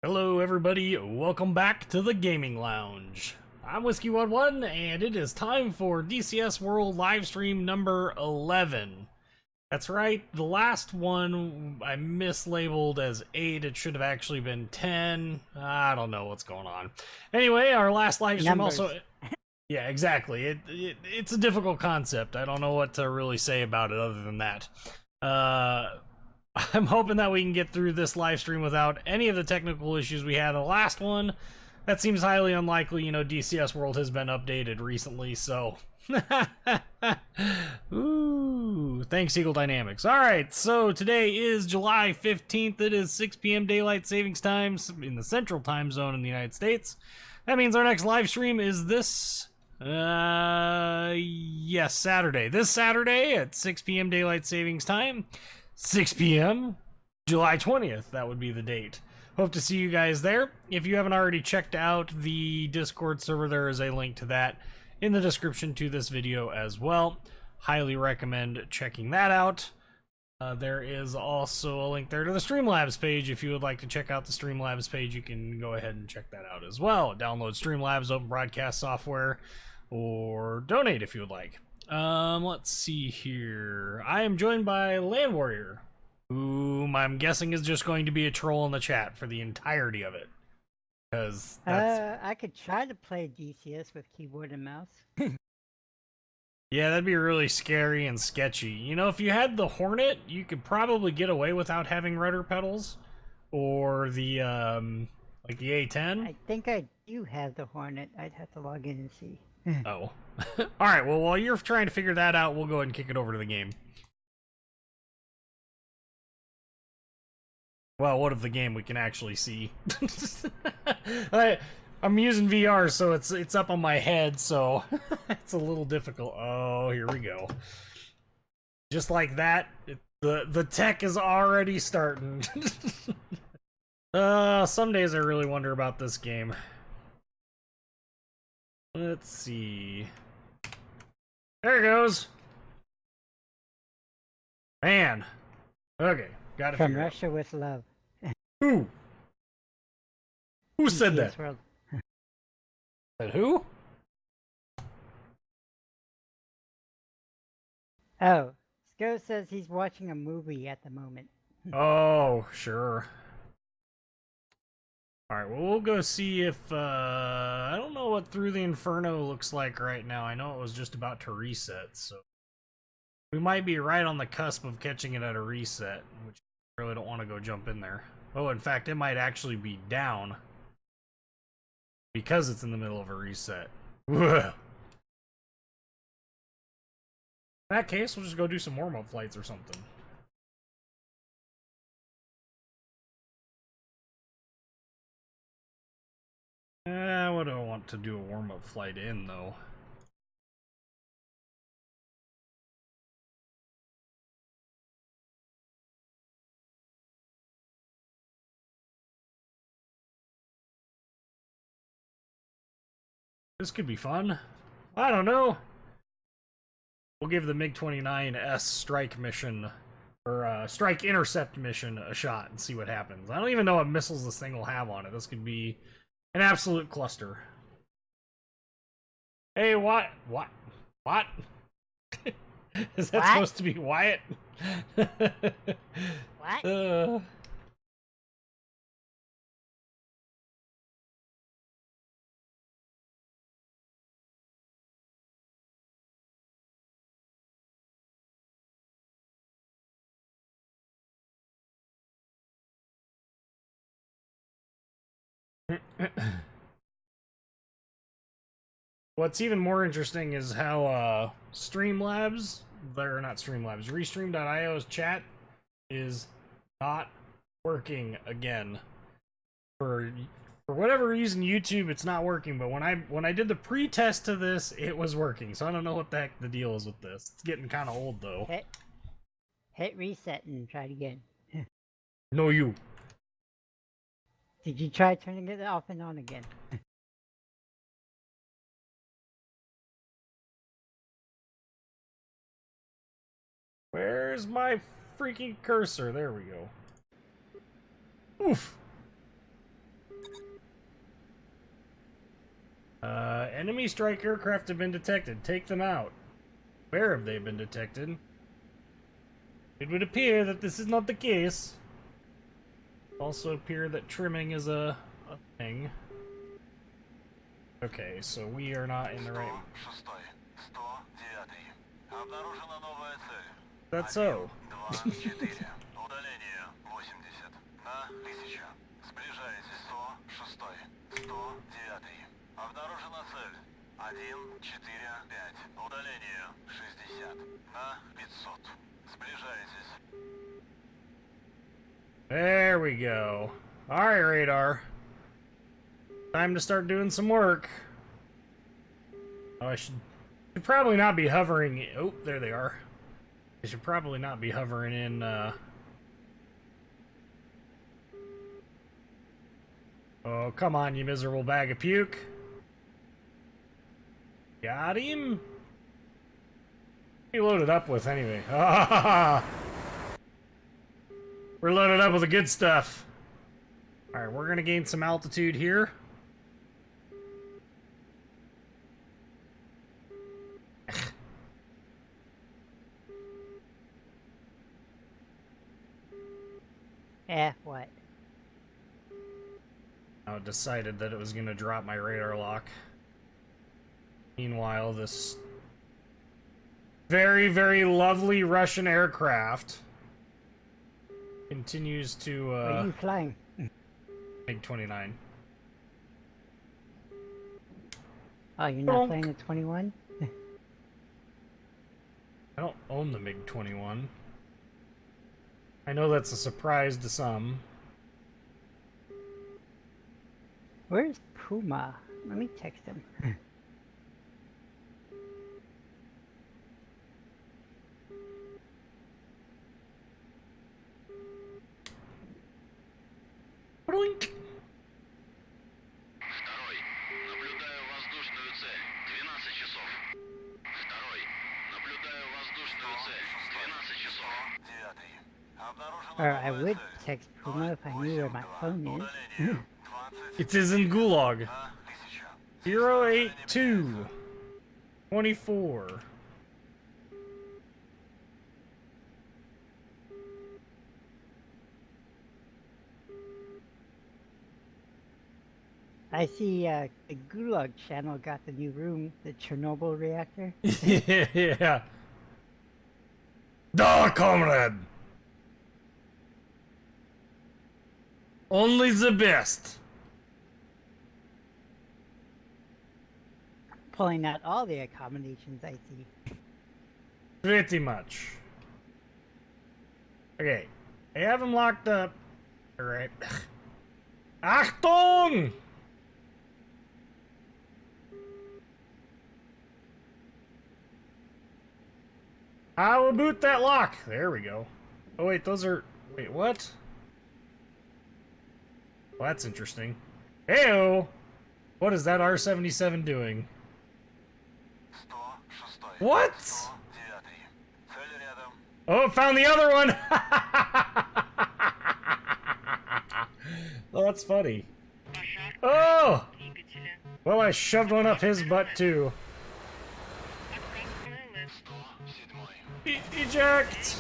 Hello everybody, welcome back to the Gaming Lounge. I'm Whiskey11 and it is time for DCS World Livestream number 11. That's right, the last one I mislabeled as 8, it should have actually been 10. I don't know what's going on. Anyway, our last livestream also... Yeah, exactly. It's a difficult concept. I don't know what to really say about it other than that. I'm hoping that we can get through this live stream without any of the technical issues we had in the last one. That seems highly unlikely. You know, DCS World has been updated recently, so... Ooh, thanks, Eagle Dynamics. Alright, so today is July 15th. It is 6 p.m. Daylight Savings Time in the Central Time Zone in the United States. That means our next live stream is this... yes, Saturday. This Saturday at 6 p.m. Daylight Savings Time. 6 p.m. July 20th, that would be the date. Hope to see you guys there. If you haven't already checked out the Discord server, there is a link to that in the description to this video as well. Highly recommend checking that out. There is also a link there to the Streamlabs page. If you would like to check out the Streamlabs page, you can go ahead and check that out as well. Download Streamlabs open broadcast software, or donate if you would like. Let's see here. I am joined by Land Warrior, whom I'm guessing is just going to be a troll in the chat for the entirety of it. Because that's... I could try to play DCS with keyboard and mouse. Yeah, that'd be really scary and sketchy. You know, if you had the Hornet, you could probably get away without having rudder pedals. Or the, like the A10. I think I do have the Hornet. I'd have to log in and see. Oh. Alright, well, while you're trying to figure that out, we'll go ahead and kick it over to the game. Well, what of the game we can actually see? I'm using VR, so it's up on my head, so it's a little difficult. Oh, here we go. Just like that, the tech is already starting. Some days I really wonder about this game. Let's see. There it goes. Man. Okay, got it. From Russia with love. Who? Who said that? World. Said who? Oh, Sko says he's watching a movie at the moment. Oh, sure. Alright, well, we'll go see if, I don't know what Through the Inferno looks like right now. I know it was just about to reset, so... We might be right on the cusp of catching it at a reset, which I really don't want to go jump in there. Oh, in fact, it might actually be down. Because it's in the middle of a reset. In that case, we'll just go do some warm-up flights or something. What do I want to do a warm-up flight in, though? This could be fun. I don't know. We'll give the MiG-29S strike mission, or strike intercept mission, a shot and see what happens. I don't even know what missiles this thing will have on it. This could be an absolute cluster. Hey, what? What? What? Is that supposed to be Wyatt? What? What's even more interesting is how Streamlabs, they're not Streamlabs, Restream.io's chat is not working again. For whatever reason, YouTube, it's not working. But when I did the pre-test to this, it was working. So I don't know what the heck the deal is with this. It's getting kind of old though. Hit reset and try it again. No, you. Did you try turning it off and on again? Where's my freaking cursor? There we go. Oof. Enemy strike aircraft have been detected. Take them out. Where have they been detected? It would appear that this is not the case. Also appear that trimming is a thing. Okay, so we are not in the right... That's so. Обнаружена цель. 145. Удаление 60 на 500. Сближайтесь. There we go. Alright, radar. Time to start doing some work. Oh, I should probably not be hovering... Oh, there they are. I should probably not be hovering in, Oh, come on, you miserable bag of puke. Got him? What are you loaded up with, anyway? Ah! We're loaded up with the good stuff. Alright, we're gonna gain some altitude here. What? Now it decided that it was gonna drop my radar lock. Meanwhile, this very, very lovely Russian aircraft continues to, Where are you flying? MiG-29. Oh, you're not flying the 21? I don't own the MiG-21. I know that's a surprise to some. Where's Puma? Let me text him. Blink. Второй. Наблюдаю воздушную цель. 12 часов. Второй. Наблюдаю воздушную цель. 12 часов. Девятый. Or I would text Puma if I knew where my phone is. It is in Gulag. 082 24. I see the Gulag channel got the new room, the Chernobyl reactor. Yeah. Da, comrade! Only the best. Pulling out all the accommodations I see. Pretty much. Okay. I have him locked up. Alright. Achtung! I will boot that lock. There we go. Oh wait, those are... Wait, what? Well, that's interesting. Heyo! What is that R-77 doing? What? Oh, found the other one! Oh, that's funny. Oh! Well, I shoved one up his butt, too. Eject!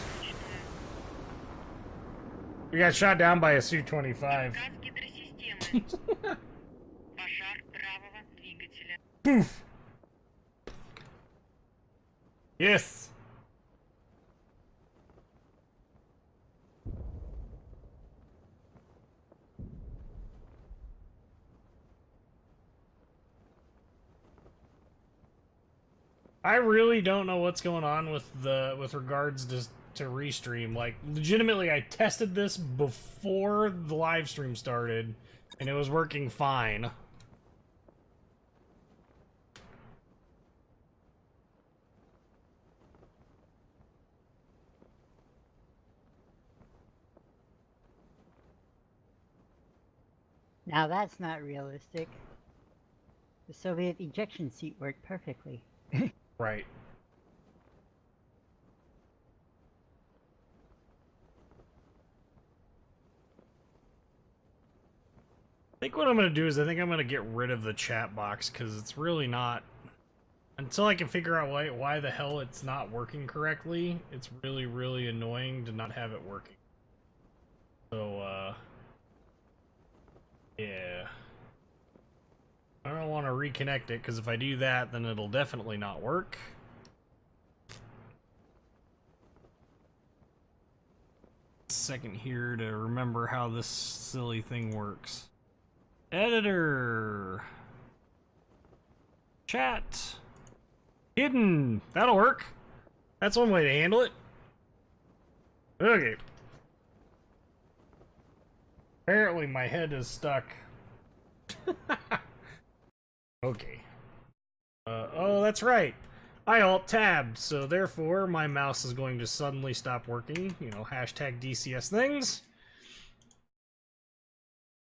We got shot down by a Su-25. Poof! Yes! I really don't know what's going on with regards to restream. Like, legitimately, I tested this before the live stream started, and it was working fine. Now that's not realistic. The Soviet ejection seat worked perfectly. Right. think what I'm going to do is I think I'm going to get rid of the chat box because it's really not... Until I can figure out why the hell it's not working correctly, it's really, really annoying to not have it working. So, yeah. I don't want to reconnect it because if I do that, then it'll definitely not work. Second here to remember how this silly thing works. Editor. Chat. Hidden. That'll work. That's one way to handle it. Okay. Apparently my head is stuck. Okay. Oh, that's right. I alt-tabbed, so therefore my mouse is going to suddenly stop working. You know, hashtag DCS things.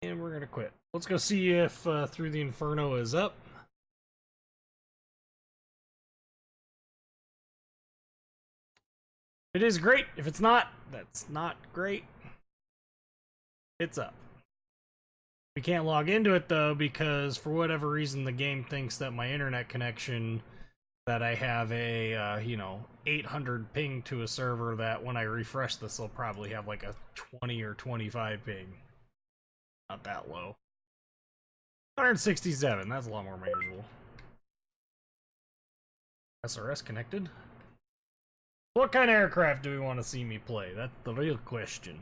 And we're gonna quit. Let's go see if Through the Inferno is up. It is great. If it's not, that's not great. It's up. We can't log into it though because for whatever reason the game thinks that my internet connection that I have a you know 800 ping to a server that when I refresh this will probably have like a 20 or 25 ping. Not that low. 167. That's a lot more manageable. SRS connected. What kind of aircraft do we want to see me play? That's the real question.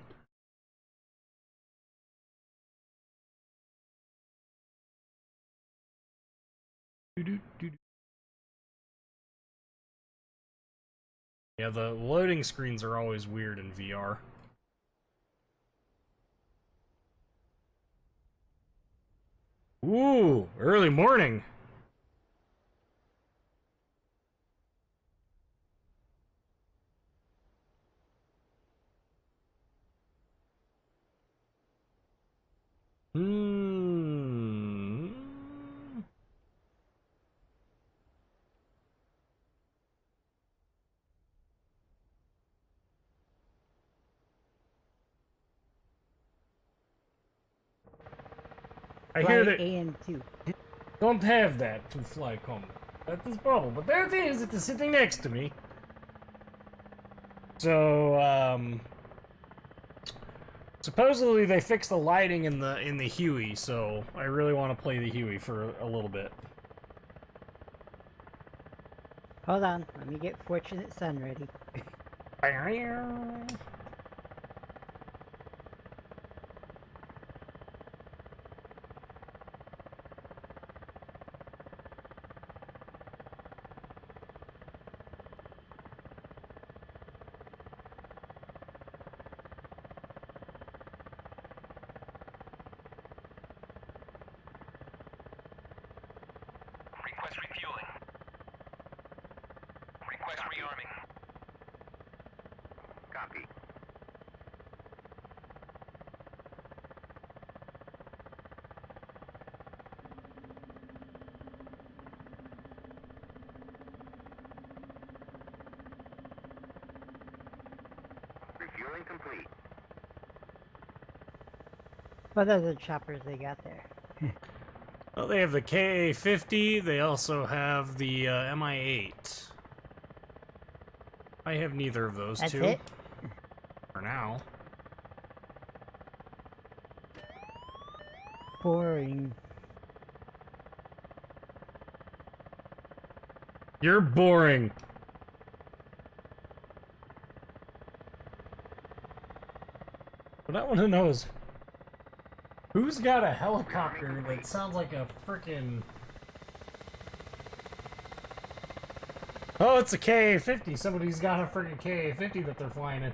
Yeah, the loading screens are always weird in VR. Ooh, early morning. I hear that AM2. don't have that to fly combat. That is problem, but there it is. It is sitting next to me. So, supposedly they fixed the lighting in the Huey, so I really want to play the Huey for a little bit. Hold on, let me get Fortunate Son ready. Request refueling. Request rearming. Copy. Refueling complete. What other choppers they got there? Well, they have the KA-50. They also have the MI-8. I have neither of those That's two. it? For now. Boring. You're boring. What I want to know is, who's got a helicopter that sounds like a frickin'... Oh, it's a KA-50. Somebody's got a frickin' KA-50 that they're flying in.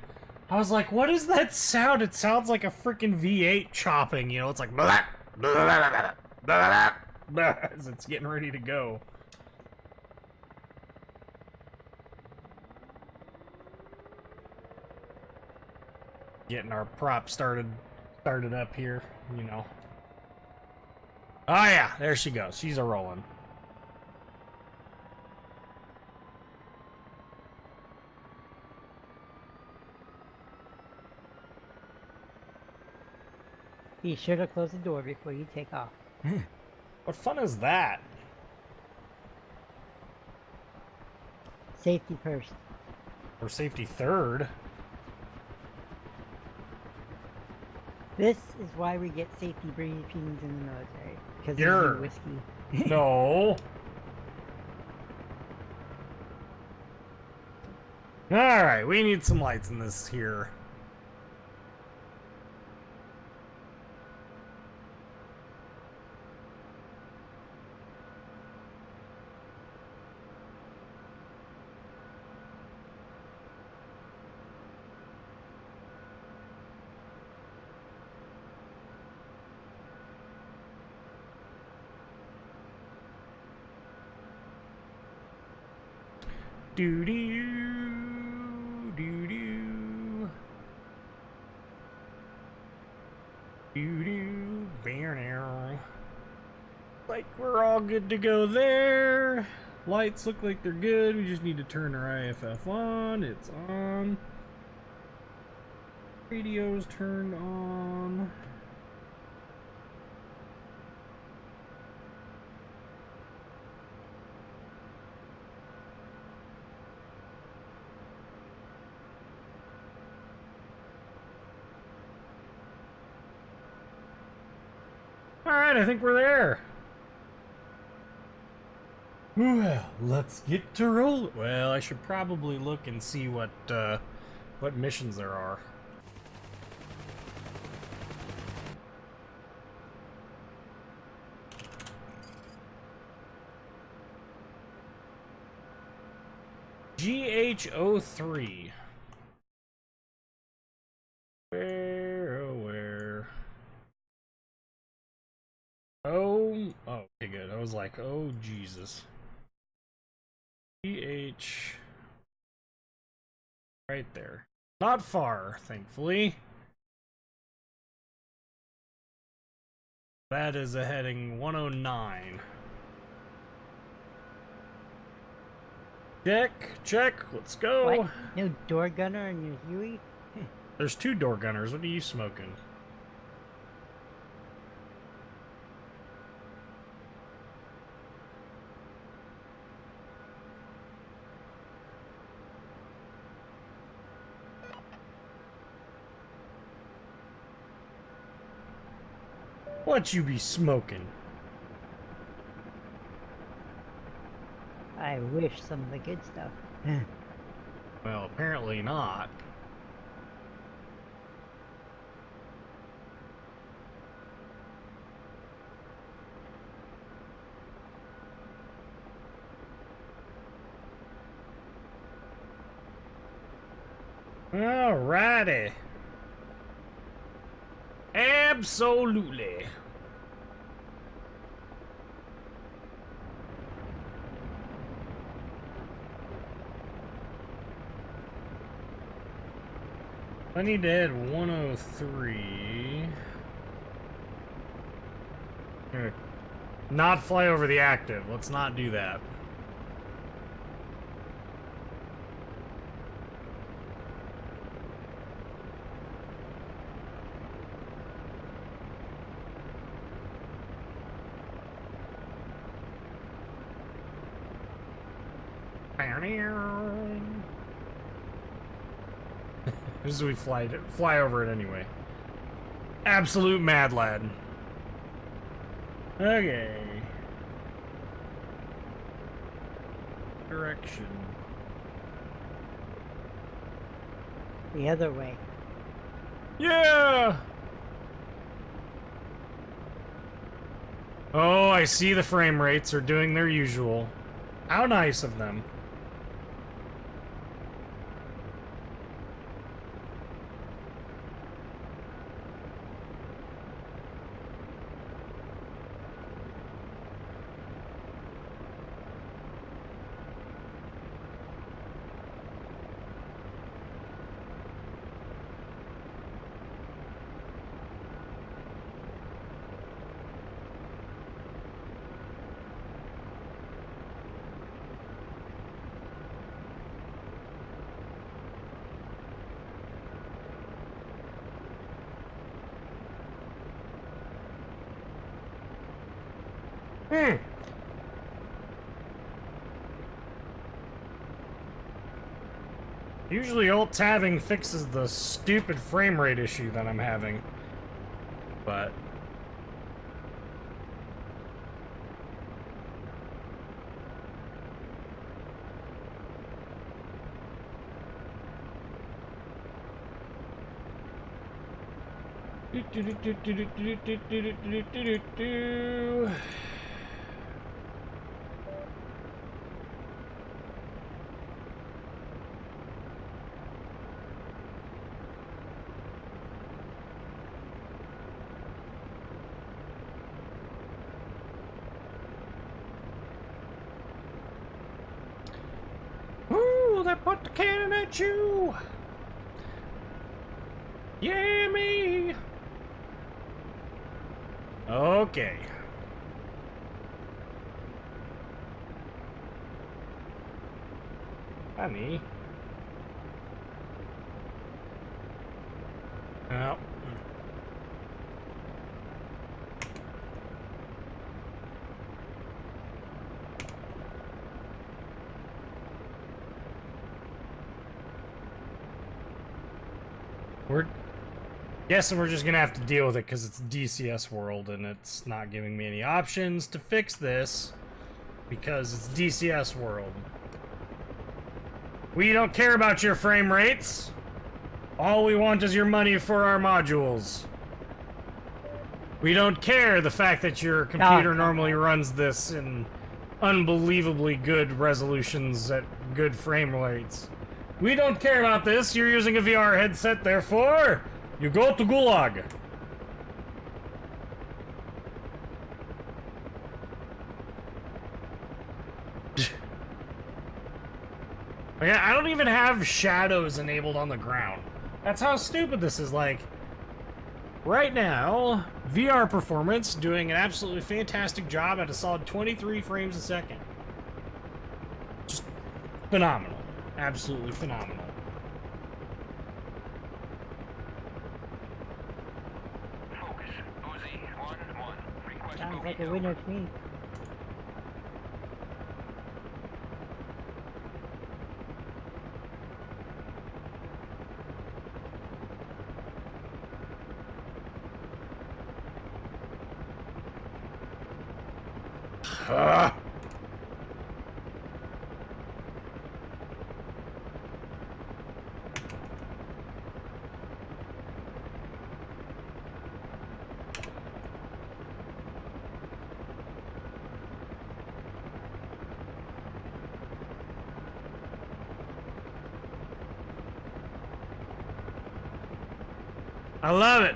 I was like, what is that sound? It sounds like a frickin' V8 chopping, you know? It's like... Blah, blah, blah, blah, blah, blah, as it's getting ready to go. Getting our prop started up here, you know. Oh yeah, there she goes. She's a rolling. Be sure to close the door before you take off. What fun is that? Safety first. Or safety third? This is why we get safety briefings in the military. Because of You're- you, Whiskey. No. Alright, we need some lights in this here. Doo doo doo doo doo doo bear now. Like we're all good to go there. Lights look like they're good. We just need to turn our IFF on. It's on. Radio's turned on. Alright, I think we're there. Well, let's get to roll. Well, I should probably look and see what missions there are. GH03. Where, oh, where? Oh, okay, good. I was like, oh, Jesus. GH. Right there. Not far, thankfully. That is a heading 109. Check, let's go. What? No door gunner in your Huey? There's 2 door gunners. What are you smoking? What you be smoking? I wish some of the good stuff. Well, apparently not. Alrighty. Absolutely. I need to add 103. Here. Not fly over the active. Let's not do that. As we fly over it anyway. Absolute mad lad. Okay. Direction. The other way. Yeah! Oh, I see the frame rates are doing their usual. How nice of them. Usually alt-tabbing fixes the stupid frame rate issue that I'm having. But... Ooh, they put the cannon at you! Yeah, me! Okay. Honey. Oh. We're guessing we're just gonna have to deal with it because it's DCS world and it's not giving me any options to fix this because it's DCS world. We don't care about your frame rates. All we want is your money for our modules. We don't care the fact that your computer normally runs this in unbelievably good resolutions at good frame rates. We don't care about this. You're using a VR headset, therefore, you go to Gulag. I don't even have shadows enabled on the ground. That's how stupid this is. Like, right now, VR performance doing an absolutely fantastic job at a solid 23 frames a second. Just phenomenal. Absolutely phenomenal. Focus. Uzi, 1-1. Request Sounds like a refueling. winner to me. I love it.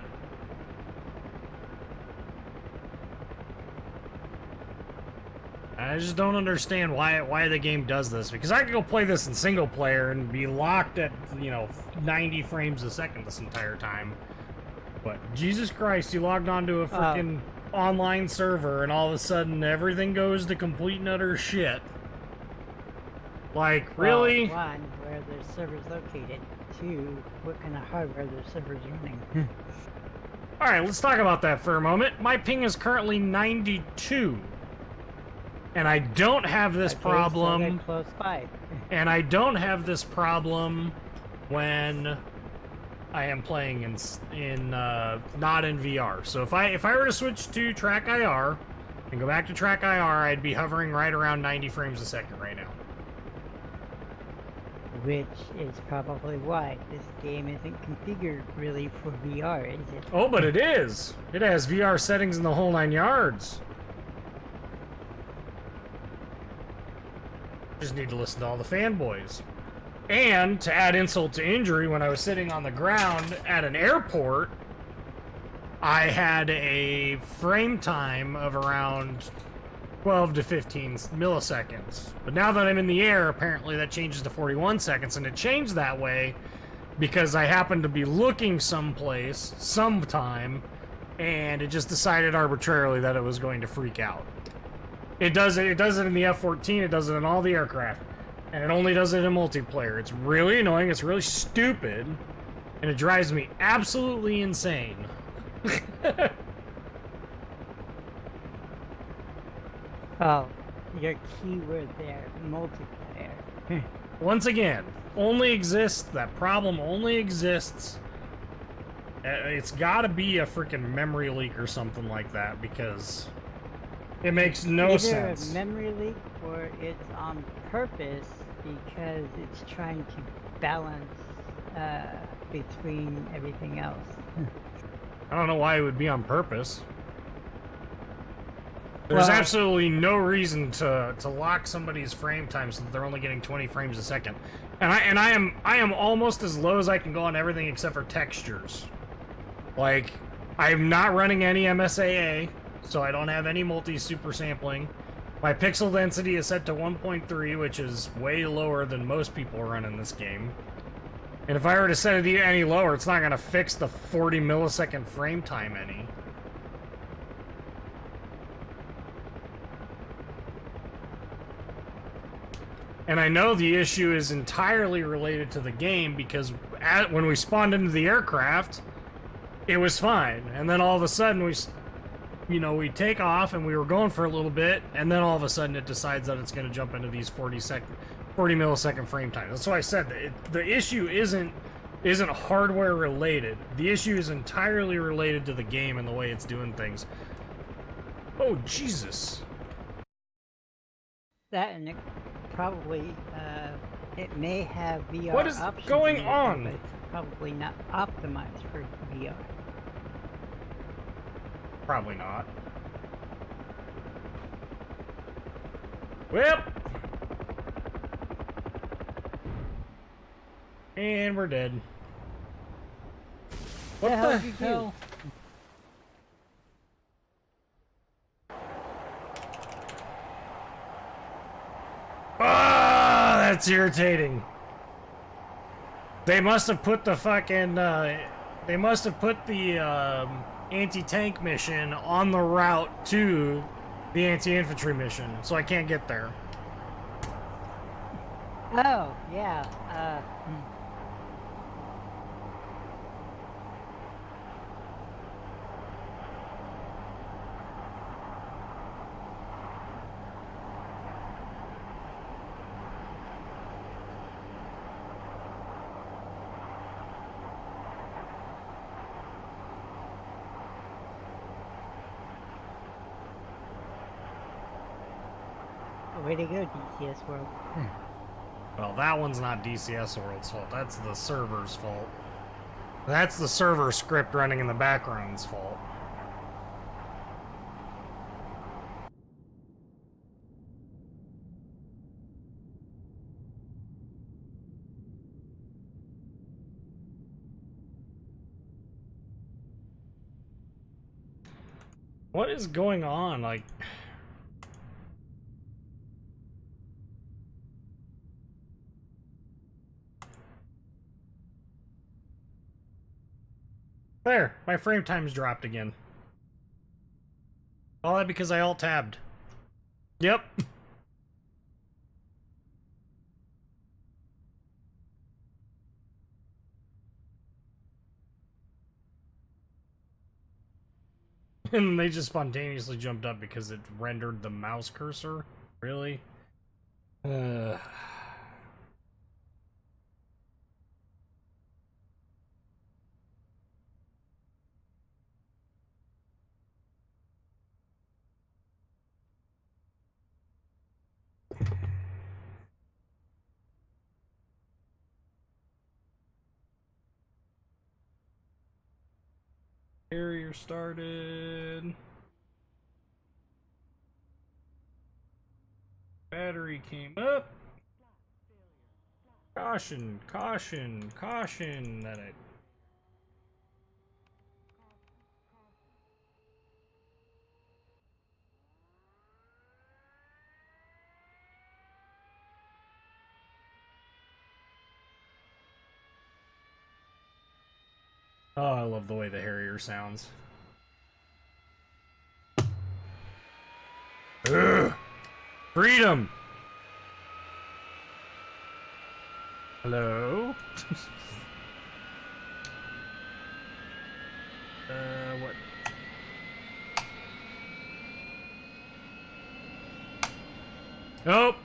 I just don't understand why the game does this, because I could go play this in single player and be locked at, 90 frames a second this entire time. But Jesus Christ, you logged onto a freaking online server and all of a sudden everything goes to complete and utter shit. Like, really? Well, one, where the server's located. Two, what kind of hardware the server's running. Alright, let's talk about that for a moment. My ping is currently 92. And I don't have this problem. So they're close by. And I don't have this problem when I am playing in not in VR. So if I were to switch to track IR and go back to track IR, I'd be hovering right around 90 frames a second right now. Which is probably why this game isn't configured really for VR, is it? Oh, but it is. It has VR settings in the whole 9 yards. Just need to listen to all the fanboys. And to add insult to injury, when I was sitting on the ground at an airport, I had a frame time of around 12 to 15 milliseconds. But now that I'm in the air, apparently that changes to 41 seconds, and it changed that way because I happened to be looking someplace, sometime, and it just decided arbitrarily that it was going to freak out. It does it in the F-14, it does it in all the aircraft, and it only does it in multiplayer. It's really annoying, it's really stupid, and it drives me absolutely insane. Oh, your keyword there, multiplayer. Once again, that problem only exists. It's gotta be a freaking memory leak or something like that, because it makes no Either sense. a memory leak or it's on purpose because it's trying to balance between everything else. I don't know why it would be on purpose. There's absolutely no reason to lock somebody's frame time so that they're only getting 20 frames a second. And I am almost as low as I can go on everything except for textures. Like, I'm not running any MSAA, so I don't have any multi-super sampling. My pixel density is set to 1.3, which is way lower than most people run in this game. And if I were to set it any lower, it's not going to fix the 40 millisecond frame time any. And I know the issue is entirely related to the game, because when we spawned into the aircraft, it was fine. And then all of a sudden we take off and we were going for a little bit, and then all of a sudden it decides that it's going to jump into these 40 millisecond frame times. That's why I said that the issue isn't hardware related. The issue is entirely related to the game and the way it's doing things. Oh, Jesus. That, and it probably, it may have VR What is options going in it, on? but it's probably not optimized for VR. Probably not. Well. And we're dead. What The hell the did you do? hell? Ah, that's irritating. They must have put the fucking, they must have put the, anti-tank mission on the route to the anti-infantry mission, so I can't get there. Oh, yeah, way to go, DCS World. Well, that one's not DCS World's fault. That's the server's fault. That's the server script running in the background's fault. What is going on? Like... There, my frame time's dropped again. All that because I alt-tabbed. Yep. And they just spontaneously jumped up because it rendered the mouse cursor? Really? Carrier started. Battery came up. Caution, caution, caution that I... Oh, I love the way the Harrier sounds. Ugh. Freedom! Hello? What? Oh!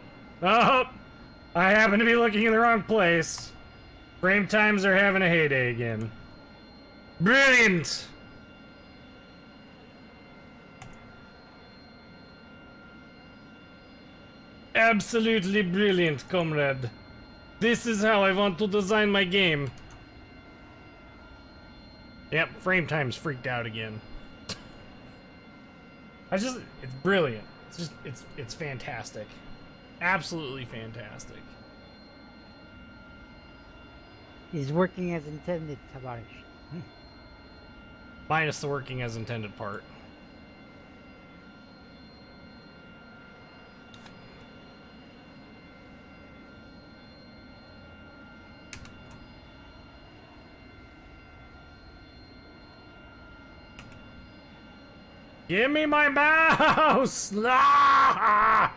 Oh! I happen to be looking in the wrong place. Frame times are having a heyday again. Brilliant! Absolutely brilliant, comrade. This is how I want to design my game. Yep, frame time's freaked out again. It's brilliant. It's fantastic. Absolutely fantastic. He's working as intended, Tavares. Minus the working as intended part. Give me my mouse! Ah!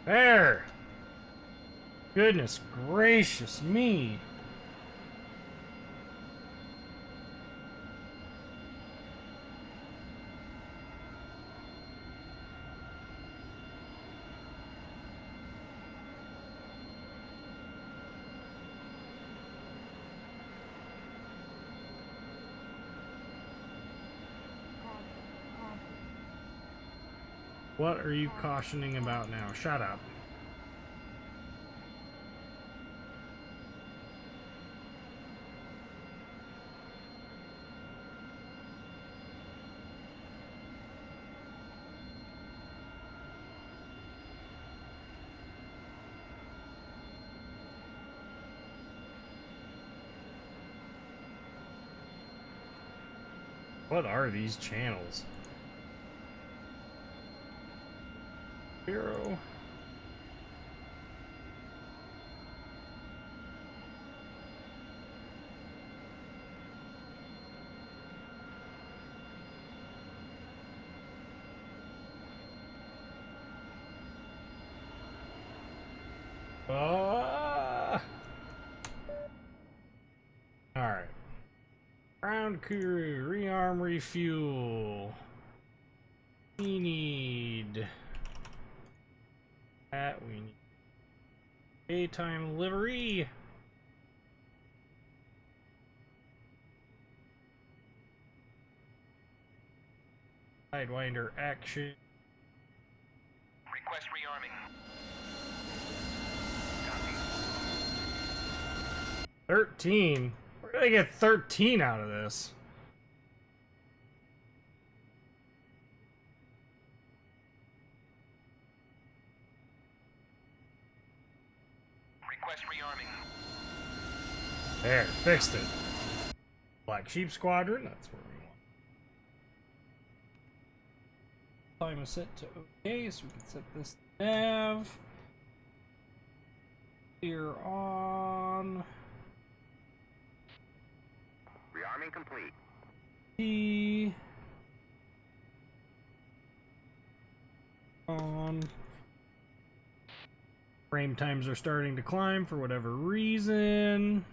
There! Goodness gracious me! What are you cautioning about now? Shut up. What are these channels? 0. Alright. Ground crew, rearm, refuel. We need that. We need daytime livery. Sidewinder action. Request rearming. 13? Where did I get 13 out of this? Request rearming. There, fixed it. Black Sheep Squadron, that's where we want. Time is set to OK, so we can set this to nav. Clear on. Rearming complete. T. On. Frame times are starting to climb for whatever reason.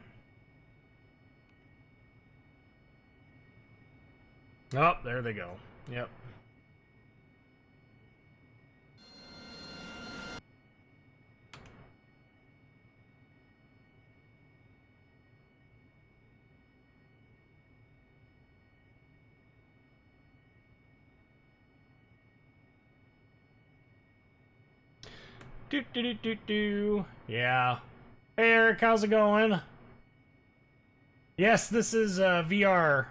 Oh, there they go. Yep. Do. Yeah. Hey Eric, how's it going? Yes, this is VR.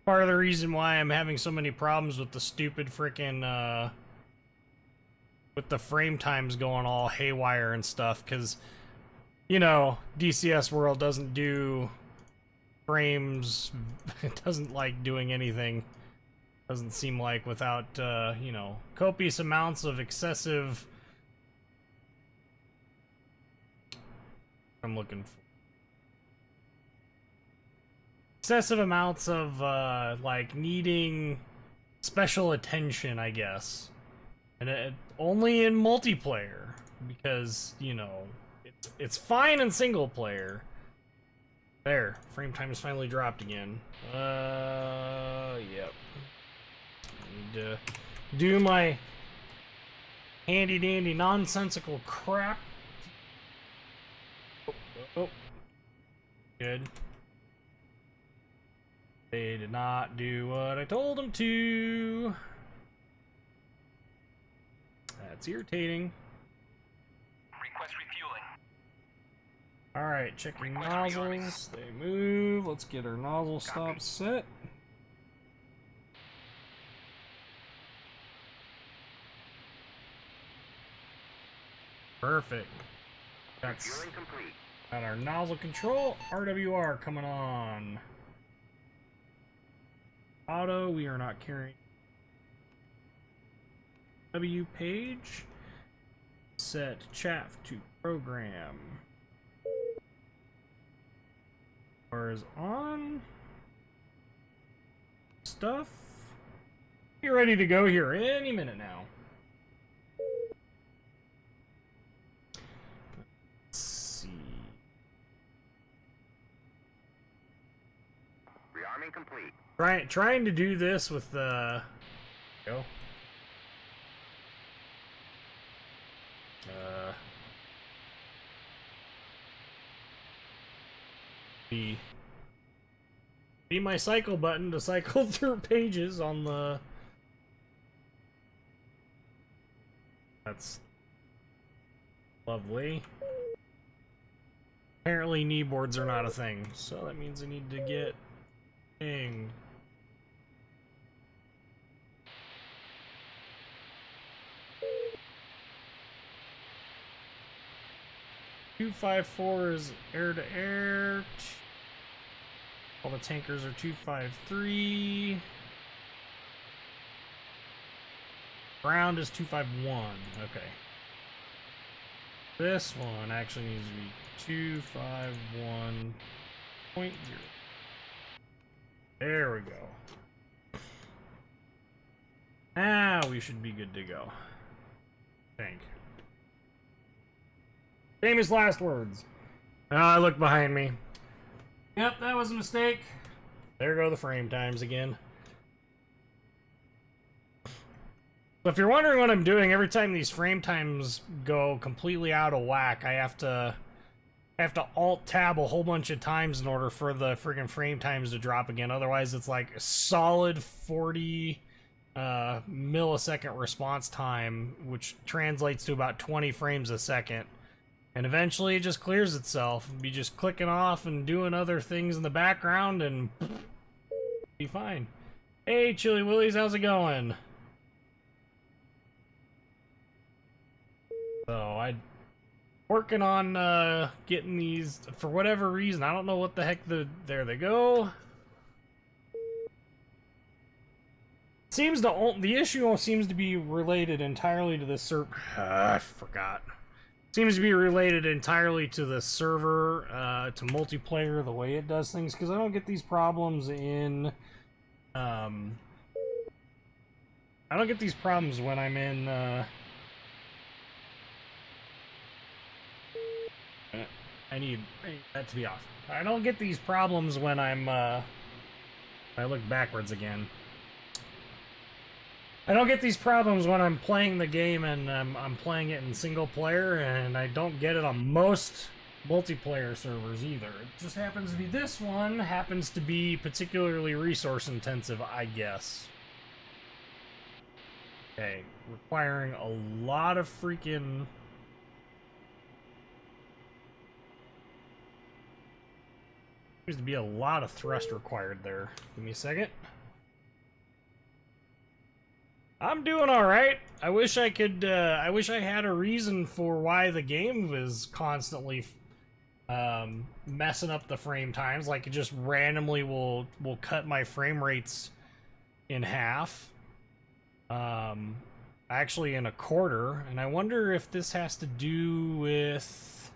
Part of the reason why I'm having so many problems with the stupid frickin' with the frame times going all haywire and stuff, because, you know, DCS World doesn't do frames, it doesn't like doing anything, doesn't seem like, without, you know, copious amounts of excessive... I'm looking for excessive amounts of like needing special attention, I guess, and only in multiplayer, because, you know, It's fine in single player. There, frame time is finally dropped again. Yep. Need to do my handy dandy nonsensical crap. Oh. Good. They did not do what I told them to. That's irritating. Request refueling. Alright, checking Request nozzles. They move. Let's get our nozzle stop set. Perfect. That's Refueling complete. got our nozzle control. RWR coming on. Auto, we are not carrying. W page. Set chaff to program. Or is on. Stuff. Be ready to go here any minute now. Let's see. Rearming complete. Trying to do this with the go. Be my cycle button to cycle through pages on the. That's lovely. Apparently kneeboards are not a thing, so that means I need to get thing. .254 is air to air. All the tankers are 253. Ground is 251. Okay. This one actually needs to be 251.0. There we go. Now we should be good to go. I think. Famous last words. I look behind me. Yep, that was a mistake. There go the frame times again. So if you're wondering what I'm doing, every time these frame times go completely out of whack, I have to alt-tab a whole bunch of times in order for the friggin' frame times to drop again. Otherwise, it's like a solid 40 millisecond response time, which translates to about 20 frames a second. And eventually it just clears itself. Be just clicking off and doing other things in the background and be fine. Hey, Chili Willies, how's it going? So I'm working on getting these for whatever reason. I don't know what the heck there they go. Seems the issue seems to be related entirely to the server. I forgot. Seems to be related entirely to the server, to multiplayer, the way it does things, because I don't get these problems in, I don't get these problems when I'm in, I need that to be off. I don't get these problems when I'm, I look backwards again. I don't get these problems when I'm playing the game and I'm playing it in single player, and I don't get it on most multiplayer servers either. It just happens to be this one happens to be particularly resource intensive, I guess. Okay, requiring a lot of freaking... Seems to be a lot of thrust required there. Give me a second. I'm doing all right. I wish I could. I wish I had a reason for why the game was constantly messing up the frame times. Like it just randomly will cut my frame rates in half. Actually, in a quarter. And I wonder if this has to do with.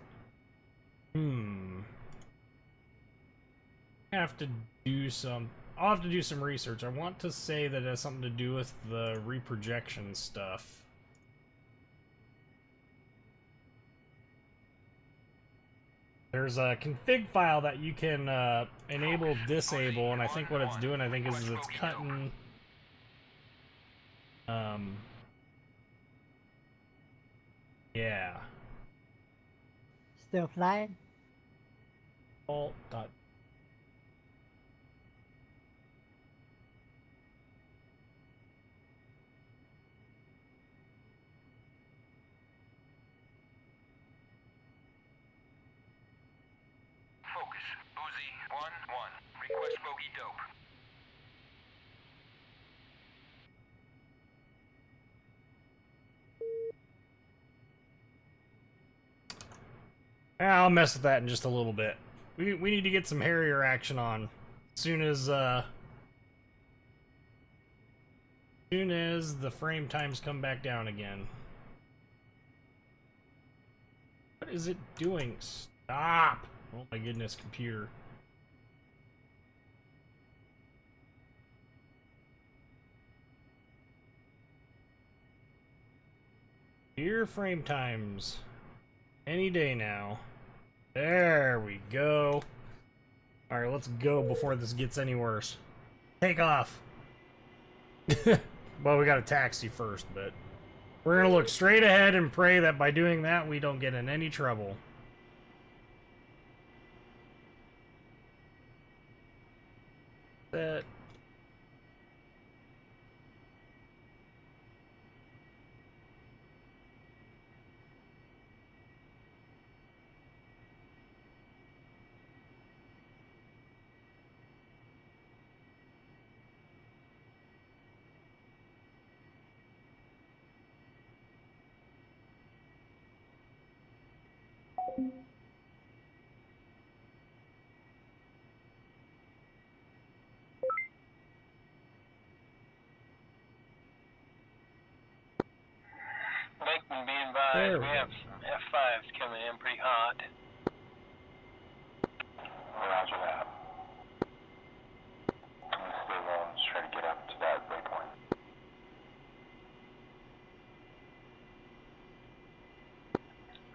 Have to do some. I'll have to do some research. I want to say that it has something to do with the reprojection stuff. There's a config file that you can enable, disable, and I think what it's doing, is it's cutting. Yeah. Still flying? Alt dot. Focus. Uzi 1-1. Request bogey dope. I'll mess with that in just a little bit. We need to get some Harrier action on. Soon as the frame times come back down again. What is it doing? Stop! Oh my goodness, computer. Dear frame times. Any day now. There we go. Alright, let's go before this gets any worse. Take off. Well, we got a taxi first, but we're gonna look straight ahead and pray that by doing that we don't get in any trouble. That. Lakeman, be advised, we have some F5s coming in pretty hot. Roger that. I'm gonna stay low and just try to get up to that waypoint.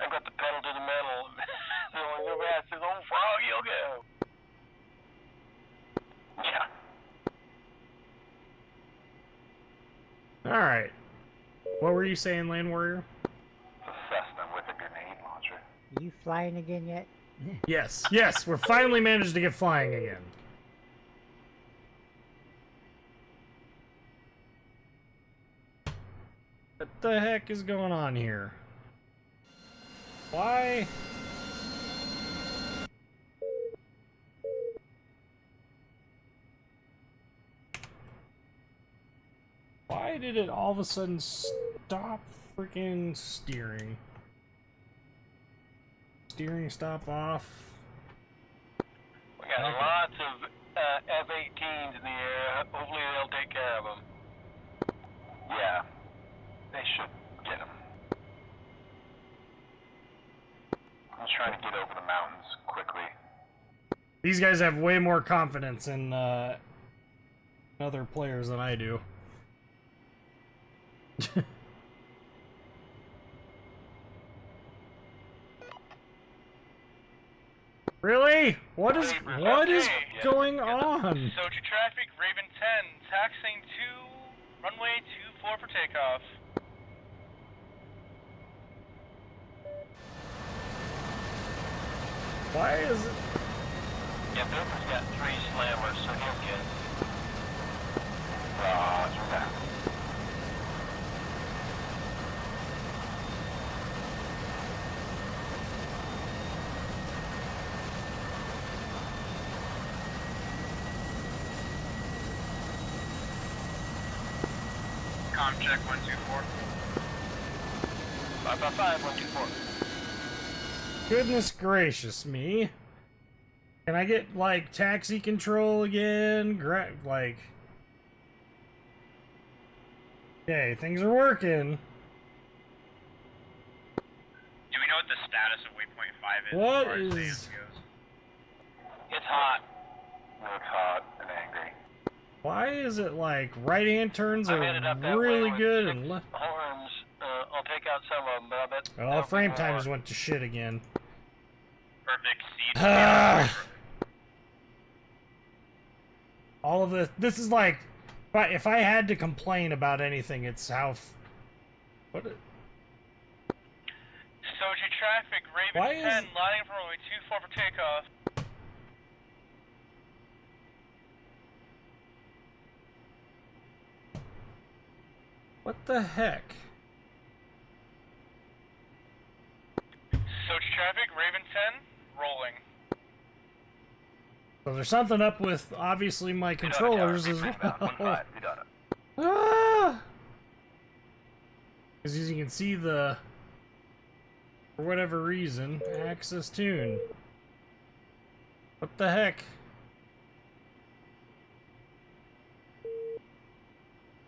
I've got the pedal to the metal. So when the rat says, "Oh, frog, you'll go." Yeah. Alright. What were you saying, Land Warrior? It's a Cessna with a grenade launcher. You flying again yet? Yes, yes, we're finally managed to get flying again. What the heck is going on here? Why? Why did it all of a sudden stop freaking steering? Steering stop off. We got lots of F-18s in the air. Hopefully they'll take care of them. Yeah. They should get him. I'm just trying to get over the mountains quickly. These guys have way more confidence in other players than I do. Really? What is going on? Sochi traffic, Raven 10, taxiing to runway 24 for takeoff. Why is it? Yeah, Bilker's got 3 slammers, so he'll get. Roger that. Com check 124. 555, 124. Goodness gracious me. Can I get, like, taxi control again? Like... Okay, things are working. Do we know what the status of waypoint 5 is? What as far as is- Vans goes? It's hot. Looks hot and angry. Why is it like right-hand turns are I'm headed up that really way with good 6 and left? horns. I'll take out some of them, but I bet. Oh, frame times went to shit again. perfect seed. All of this is like, if I had to complain about anything, it's how. What? Soji traffic, Raven Why 10, is- landing for runway 24 for takeoff. What the heck? Soji traffic, Raven 10, rolling. So there's something up with obviously my controllers as well. 15, good on it. Ah! Because as you can see, for whatever reason, access tune. What the heck?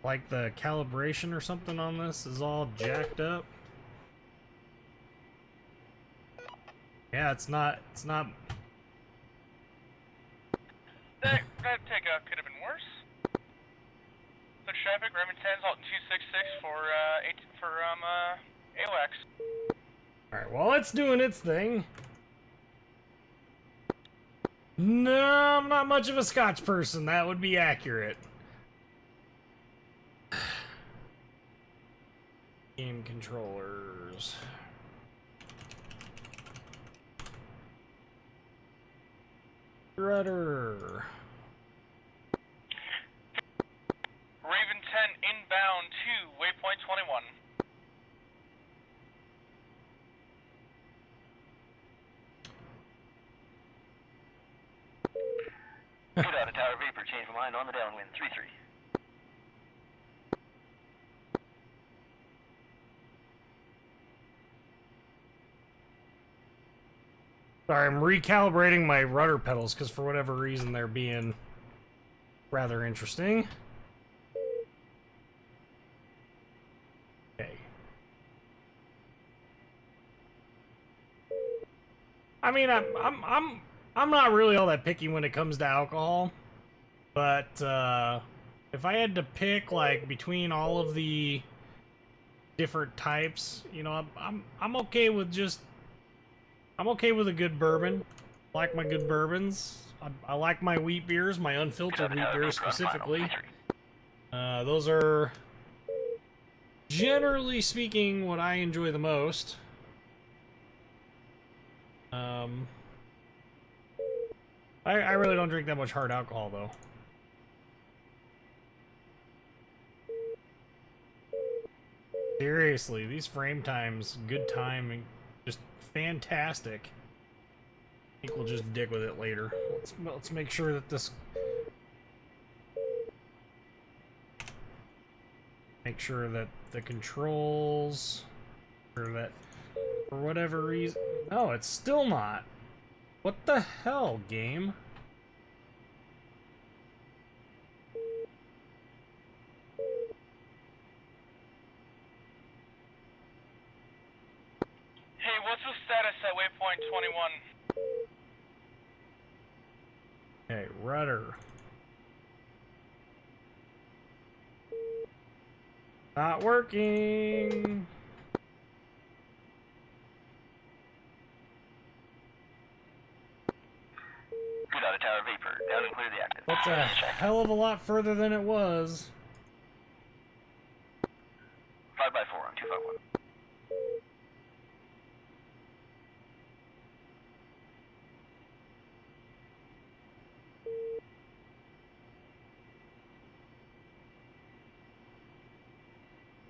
Like the calibration or something on this is all jacked up. Yeah, it's not. That takeoff could have been worse. Soji traffic, Raven 10's halting 266 for AWACS. Alright, well, it's doing its thing. No, I'm not much of a Scotch person. That would be accurate. Game controllers. Rudder. Raven 10 inbound to waypoint 21. Good on it, Tower Vapor, change of line on the downwind, 3-3. Sorry, I'm recalibrating my rudder pedals because for whatever reason they're being rather interesting. Okay. I mean, I'm not really all that picky when it comes to alcohol, but if I had to pick like between all of the different types, you know, I'm okay with just. I'm okay with a good bourbon. I like my good bourbons. I like my wheat beers, my unfiltered wheat beers specifically. Those are, generally speaking, what I enjoy the most. I really don't drink that much hard alcohol, though. Seriously, these frame times, good timing, just fantastic. I think we'll just dig with it later. Let's make sure that this. Make sure that the controls, or that for whatever reason. No, it's still not. What the hell, game? Hey, what's the status at waypoint 21? Okay, rudder. Not working. Good on it, Tower Vapor, down and clear the active. That's a hell of a lot further than it was. 5x4 on 251.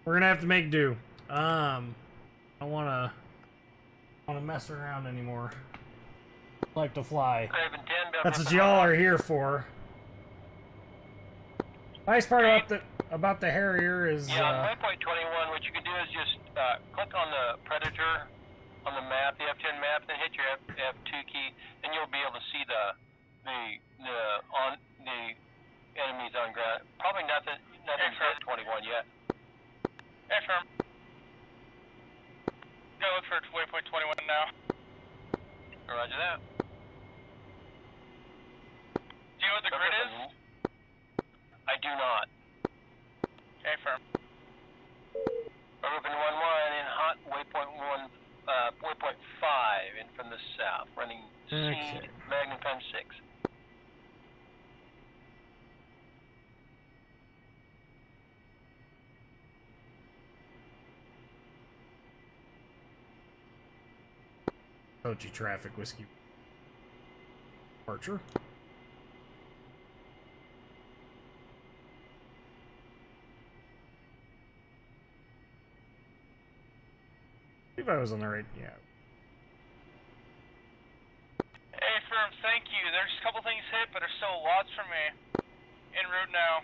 We're gonna have to make do. I don't wanna mess around anymore. I like to fly. Raven 10, That's what y'all are here for. Nice part about the Harrier is Yeah, on waypoint 21, what you can do is just click on the Predator on the map, the F10 map, then hit your F2 key, and you'll be able to see the enemies on ground. Probably nothing says 21 yet. Affirm. Go look for waypoint 21 now. Roger that. Do you know what the grid is? I do not. Affirm. Urban 1-1 in hot waypoint 1, waypoint 5, and from us south, running Okay. Seed Magnum times 6. Sochi traffic, whiskey. Archer. If I was on the right, yeah. Hey, firm, thank you. There's a couple things hit, but there's still lots for me. En route now.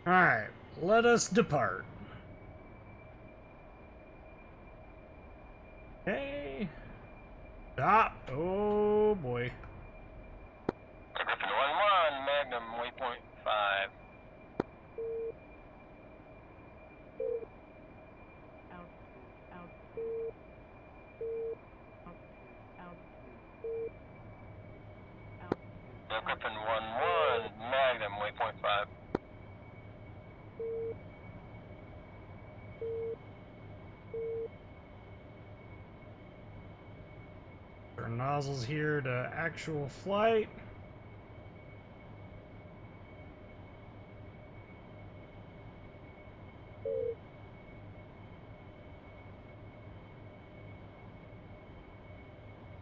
Alright, let us depart. Okay. Stop. Oh boy. Griffin 1-1, Magnum, waypoint 5. Griffin 1-1, Magnum, waypoint 5. Turn nozzles here to actual flight.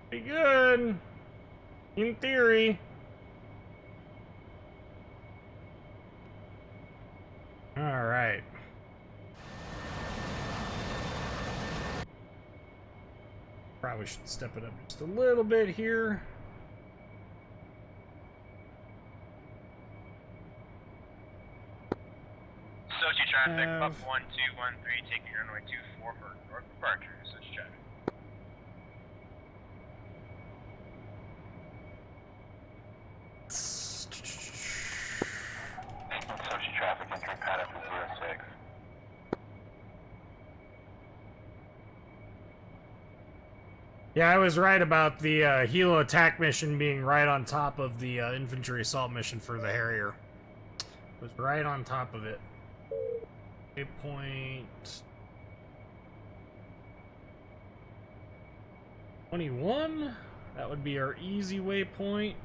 Be good. In theory. All right. Probably should step it up just a little bit here. Sochi traffic, up 1213, taking runway 24 for north departure. Sochi traffic. Sochi traffic, entering paddock 06. Yeah, I was right about the helo attack mission being right on top of the infantry assault mission for the Harrier. Was right on top of it. Waypoint 21. That would be our easy waypoint.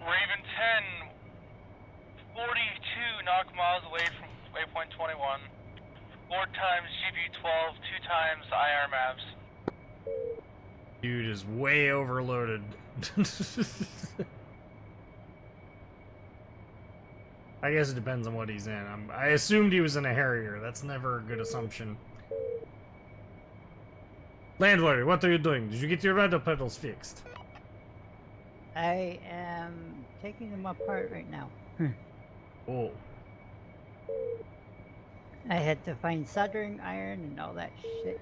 Raven 10, 42 knock miles away from waypoint 21. 4 times GV12, 2 times IR maps. Dude is way overloaded. I guess it depends on what he's in. I assumed he was in a Harrier. That's never a good assumption. Landlord, what are you doing? Did you get your rudder pedals fixed? I am taking them apart right now. Oh. I had to find soldering iron and all that shit.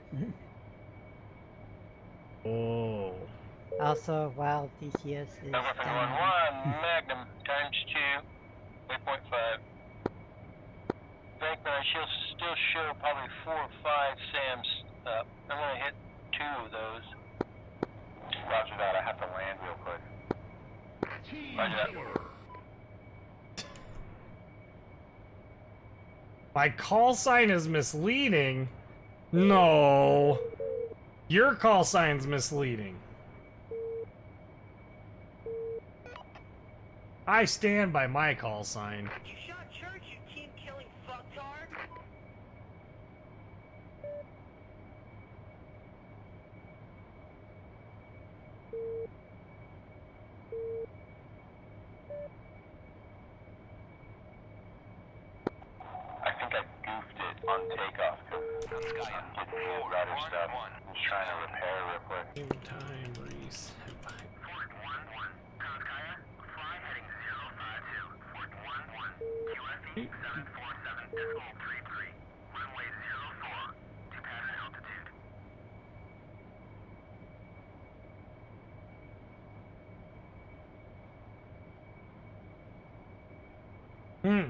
Oh. Also, while DCS is Griffin 1-1, down. Magnum times 2, waypoint 5. Bankman, I shall still show probably 4 or 5 SAMs up. I'm going to hit 2 of those. Roger that, I have to land real quick. Roger that. My call sign is misleading? No. Your call sign's misleading. I stand by my call sign. You shot Church, you team-killing fucktard? I think I goofed it on takeoff because I'm getting the router stuff. I'm just trying to repair real quick. Same time, Reese. Fort 1-1, Kaya, fly heading 052. Fort 1-1, QFE 747.33, runway 04, to pattern altitude. Hmm.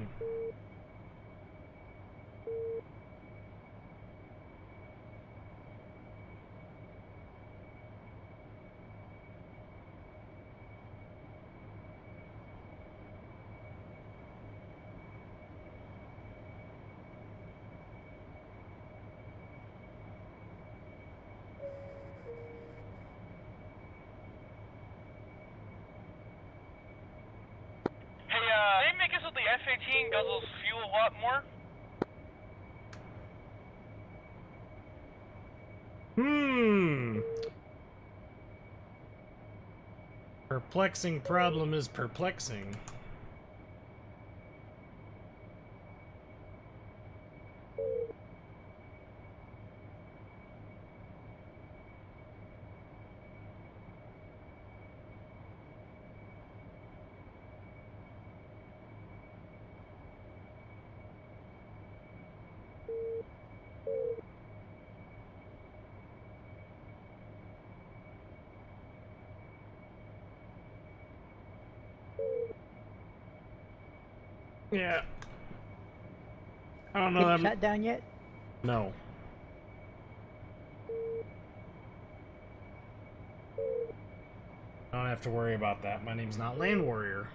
guzzles fuel a lot more. Perplexing problem is perplexing. Yeah. I don't know Get that. shut down yet? No. I don't have to worry about that. My name's not Land Warrior.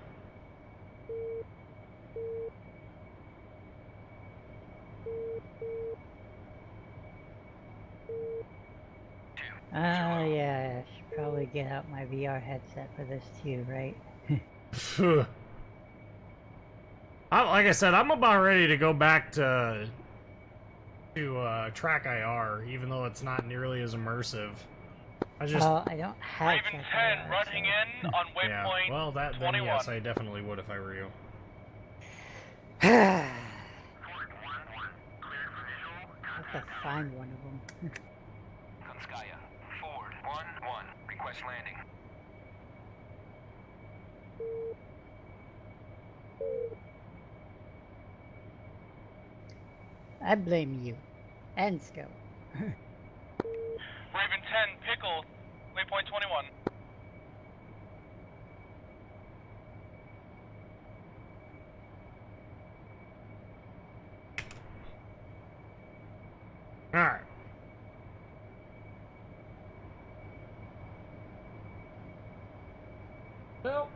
Oh yeah, I should probably get out my VR headset for this too, right? Like I said, I'm about ready to go back to track IR, even though it's not nearly as immersive. I just Well, I don't have Raven check 10 IR, running so- in on yeah. waypoint Well, then 21. yes, I definitely would if I were you. I have to find one of them. Konskaya, Ford 1-1, request landing. I blame you. And Sco. Raven 10, Pickle, waypoint 21. Alright. Well,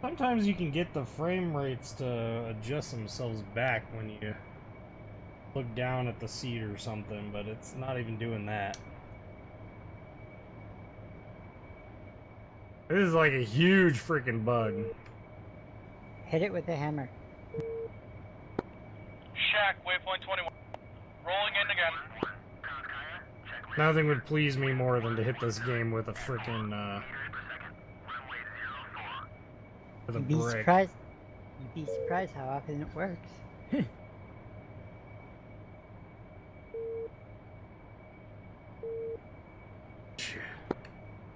sometimes you can get the frame rates to adjust themselves back when you look down at the seat or something, but it's not even doing that. This is like a huge freaking bug. Hit it with a hammer. Shack, waypoint 21. Rolling in again. Nothing would please me more than to hit this game with a freaking with a You'd be brick. surprised. You'd be surprised how often it works.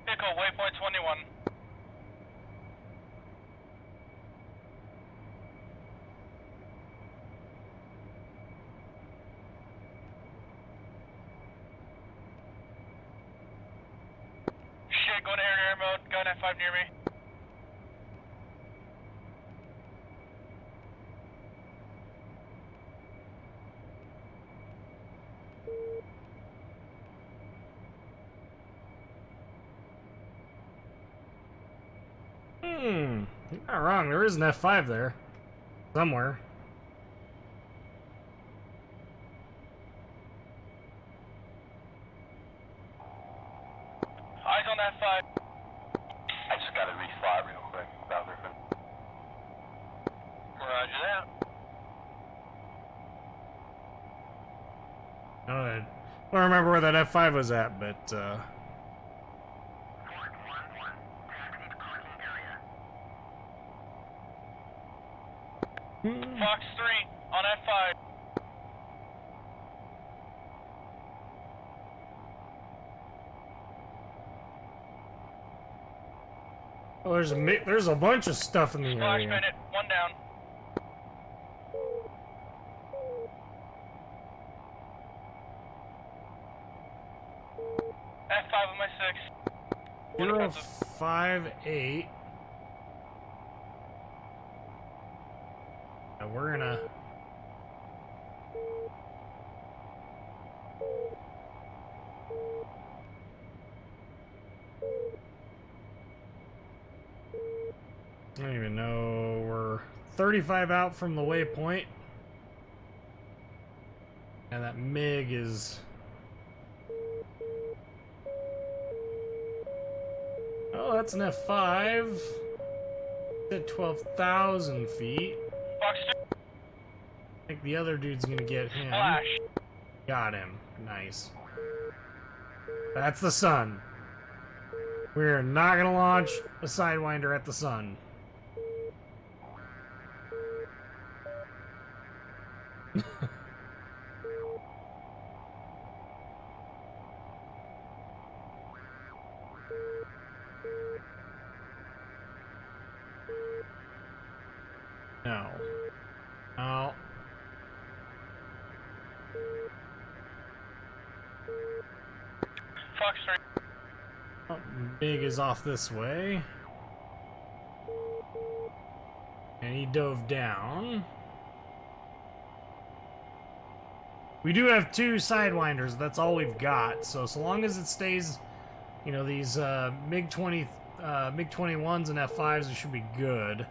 Pickle, waypoint 21. Shit, going to air mode. Gun F5 near me. You're not wrong. There is an F5 there. Somewhere. Eyes on F5. I just gotta refly real quick. Rutherford. Roger that. I don't remember where that F5 was at, but Fox 3 on F5. oh, there's a bunch of stuff in the Splash area. minute, one down. F5 on my 6. One offensive. 058. And we're gonna. I don't even know. We're 35 out from the waypoint. And that MiG is. Oh, that's an F5. At 12,000 feet. Fox 2, I think the other dude's gonna get him. flash. Got him. Nice. That's the sun. We're not gonna launch a Sidewinder at the sun. No. No. Fox 3. Oh, Big is off this way. And he dove down. We do have 2 Sidewinders, that's all we've got. So long as it stays, you know, these MiG-21s and F5s, it should be good.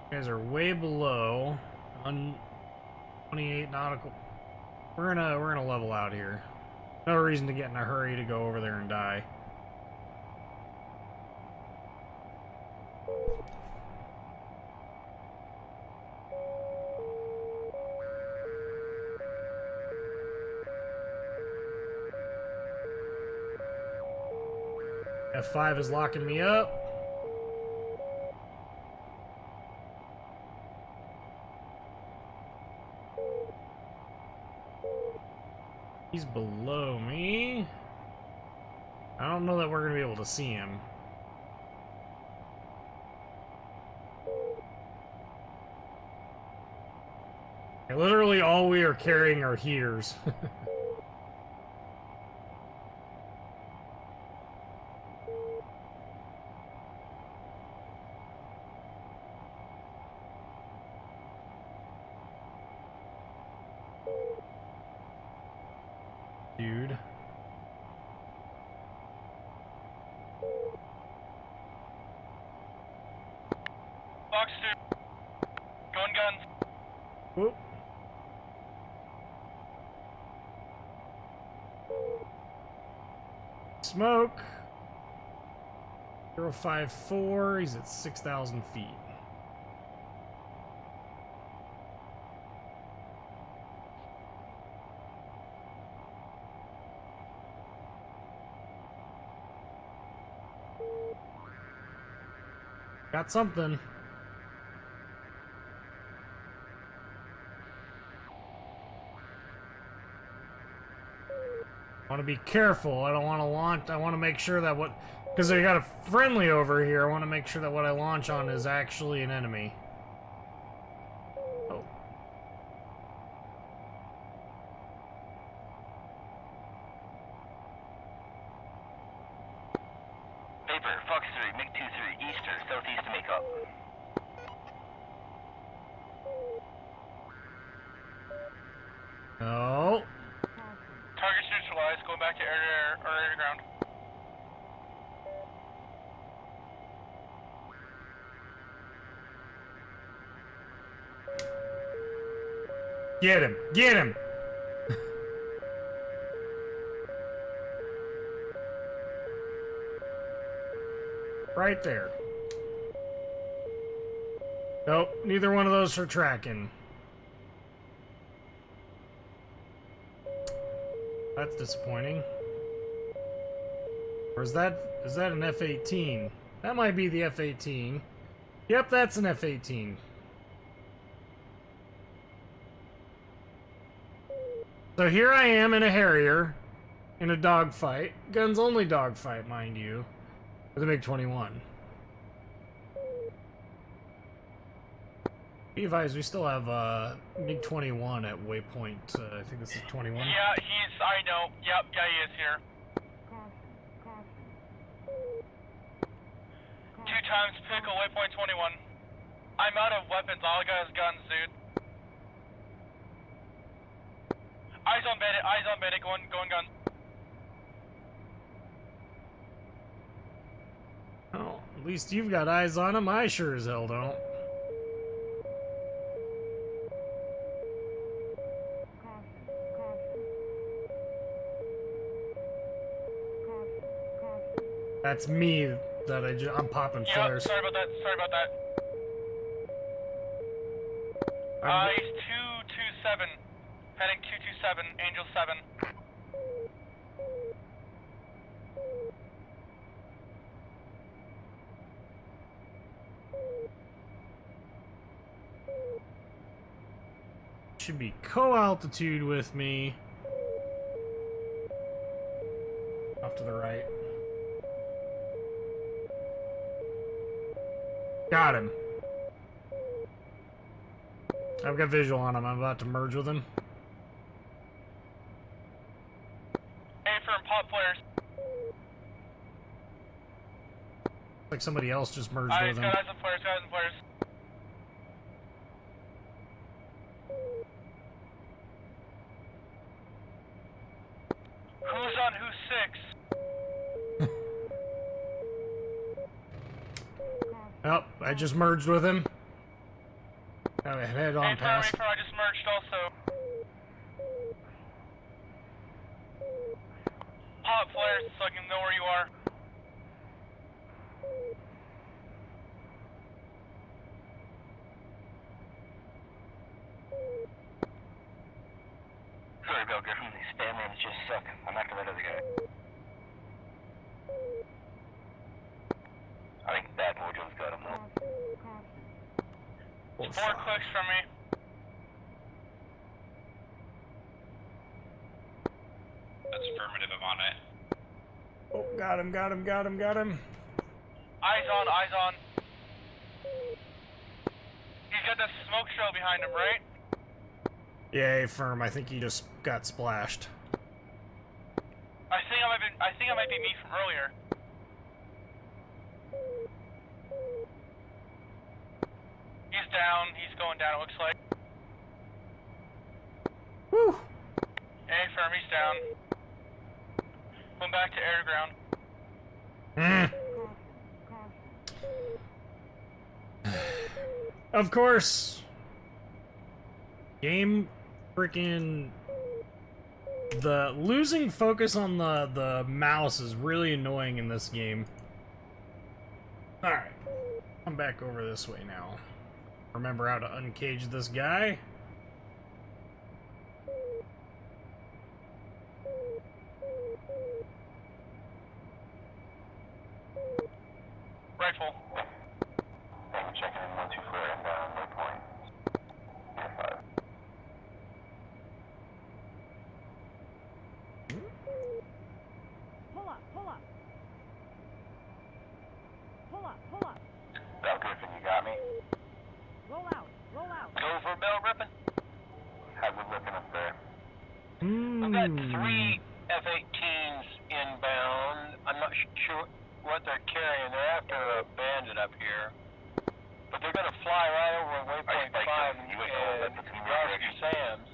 You guys are way below on 28 nautical. We're gonna level out here. No reason to get in a hurry to go over there and die. F5 is locking me up. He's below me. I don't know that we're going to be able to see him. Okay, literally all we are carrying are heaters. Dude. Fox 2. Going guns. Whoop. Smoke. 054. He's at 6,000 feet. Got something. I want to be careful. I don't want to launch. I want to make sure that what... Because I got a friendly over here. I want to make sure that what I launch on is actually an enemy. Oh. Vapor, Fox 3, MiG-23, east or southeast to make up. No. Target neutralized. Going back to air to ground. Get him. Get him. Right there. Nope, neither one of those are tracking. That's disappointing. Or is that an F-18? That might be the F-18. Yep, that's an F-18. So here I am in a Harrier, in a dogfight. Guns only dogfight, mind you. With a MiG-21. Be advised, we still have MiG-21 at waypoint, I think this is 21. Yeah, I know. Yep, yeah, he is here. 2 times pickle, waypoint 21. I'm out of weapons, all I got is guns, dude. Eyes on bandit, going guns. Oh, at least you've got eyes on him. I sure as hell don't. That's me that I'm popping Yep, flares. sorry about that. Sorry about that. He's 227. Heading 227, Angel 7. Should be co-altitude with me. Off to the right. Got him. I've got visual on him. I'm about to merge with him. Hey, firm, pop flares. Like somebody else just merged Alright, with him. got eyes on flares, got eyes on flares. Who's on who's 6? Oh, I just merged with him. Gotta head on Hey, firm, past. I just merged also. Pop flares so I can know where you are. Sorry, Bill Griffin. These spam names just suck. I'm after that other guy. I think Bad Mojo's got him though. 4 clicks from me. That's affirmative, I'm on it. Oh, got him, got him, got him, got him. Eyes on, eyes on. He's got that smoke trail behind him, right? Yay, firm. I think he just got splashed. I think I might be me from earlier. He's down. He's going down. It looks like. Woo! Hey, firm. He's down. Going back to air ground. Of course. Game freaking the losing focus on the mouse is really annoying in this game. Alright. I'm back over this way now. Remember how to uncage this guy. Rifle. I'm checking in 124 inbound, waypoint. Yeah, 5. Pull up, pull up. Pull up, pull up. Bell Griffin, you got me? Roll out, roll out. Go for Bell Griffin. How we looking up there? We've got 3 F-18s inbound. I'm not sure what they're carrying. They're after a bandit up here. But they're going to fly right over waypoint 5 and Rescue Sam's.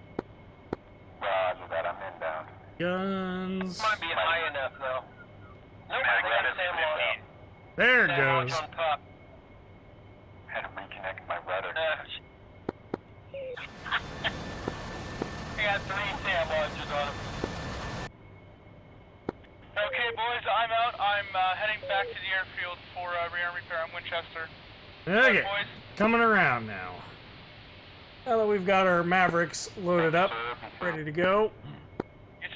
Roger that, I'm inbound. Guns. Might be high enough though. Nope, I got Sam launch. There it Sam launch goes. on top. Had to reconnect my rudder. He had 3 Sam launches on him. Okay, boys. I'm out. I'm heading back to the airfield for rearm repair on Winchester. Okay, Boys. coming around now. Now that we've got our Mavericks loaded up, ready to go. You too.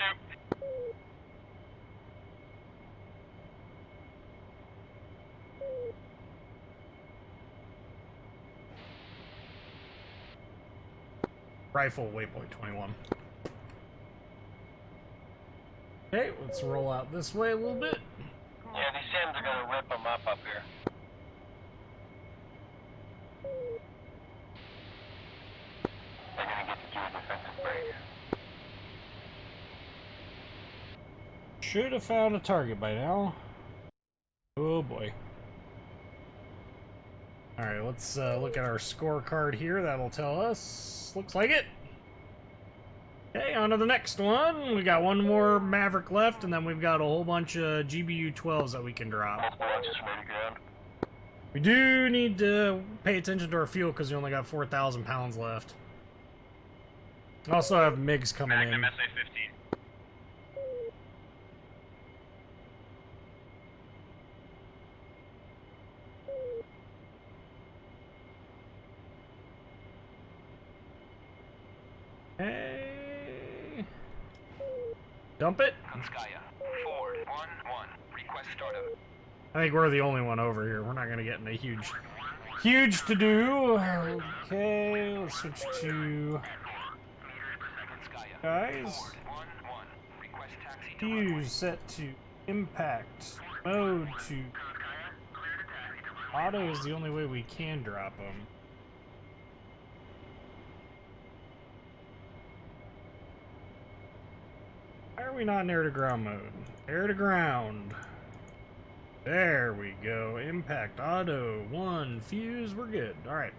Rifle, waypoint 21. Okay, let's roll out this way a little bit. Yeah, these Sams are gonna rip them up here. They're gonna get to do a defensive break. Should have found a target by now. Oh boy. Alright, let's look at our scorecard here. That'll tell us. Looks like it. Okay, on to the next one. We got one more Maverick left, and then we've got a whole bunch of GBU 12s that we can drop. Multiple launches from air to ground. We do need to pay attention to our fuel because we only got 4,000 pounds left. Also have MiGs coming in. Magnum SA-15. Hey. Dump it. Konskaya, forward, 1-1. Request startup. I think we're the only one over here. We're not gonna get in a huge to do. Okay, let's switch to Konskaya, guys. forward, 1-1. Request taxi to Fuse set to impact mode to auto is the only way we can drop them. Why are we not in air to ground mode? Air to ground. There we go. Impact auto 1 fuse. We're good. All right.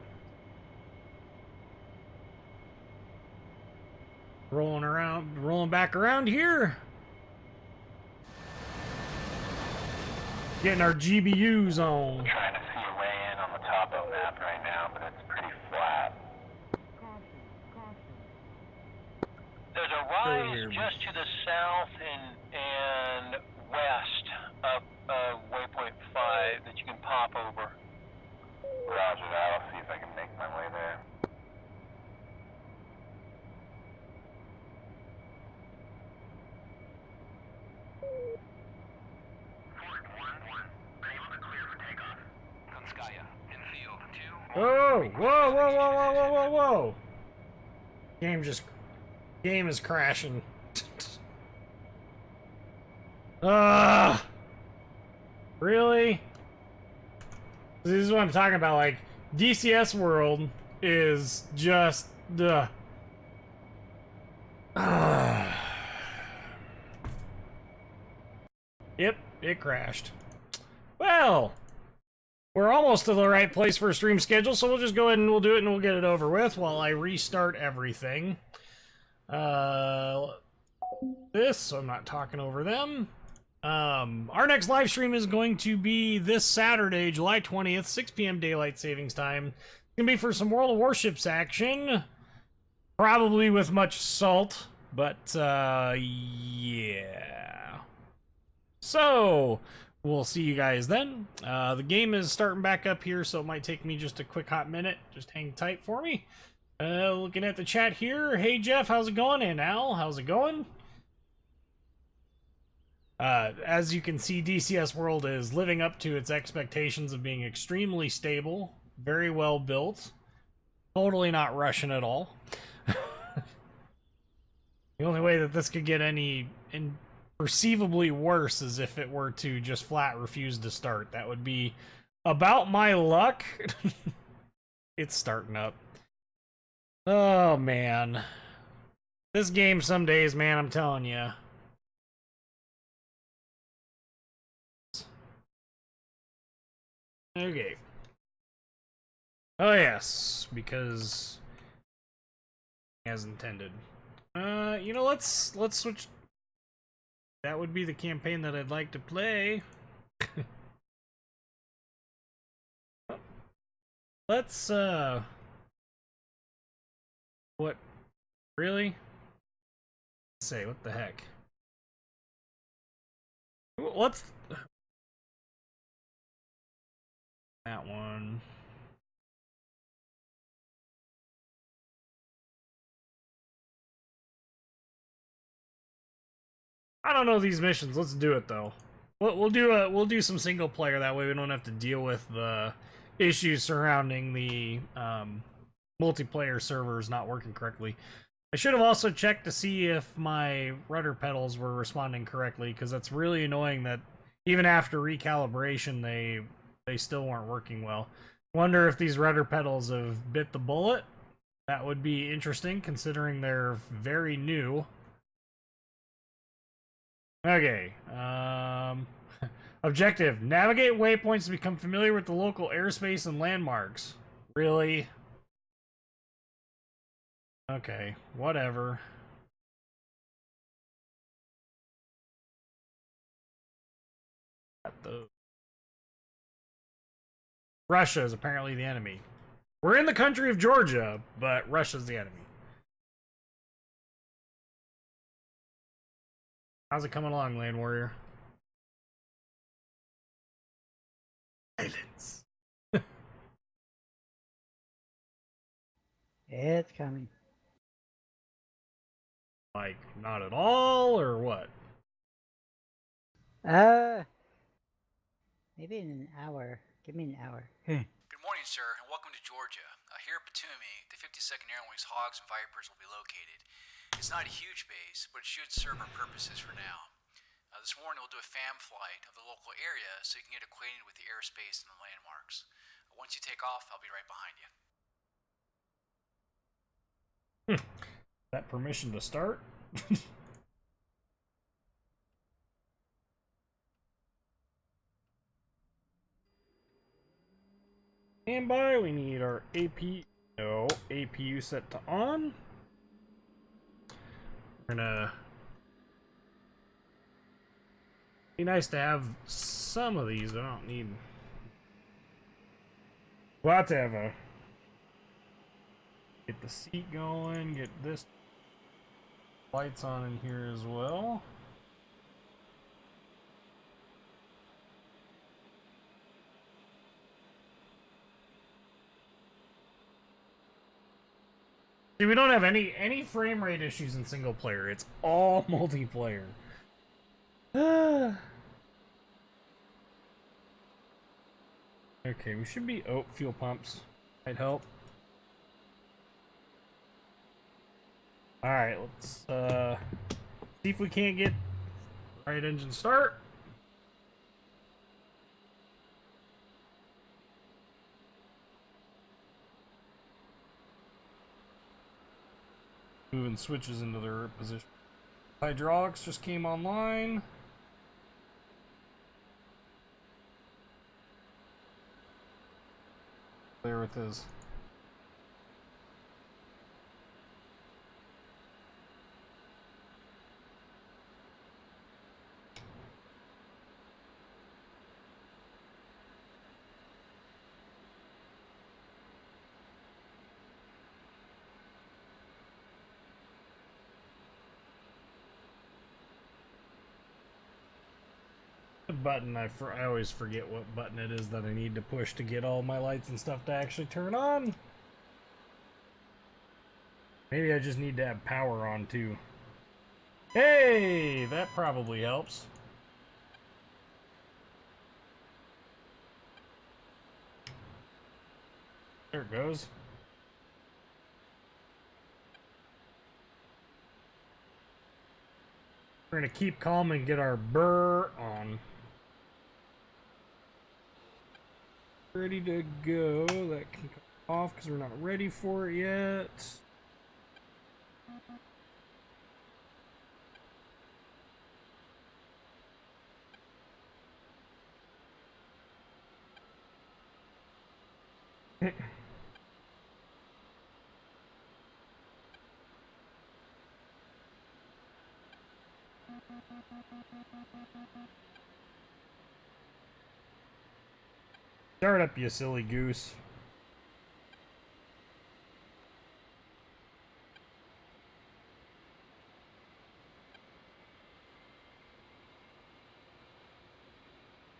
Rolling back around here. Getting our GBUs on. Trying to see a way in on the topo map right now, but it's pretty flat. There's a rise just to the south and west of waypoint 5 that you can pop over. Roger that. I'll see if I can make my way there. Konskaya, infield, 2. Oh! Whoa! Game is crashing. Ah! Really? This is what I'm talking about. Like, DCS world is just Yep, it crashed. Well, we're almost to the right place for a stream schedule, so we'll just go ahead and we'll do it and we'll get it over with while I restart everything. This, so I'm not talking over them. Our next live stream is going to be this Saturday, July 20th, 6 p.m. Daylight Savings Time. It's going to be for some World of Warships action. Probably with much salt, but, yeah. So, we'll see you guys then. The game is starting back up here, so it might take me just a quick hot minute. Just hang tight for me. Looking at the chat here. Hey, Jeff, how's it going? And Al, how's it going? As you can see, DCS World is living up to its expectations of being extremely stable, very well built, totally not Russian at all. The only way that this could get any perceivably worse is if it were to just flat refuse to start. That would be about my luck. It's starting up. Oh, man. This game some days, man, I'm telling you. Okay. Oh, yes, because as intended. You know, let's switch. That would be the campaign that I'd like to play. Let's, what? Really? Say, what the heck? Let's... That one. I don't know these missions. Let's do it though. We'll do some single player, that way we don't have to deal with the issues surrounding the multiplayer servers not working correctly. I should have also checked to see if my rudder pedals were responding correctly, because that's really annoying that even after recalibration they still weren't working well. Wonder if these rudder pedals have bit the bullet. That would be interesting considering they're very new. Okay, objective, navigate waypoints to become familiar with the local airspace and landmarks. Really? Okay, whatever. Russia is apparently the enemy. We're in the country of Georgia, but Russia's the enemy. How's it coming along, Land Warrior? Silence. It's coming. Like, not at all, or what? Maybe in an hour. Give me an hour. Good morning, sir, and welcome to Georgia. Here at Batumi, the 52nd Air Wing's Hogs and Vipers will be located. It's not a huge base, but it should serve our purposes for now. This morning we'll do a fam flight of the local area so you can get acquainted with the airspace and the landmarks. Once you take off, I'll be right behind you. That permission to start? Stand by, we need our APU set to on. We're gonna... Be nice to have some of these, I don't need... We'll have to have a... Get the seat going, get this... Lights on in here as well. See, we don't have any frame rate issues in single player. It's all multiplayer. Okay, we should be... Oh, fuel pumps. Might help. Alright, let's see if we can't get right engine start. Moving switches into their position. Hydraulics just came online. There with his. Button, I always forget what button it is that I need to push to get all my lights and stuff to actually turn on. Maybe I just need to have power on too. Hey, that probably helps. There it goes. We're gonna keep calm and get our burr on. Ready to go. That can come off because we're not ready for it yet. Start up, you silly goose.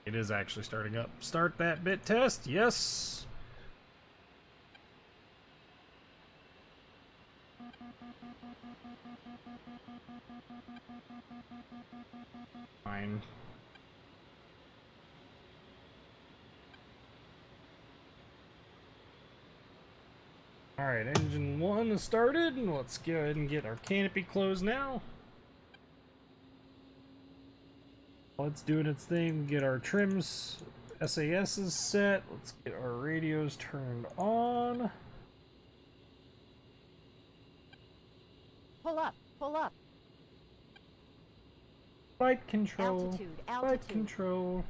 It is actually starting up. Start that bit test. Yes. Fine. Alright, engine 1 is started, and let's go ahead and get our canopy closed now. While it's doing its thing, get our trims, SASs set, let's get our radios turned on. Pull up, pull up. Flight control, Altitude, flight altitude. control.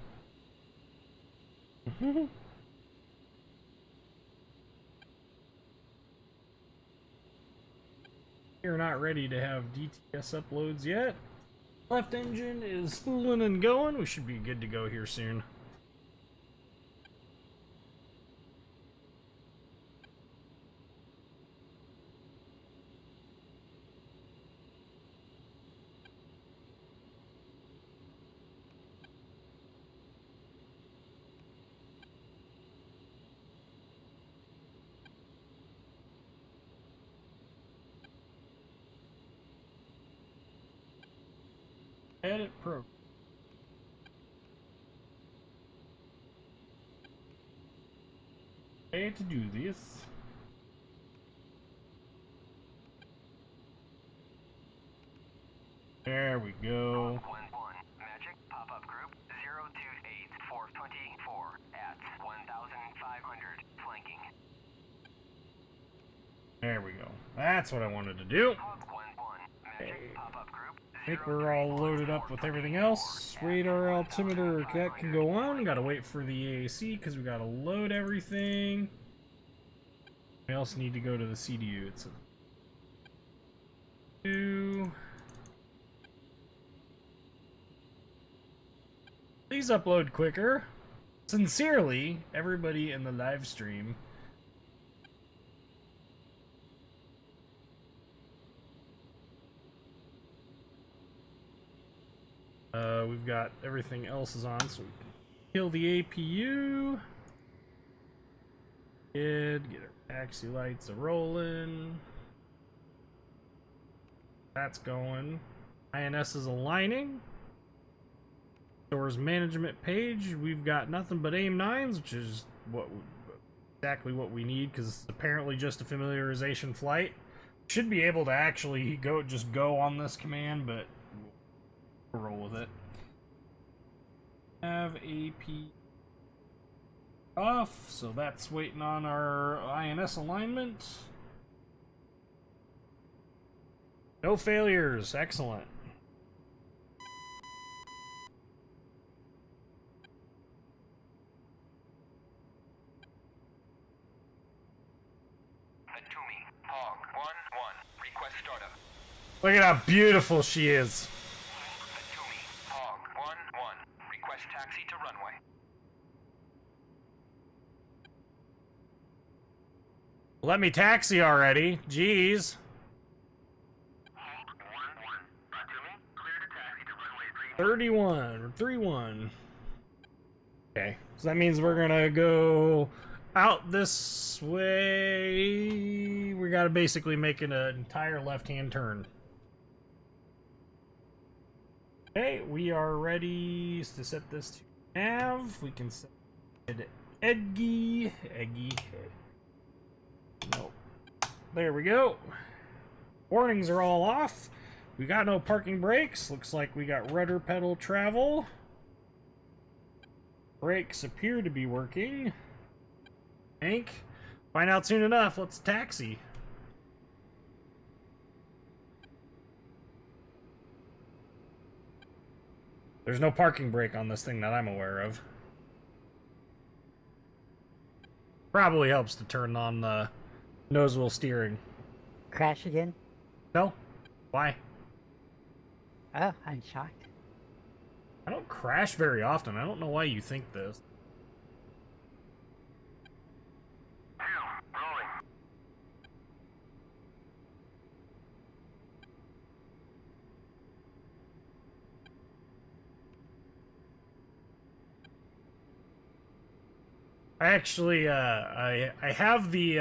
We're not ready to have DCS uploads yet. Left engine is spooling and going. We should be good to go here soon. Edit pro. Way to do this. There we go. 1-1. Magic pop-up group 028-424 at 1,500 flanking. There we go. That's what I wanted to do. 1-1. Magic pop-up group I think we're all loaded up with everything else. Radar altimeter, that can go on. Gotta wait for the AAC because we gotta load everything. We also need to go to the CDU. It's a 2. Please upload quicker. Sincerely, everybody in the live stream. We've got everything else is on, so we can kill the APU. Get our taxi lights a rolling. That's going. INS is aligning. Stores management page. We've got nothing but AIM-9s, which is exactly what we need because it's apparently just a familiarization flight. Should be able to actually go on this command, but we'll roll with it. Have AP off, so that's waiting on our INS alignment. No failures, excellent. Atumi. Hog 1-1. Request startup. Look at how beautiful she is. Atumi. Hog 1-1. Request taxi to runway. Let me taxi already. Jeez. 1-1. Atumi. Clear to taxi to runway 31 or 31. Okay, so that means we're gonna go out this way. We gotta basically make an entire left-hand turn. Okay, we are ready to set this to nav. We can set it Eggy. Nope. There we go. Warnings are all off. We got no parking brakes. Looks like we got rudder pedal travel. Brakes appear to be working. Hank, find out soon enough. Let's taxi. There's no parking brake on this thing that I'm aware of. Probably helps to turn on the nose wheel steering. Crash again? No? Why? Oh, I'm shocked. I don't crash very often. I don't know why you think this. Rolling. I actually, I have the,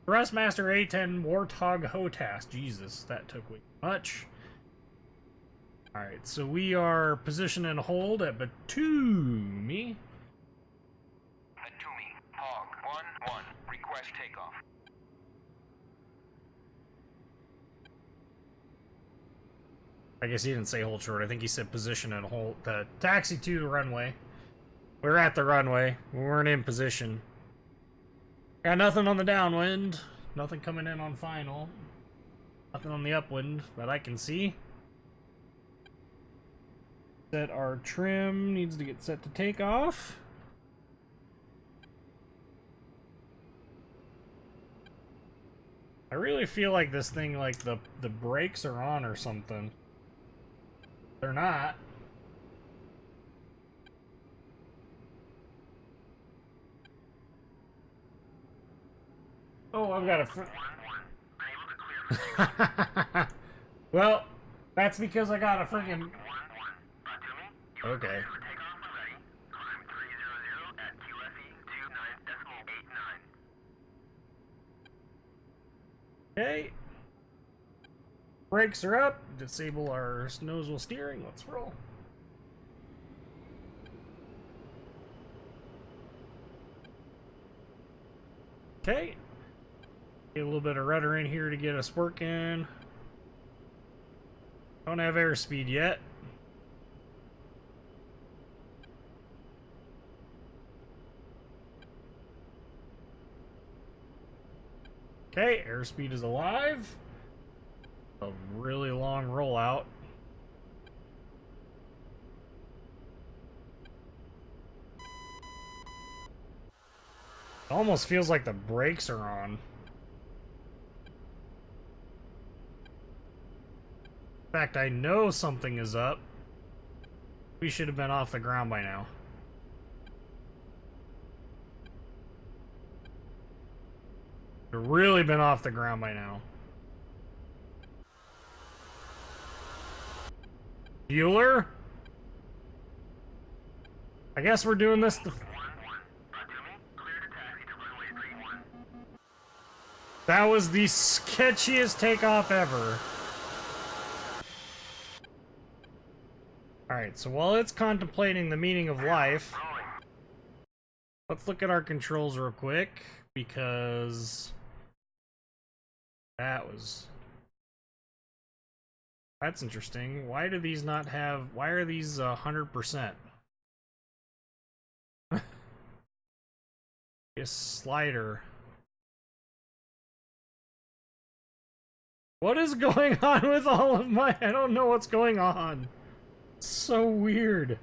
Thrustmaster A10 Warthog HOTAS. Jesus, that took way too much. Alright, so we are position and hold at Batumi. Atumi. Hog 1-1. Request takeoff. I guess he didn't say hold short. I think he said position and hold. Taxi to the runway. We're at the runway. We weren't in position. Got nothing on the downwind. Nothing coming in on final. Nothing on the upwind that I can see. Set our trim. Needs to get set to take off. I really feel like this thing, like the brakes are on or something. They're not. Oh, I've got a well, that's because I got a freaking. Okay. Okay. Brakes are up. Disable our nose while steering. Let's roll. Okay. Get a little bit of rudder in here to get us working. Don't have airspeed yet. Okay, airspeed is alive. A really long rollout. It almost feels like the brakes are on. In fact, I know something is up. We should have been off the ground by now. We've really been off the ground by now. Bueller? I guess we're doing this the... That was the sketchiest takeoff ever. Alright, so while it's contemplating the meaning of life, let's look at our controls real quick, because that's interesting. Why do these not have... Why are these 100%? A slider. What is going on with all of my... I don't know what's going on. It's so weird.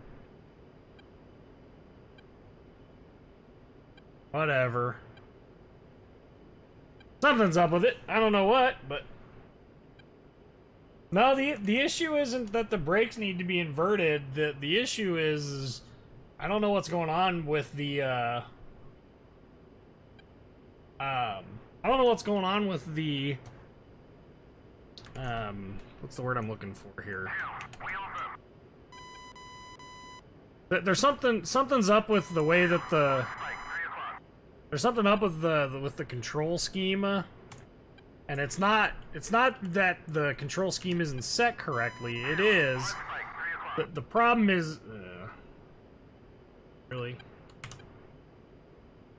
Whatever. Something's up with it. I don't know what, but... No, the issue isn't that the brakes need to be inverted. The issue is I don't know what's going on with the I don't know what's going on with the what's the word I'm looking for here? There's something's up with the way that there's something up with the control scheme. And it's not that the control scheme isn't set correctly. It is. The problem is really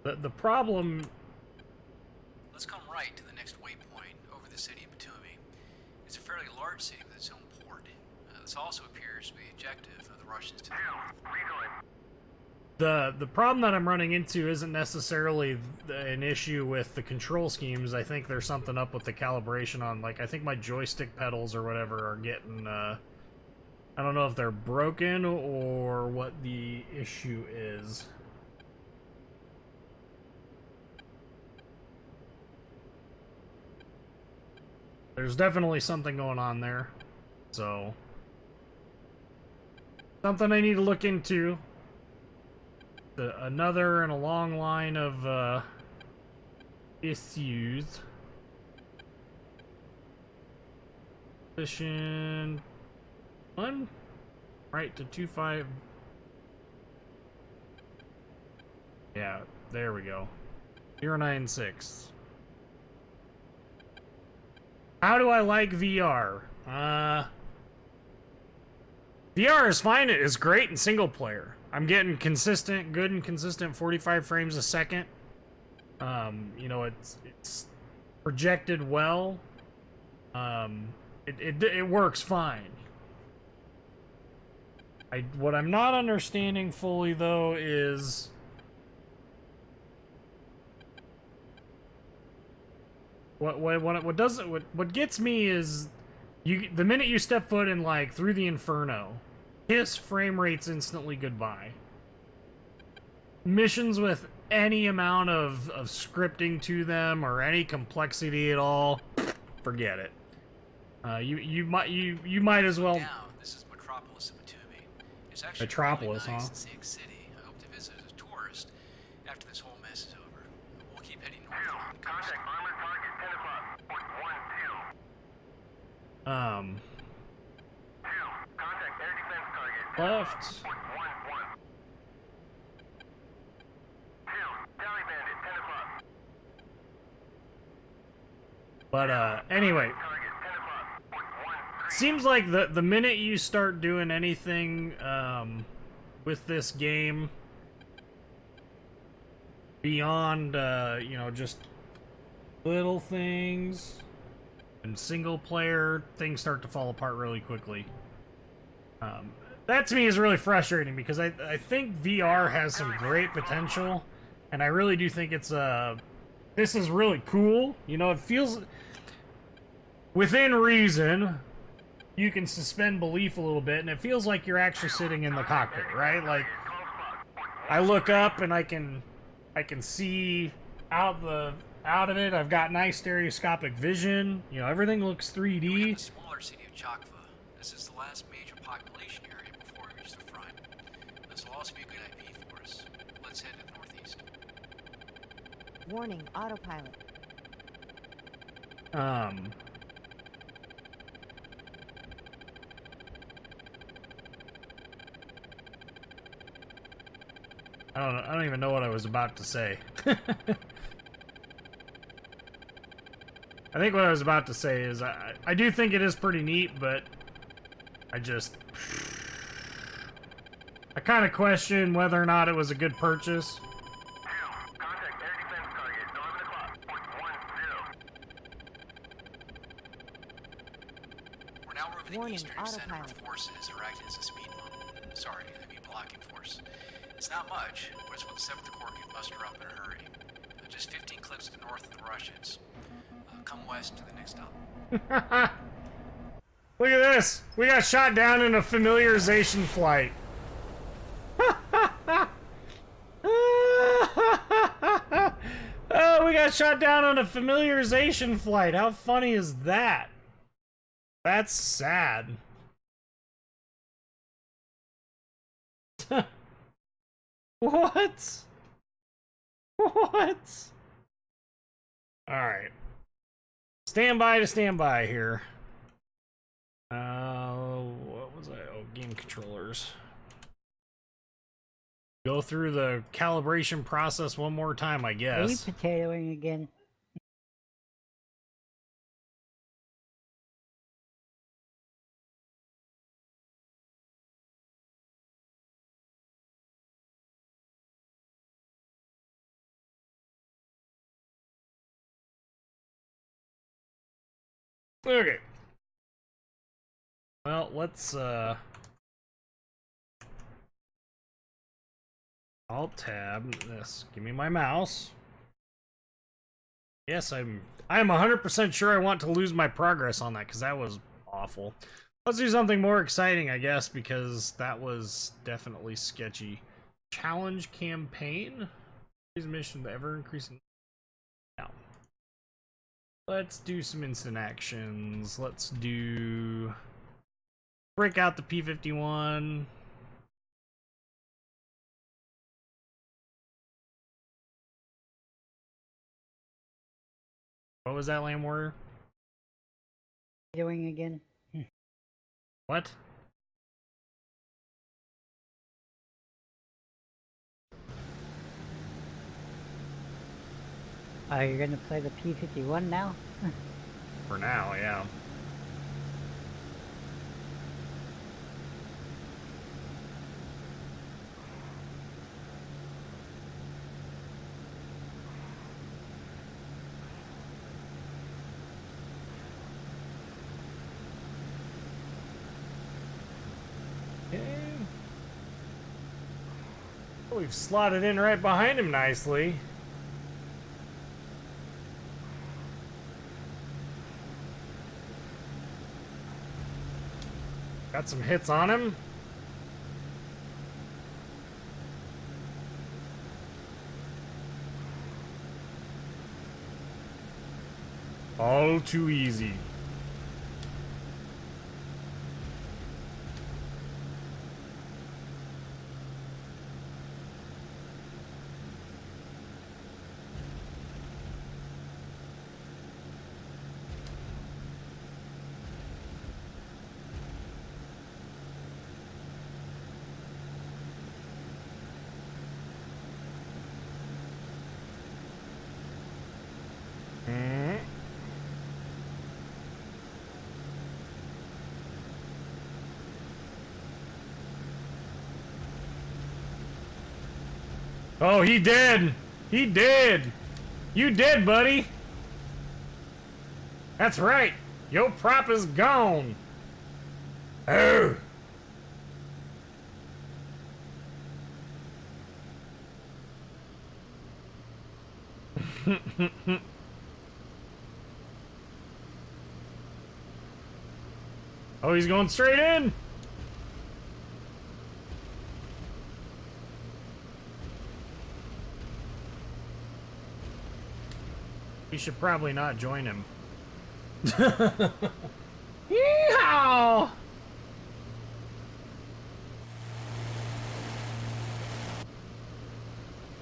the problem. Let's come right to the next waypoint over the city of Batumi. It's a fairly large city with its own port. This also appears to be the objective of the Russians to the north. The problem that I'm running into isn't necessarily an issue with the control schemes. I think there's something up with the calibration on, like, I think my joystick pedals or whatever are getting, I don't know if they're broken or what the issue is. There's definitely something going on there. So, something I need to look into. Another in a long line of issues. Position 1, right to 25. Yeah, there we go. 096. How do I like VR? VR is fine. It is great in single player. I'm getting good and consistent 45 frames a second. You know, it's projected well. It works fine. What I'm not understanding fully though is what gets me is the minute you step foot in, like, through the inferno, his frame rate's instantly goodbye. Missions with any amount of scripting to them or any complexity at all, forget it. You might as well. Now, this is Metropolis of Batumi. It's actually Metropolis, really nice huh? and scenic city. I hope to visit as a tourist after this whole mess is over. We'll keep heading north along the coast. Contact armor target 10 o'clock. Point 1-2. 2. Contact air defense target. Left. Point 1-1. 2. Tally bandit 10 o'clock. But anyway, Target 10 o'clock. Point seems like the minute you start doing anything with this game beyond you know, just little things and single player, things start to fall apart really quickly. That to me is really frustrating because I think VR has some great potential, and I really do think it's this is really cool. You know, it feels within reason. You can suspend belief a little bit, and it feels like you're actually sitting in the cockpit, right? Like, I look up and I can see out of it. I've got nice stereoscopic vision. You know, everything looks 3D. We have the smaller city of Chakva. This is the last major population area before we reach the front. This will also be a good IP for us. Let's head to the northeast. Warning, autopilot. I don't even know what I was about to say. I think what I was about to say is I do think it is pretty neat, but I kind of question whether or not it was a good purchase. Contact air defense target, 11 o'clock, .10. We're now moving Warning, the eastern center autopilot. of forces are acting as a speed bump. Sorry, I mean blocking force. It's not much, but it's what the 7th Corps can muster up in a hurry. Just 15 clips to the north of the Russians. Come west to the next stop. Look at this! We got shot down in a familiarization flight. Oh, we got shot down on a familiarization flight. How funny is that? That's sad. What? What? Alright. Stand by here. What was I? Oh, game controllers. Go through the calibration process one more time, I Are we guess. potatoing again? Okay. Well, let's Alt tab this. Give me my mouse. Yes, I'm 100% sure I want to lose my progress on that because that was awful. Let's do something more exciting, I guess, because that was definitely sketchy. Challenge campaign. Is mission the ever increasing. Now, let's do some instant actions. Let's do break out the P-51. What was that, Lamb Warrior? Doing again? What? Are you gonna play the P-51 now? For now, yeah. Okay. Oh, we've slotted in right behind him nicely. Got some hits on him. All too easy. Oh, he did! He did! You did, buddy! That's right! Your prop is gone! Oh! Oh, he's going straight in! You should probably not join him. Yeehaw!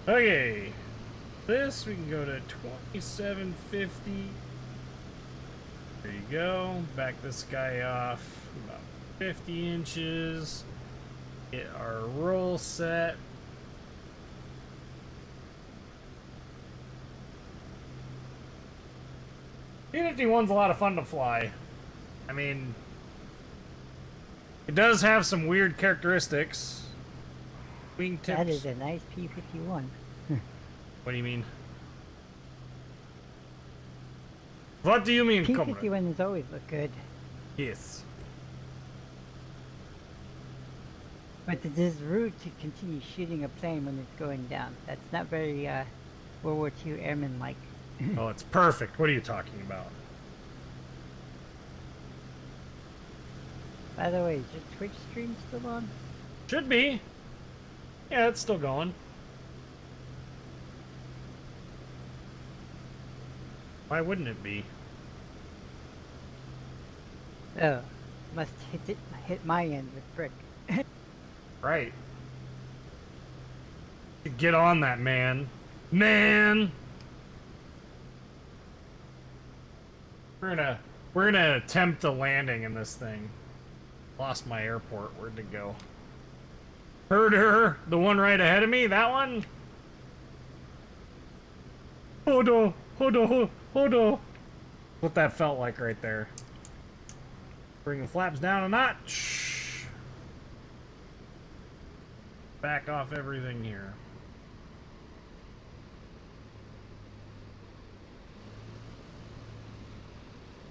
Okay. This, we can go to 2750. There you go. Back this guy off about 50 inches. Get our roll set. P-51's a lot of fun to fly. I mean, it does have some weird characteristics. Wingtips. That is a nice P-51. What do you mean? What do you mean, comrade? P-51s always look good. Yes. But it is rude to continue shooting a plane when it's going down. That's not very World War II airman-like. Oh, it's perfect. What are you talking about? By the way, is your Twitch stream still on? Should be. Yeah, it's still going. Why wouldn't it be? Oh, must hit my end with brick. Right. Get on that, man. Man! We're gonna attempt a landing in this thing. Lost my airport. Where'd it go? Heard her. The one right ahead of me. That one. Hold on. Hold on. Hold on. What that felt like right there. Bring the flaps down a notch. Back off everything here.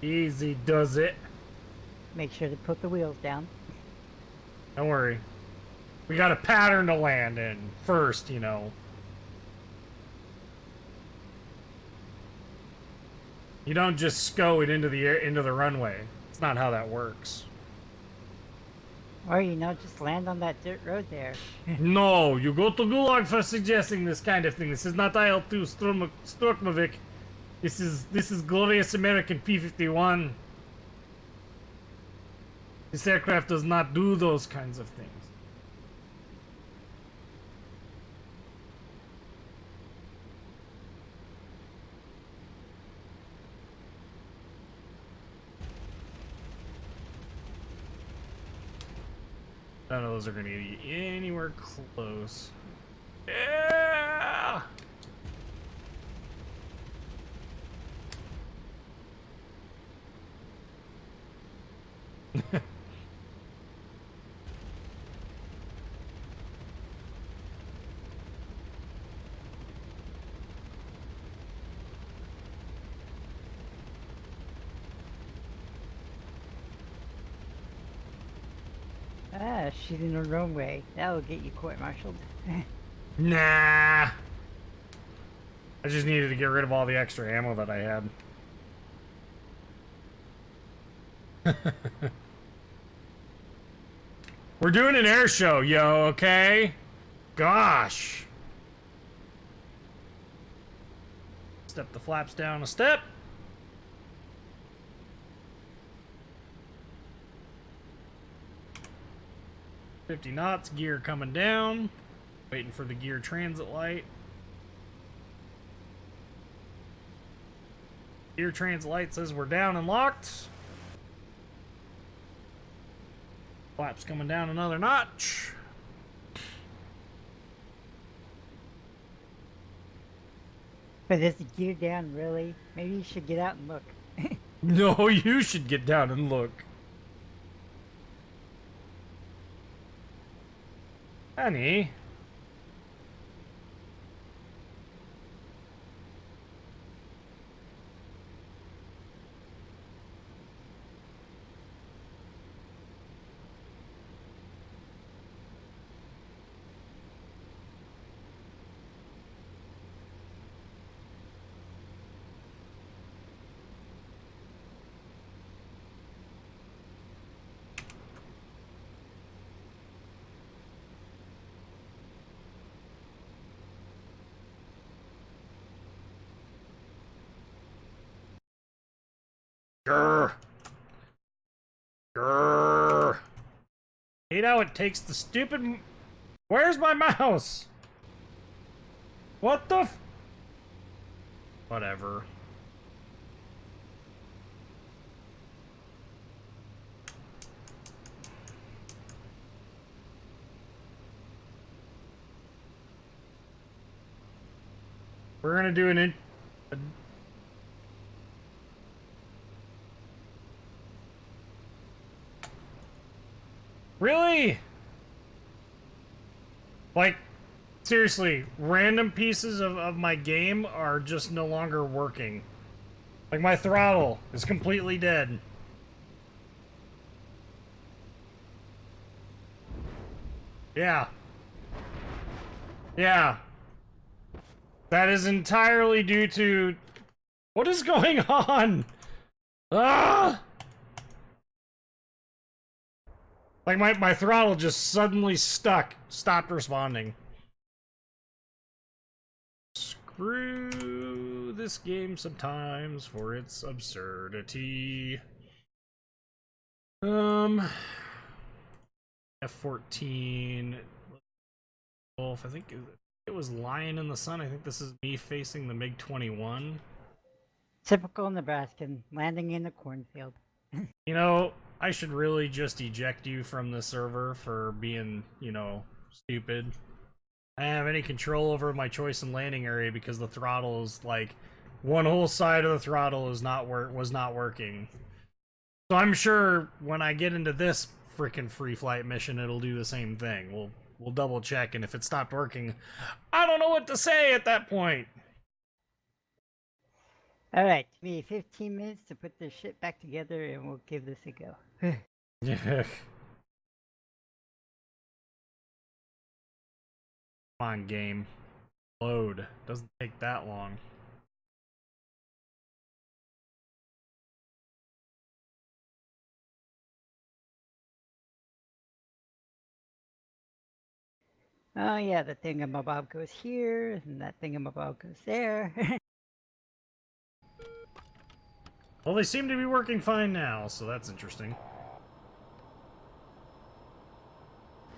Easy does it. Make sure to put the wheels down. Don't worry. We got a pattern to land in first, you know. You don't just sco it into the air, into the runway. It's not how that works. Or, you know, just land on that dirt road there. No, you go to Gulag for suggesting this kind of thing. This is not IL-2 Storkmovik. This is glorious American P-51. This aircraft does not do those kinds of things. None of those are going to get anywhere close. Yeah! Ah, shooting the wrong way. That'll get you court-martialed. Nah. I just needed to get rid of all the extra ammo that I had. We're doing an air show, yo, okay? Gosh. Step the flaps down a step. $50 knots, gear coming down. Waiting for the gear transit light. Gear transit light says we're down and locked. Flaps coming down another notch. But is the gear down, really? Maybe you should get out and look. No, you should get down and look. Honey. Grr. Grr. Hate how it takes the stupid... Where's my mouse? What the f... Whatever. We're gonna do Really? Like, seriously, random pieces of my game are just no longer working. Like, my throttle is completely dead. Yeah. Yeah. That is entirely due to... What is going on? Ah! Like, my throttle just suddenly stopped responding. Screw this game sometimes for its absurdity. F-14... Wolf, I think it was Lion in the Sun. I think this is me facing the MiG-21. Typical Nebraskan, landing in a cornfield. You know, I should really just eject you from the server for being, you know, stupid. I don't have any control over my choice in landing area because the throttle is like one whole side of the throttle is was not working. So I'm sure when I get into this freaking free flight mission, it'll do the same thing. We'll double check, and if it stopped working, I don't know what to say at that point. Alright, give me 15 minutes to put this shit back together and we'll give this a go. Yeah. Come on, game. Load. Doesn't take that long. Oh yeah, the thingamabob goes here, and that thingamabob goes there. Well, they seem to be working fine now, so that's interesting.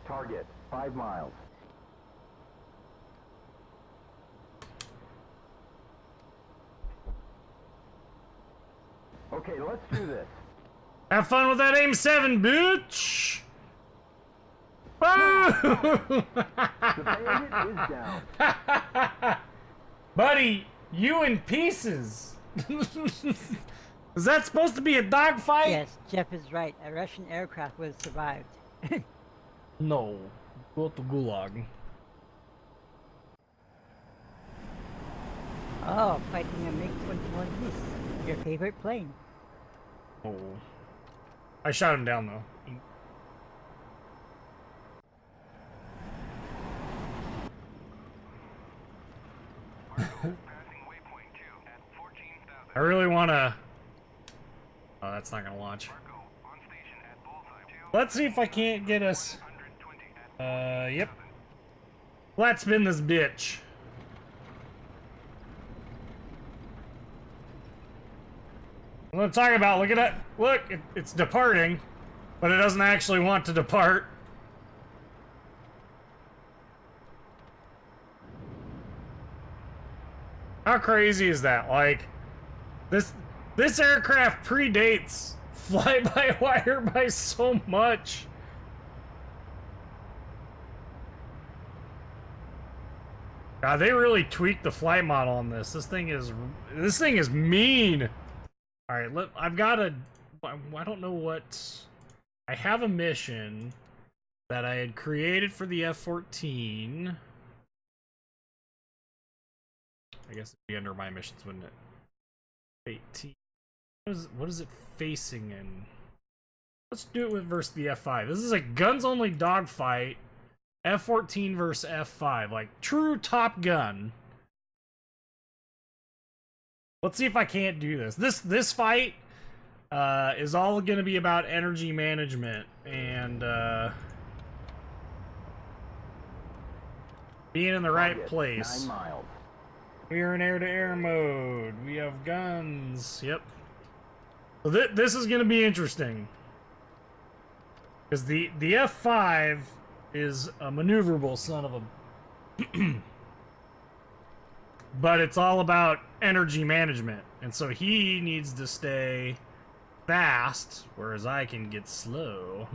Target, 5 miles. Okay, let's do this. Have fun with that aim 7, bitch! Boom! The bandit is down. Buddy, you in pieces! Is that supposed to be a dogfight? Yes, Jeff is right. A Russian aircraft would have survived. No. Go to Gulag. Oh, fighting a MiG-21 Beast. Your favorite plane. Oh. I shot him down, though. I really want to... Oh, that's not going to launch. Let's see if I can't get us... Yep. Flat spin this bitch. I'm going to talk about, look at that. Look, it's departing, but it doesn't actually want to depart. How crazy is that? Like, this aircraft predates fly-by-wire by so much. God, they really tweaked the flight model on this. This thing is mean. All right, I've got a... I don't know what... I have a mission that I had created for the F-14. I guess it'd be under my missions, wouldn't it? 18. What is it facing in? Let's do it with versus the F5. This is a guns-only dogfight. F-14 versus F5. Like, true Top Gun. Let's see if I can't do this. This fight is all going to be about energy management and being in the right place. 9 miles. We are in air-to-air mode. We have guns. Yep. So this is going to be interesting. Because the F5 is a maneuverable son of a... But it's all about energy management. And so he needs to stay fast, whereas I can get slow.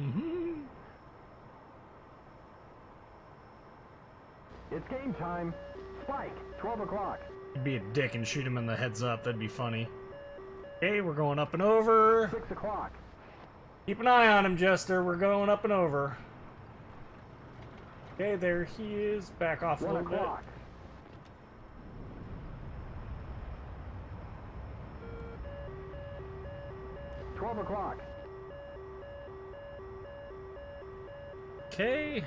It's game time. Spike, 12 o'clock. You'd be a dick and shoot him in the heads up. That'd be funny. Okay, we're going up and over. 6 o'clock. Keep an eye on him, Jester. We're going up and over. Okay, there he is. Back off a 1 little bit. o'clock. O'clock. Okay.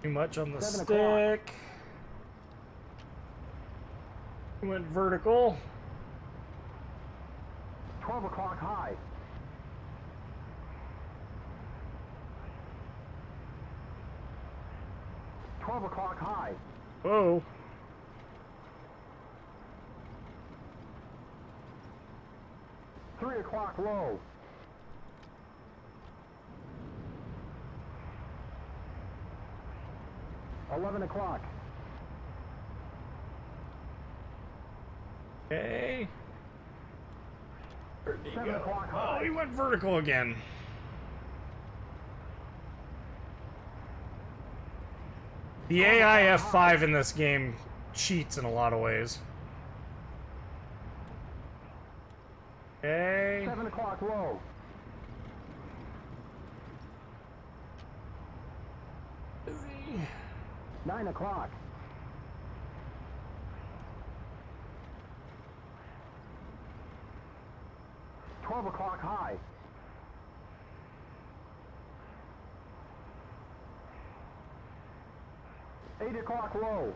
Too much on the 7 stick. Went vertical. 12 o'clock high. High. Whoa. Three o'clock low. $11. Okay. Where'd he 7 go? o'clock Oh, high. he went vertical again. The AI F5 in this game cheats in a lot of ways. Okay. 7 o'clock low. Busy. 9 o'clock. $12 high. $8 low.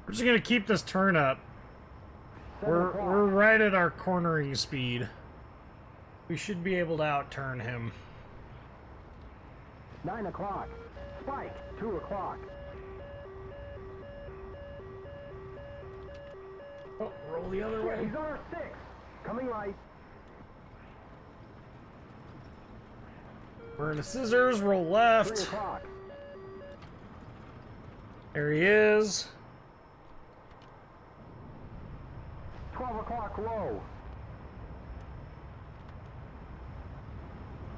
We're just gonna keep this turn up. 7 o'clock. We're right at our cornering speed. We should be able to outturn him. 9 o'clock. Spike, 2 o'clock. Oh, roll the other way. He's on our 6. Coming right. We're in the scissors, roll 3 left. o'clock. There he is. 12 o'clock low.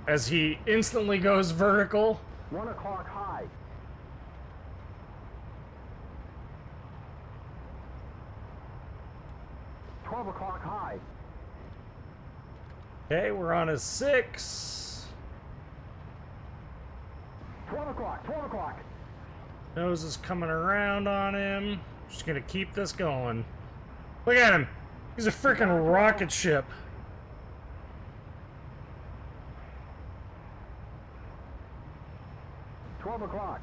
As he instantly goes vertical. 1 o'clock high. $12 high. Okay, we're on his 6. 12 o'clock. 12 o'clock. Nose is coming around on him. Just gonna keep this going. Look at him. He's a freaking rocket ship. $12.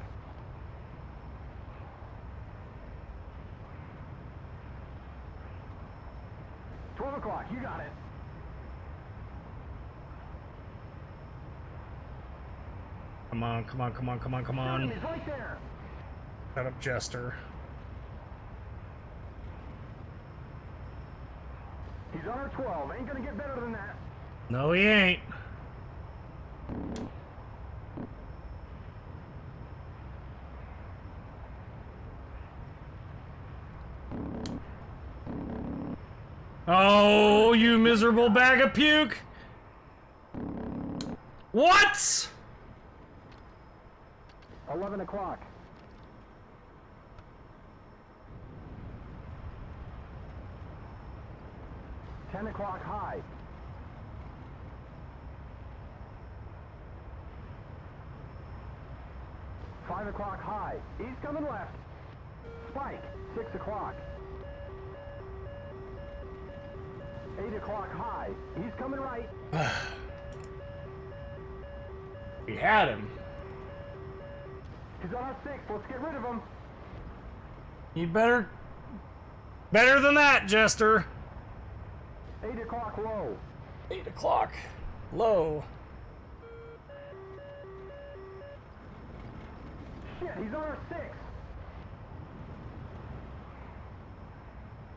12 o'clock, you got it. Come on, come on, come on, come on, come on. He's right there. Shut up, Jester. He's on our 12. Ain't gonna get better than that. No, he ain't. Oh, you miserable bag of puke! What? 11 o'clock. $10 high. $5 high. He's coming left. Spike, 6 o'clock. 8 high. He's coming right. We had him. He's on our 6. Let's get rid of him. You better than that, Jester. 8 low. 8 o'clock. Low. Shit, he's on our 6.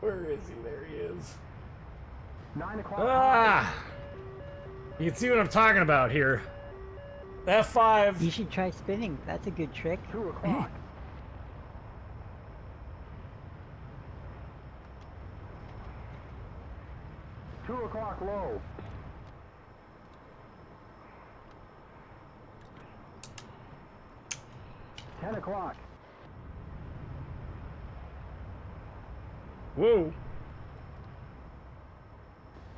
Where is he? There he is. 9 o'clock. Ah! You can see what I'm talking about here. F5. You should try spinning. That's a good trick. 2 o'clock. 2 o'clock low. 10 o'clock. Whoa.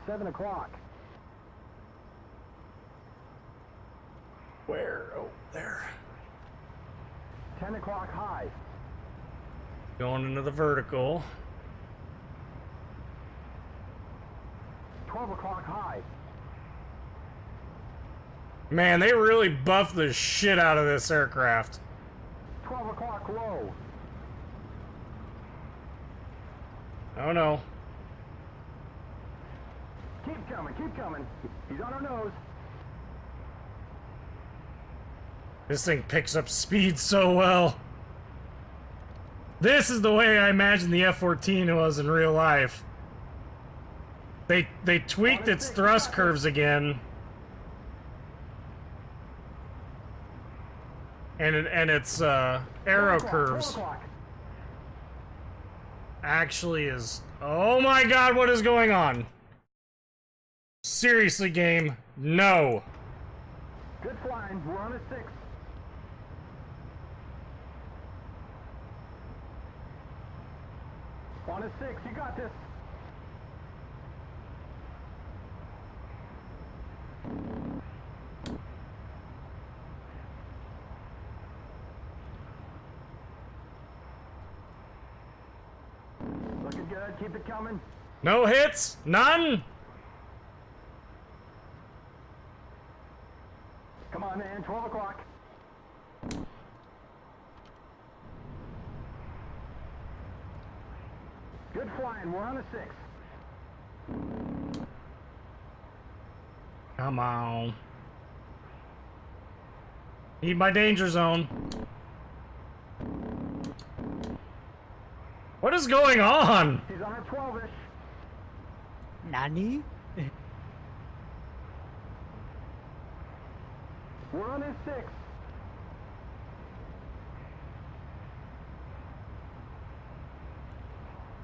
7 o'clock. Where? Oh, there. 10 o'clock high. Going into the vertical. 12 o'clock high. Man, they really buffed the shit out of this aircraft. 12 o'clock low. Oh no. Keep coming, keep coming. He's on our nose. This thing picks up speed so well. This is the way I imagine the F-14 was in real life. They tweaked its thrust curves again. And its arrow curves actually is... Oh my god, what is going on? Seriously, game, no. Good flying, we're on a 6. On a 6, you got this. Looking good, keep it coming. No hits? None? Come on, man, 12 o'clock. Good flying, we're on a 6. Come on. Need my danger zone. What is going on? He's on a 12-ish. Nani? We're on a 6.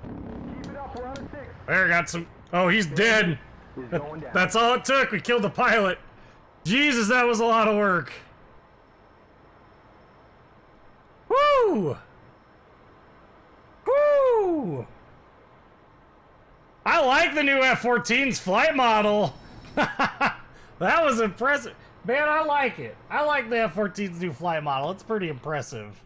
Keep it up, we're on a 6. There, got some... Oh, he's dead. He's going down. That's all it took. We killed the pilot. Jesus, that was a lot of work. Woo! Woo! I like the new F-14's flight model. That was impressive. Man, I like it. I like the F-14's new flight model. It's pretty impressive.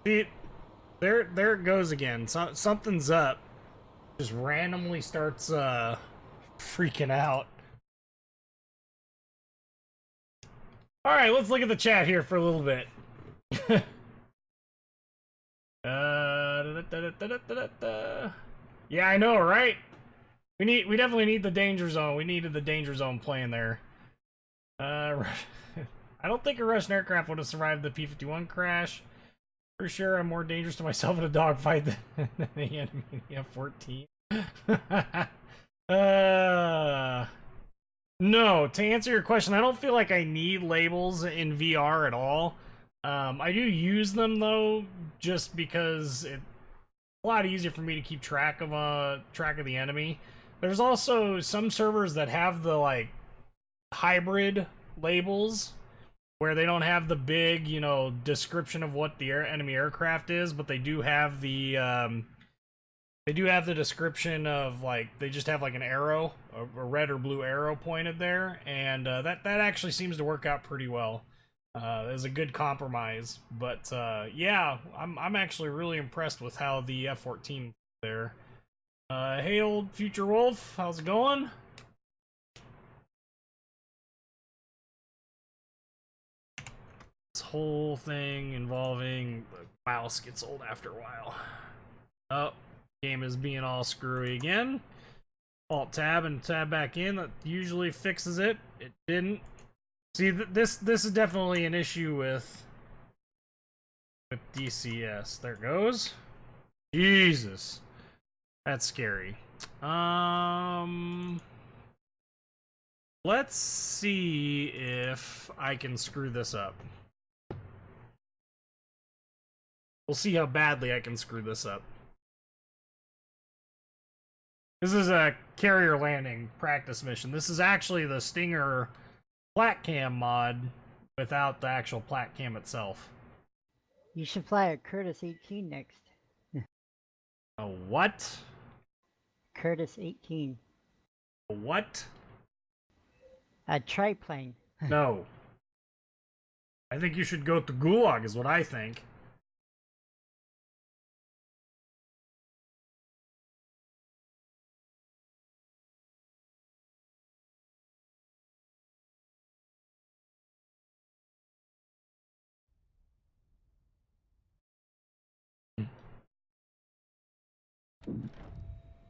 See, there it goes again. Something's up. Just randomly starts freaking out. All right, let's look at the chat here for a little bit. Yeah, I know, right? We definitely need the danger zone. We needed the danger zone plane there. I don't think a Russian aircraft would have survived the P-51 crash. For sure, I'm more dangerous to myself in a dogfight than the enemy in the F-14. No, to answer your question, I don't feel like I need labels in VR at all. I do use them though, just because it's a lot easier for me to keep track of the enemy. There's also some servers that have the like hybrid labels where they don't have the big, you know, description of what the enemy aircraft is, but they do have the description of, like, they just have like an arrow, a red or blue arrow pointed there, and that actually seems to work out pretty well. As a good compromise, but yeah, I'm actually really impressed with how the F-14 there. Hey, old future wolf, how's it going? This whole thing involving the mouse gets old after a while. Oh, game is being all screwy again. Alt tab and tab back in. That usually fixes it. It didn't. See, this is definitely an issue with DCS. There it goes. Jesus. That's scary. Let's see if I can screw this up. We'll see how badly I can screw this up. This is a carrier landing practice mission. This is actually the Stinger plat cam mod without the actual plat cam itself. You should fly a Curtis 18 next. A what? Curtis 18. A what? A triplane. No. I think you should go to Gulag is what I think.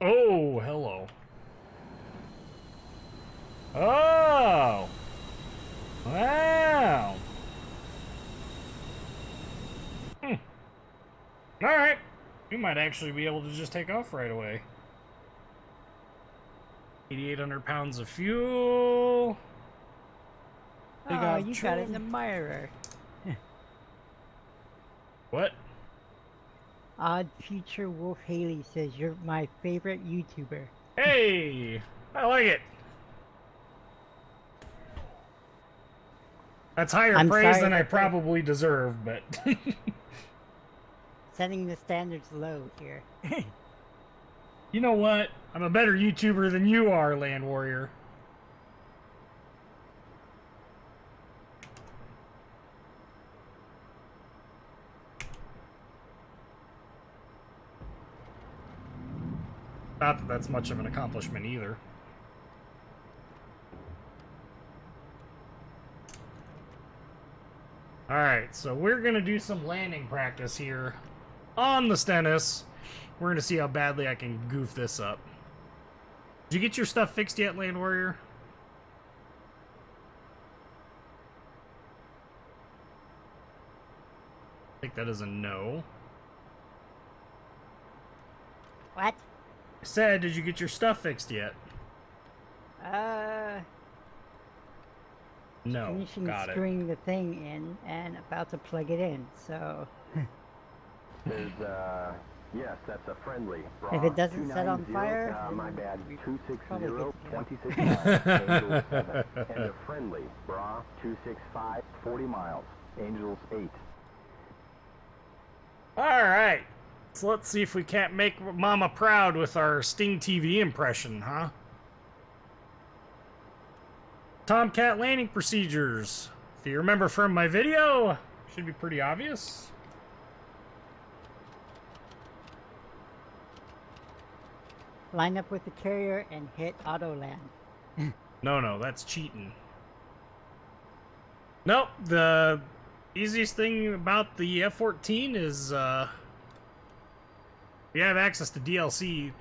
Oh, hello. Oh! Wow! Alright. We might actually be able to just take off right away. 8,800 pounds of fuel. Oh, you got an admirer. What? Odd Future Wolf Haley says you're my favorite YouTuber. Hey! I like it. That's higher praise than I probably deserve, but... Setting the standards low here. You know what? I'm a better YouTuber than you are, Land Warrior. Not that that's much of an accomplishment either. Alright, so we're gonna do some landing practice here on the Stennis. We're gonna see how badly I can goof this up. Did you get your stuff fixed yet, Land Warrior? I think that is a no. What? I said, did you get your stuff fixed yet? No, finishing got it. screwing the thing in and about to plug it in, so... There's, yes, that's a friendly. If it doesn't set on fire, my bad, 260, good 26 miles, Angels 7. And a friendly, Bra, 265, 40 miles, Angels 8. Alright, so let's see if we can't make Mama proud with our Sting TV impression, huh? Tomcat landing procedures. If you remember from my video, should be pretty obvious. line up with the carrier and hit auto land. No, that's cheating. Nope, the easiest thing about the F-14 is we have access to DLC,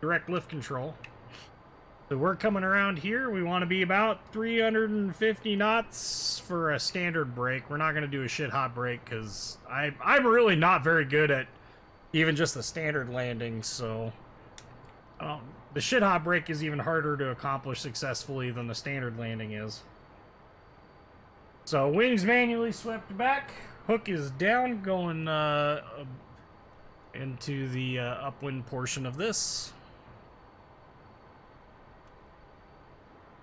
direct lift control. So we're coming around here. We want to be about 350 knots for a standard brake. We're not going to do a shit hot brake because I'm really not very good at even just the standard landing. So the shit hot brake is even harder to accomplish successfully than the standard landing is. So wings manually swept back. Hook is down, going into the upwind portion of this.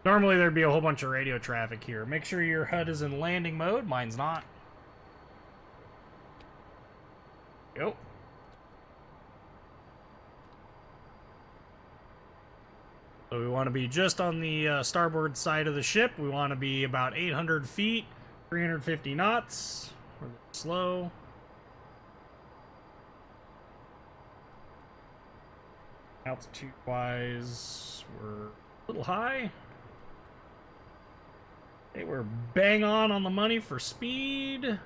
Normally there'd be a whole bunch of radio traffic here. Make sure your HUD is in landing mode. Mine's not. Go. So we want to be just on the starboard side of the ship. We want to be about 800 feet, 350 knots. We're slow. Altitude-wise, we're a little high. Okay, we're bang on the money for speed.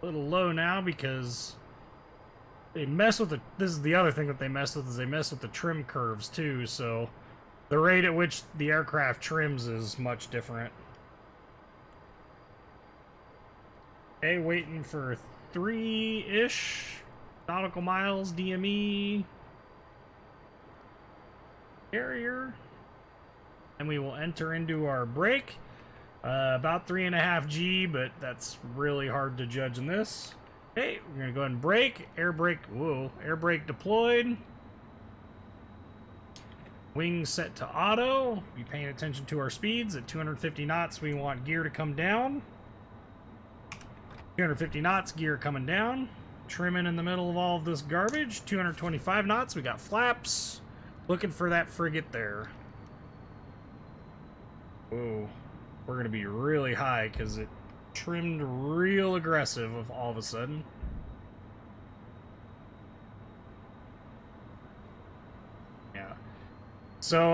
little low now because they mess with the, this is the other thing that they mess with, is they mess with the trim curves too, so the rate at which the aircraft trims is much different. Okay, waiting for 3-ish nautical miles DME carrier, and we will enter into our break. About 3.5 G, but that's really hard to judge in this. Okay, we're gonna go ahead and brake. Air brake, whoa, air brake deployed. Wings set to auto. Be paying attention to our speeds. At 250 knots, we want gear to come down. 250 knots, gear coming down. Trimming in the middle of all of this garbage. 225 knots, we got flaps. Looking for that frigate there. Whoa. We're going to be really high because it trimmed real aggressive of all of a sudden. Yeah. So,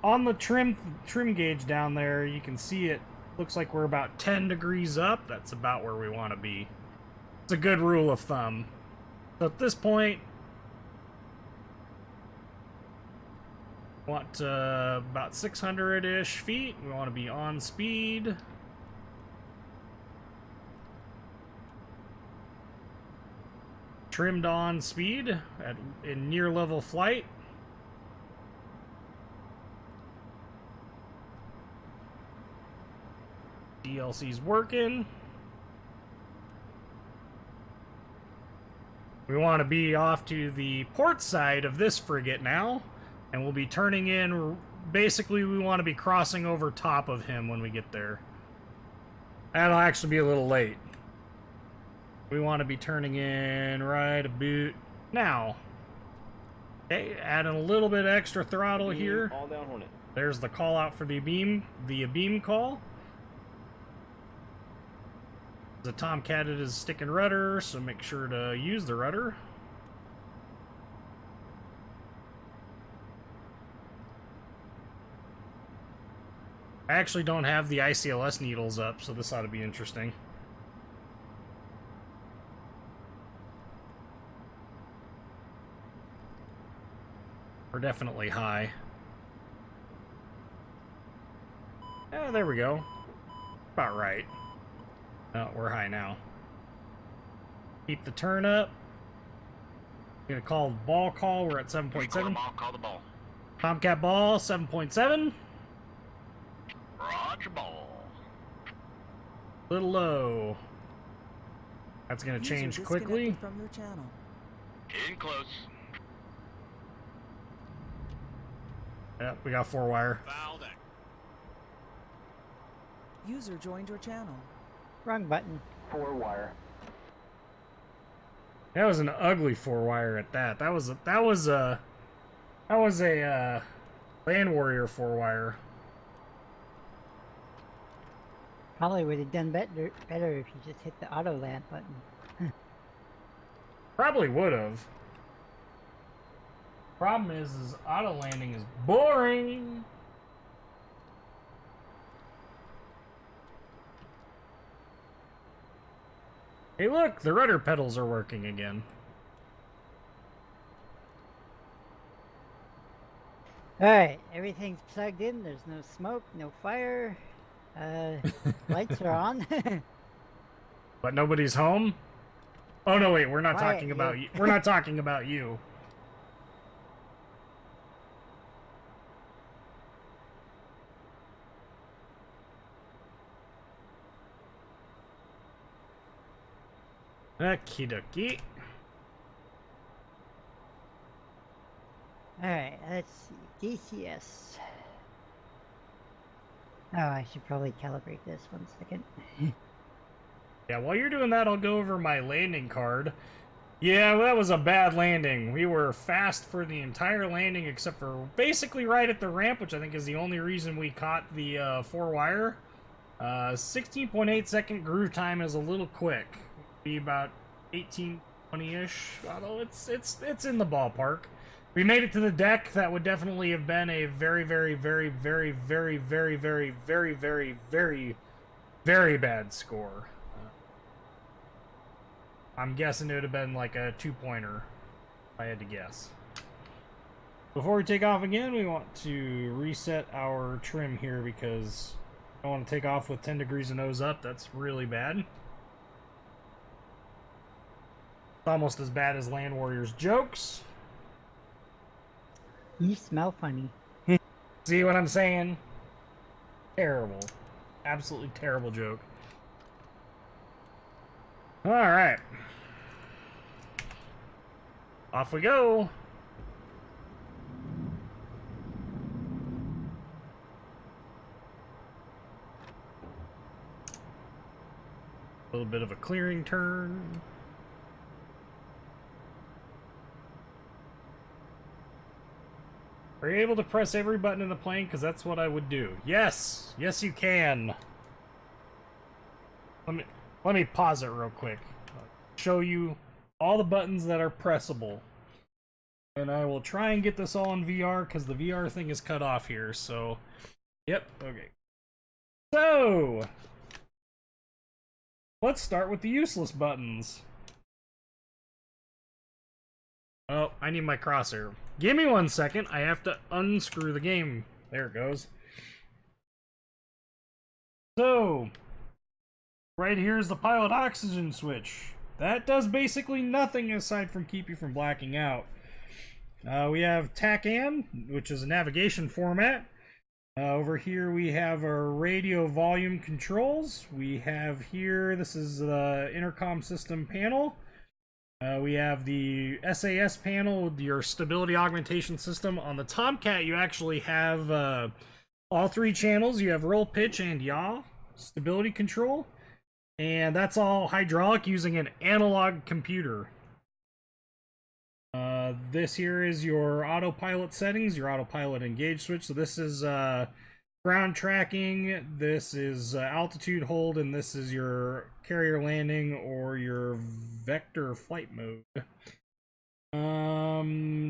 on the trim gauge down there, you can see it looks like we're about 10 degrees up. That's about where we want to be. It's a good rule of thumb. So at this point, want about 600-ish feet. We want to be on speed. Trimmed on speed in near level flight. DLC's working. We want to be off to the port side of this frigate now. And we'll be turning in, basically we want to be crossing over top of him when we get there. That'll actually be a little late. We want to be turning in right about now. Okay, adding a little bit extra throttle here. All down Hornet. There's the call out for the beam call. The Tomcat is sticking rudder, so make sure to use the rudder. I actually don't have the ICLS needles up, so this ought to be interesting. We're definitely high. Yeah, there we go. About right. No, we're high now. Keep the turn up. I'm gonna call ball call. We're at 7.7. Call the ball. Tomcat ball, 7.7. Roger ball. Little low. That's gonna change quickly. From your channel. In close. Yep, we got 4-wire. Foul deck. User joined your channel. Wrong button. 4-wire. That was an ugly 4-wire at that. That was a Land Warrior 4-wire. Probably would have done better if you just hit the auto land button. Probably would have. Problem is auto landing is boring. Hey look, the rudder pedals are working again. Alright, everything's plugged in, there's no smoke, no fire. Lights are on. But nobody's home? Oh no, wait, we're not Quiet, talking about you. We're not talking about you. Okie dokie. Alright, let's see. DCS. Oh, I should probably calibrate this 1 second. Yeah, while you're doing that, I'll go over my landing card. Yeah, well, that was a bad landing. We were fast for the entire landing except for basically right at the ramp, which I think is the only reason we caught the 4-wire. 16.8 second groove time is a little quick. Be about 18, 20-ish, although it's in the ballpark. We made it to the deck. That would definitely have been a very, very, very, very, very, very, very, very, very, very, very bad score. I'm guessing it would have been like a 2-pointer, if I had to guess. Before we take off again, we want to reset our trim here because I don't want to take off with 10 degrees of nose up. That's really bad. It's almost as bad as Land Warrior's jokes. You smell funny. See what I'm saying? Terrible. Absolutely terrible joke. Alright. Off we go. A little bit of a clearing turn. Are you able to press every button in the plane? Because that's what I would do. Yes! Yes, you can. Let me pause it real quick. Show you all the buttons that are pressable. And I will try and get this all in VR because the VR thing is cut off here. So, yep, okay. So, let's start with the useless buttons. Oh, I need my crosshair. Give me 1 second. I have to unscrew the game. There it goes. So, right here is the pilot oxygen switch. That does basically nothing aside from keep you from blacking out. We have TACAN, which is a navigation format. Over here we have our radio volume controls. We have here, this is the intercom system panel. We have the SAS panel with your stability augmentation system. On the Tomcat, you actually have all 3 channels. You have roll, pitch, and yaw stability control. And that's all hydraulic using an analog computer. This here is your autopilot settings, your autopilot engage switch. So this is ground tracking, this is altitude hold, and this is your carrier landing or your vector flight mode.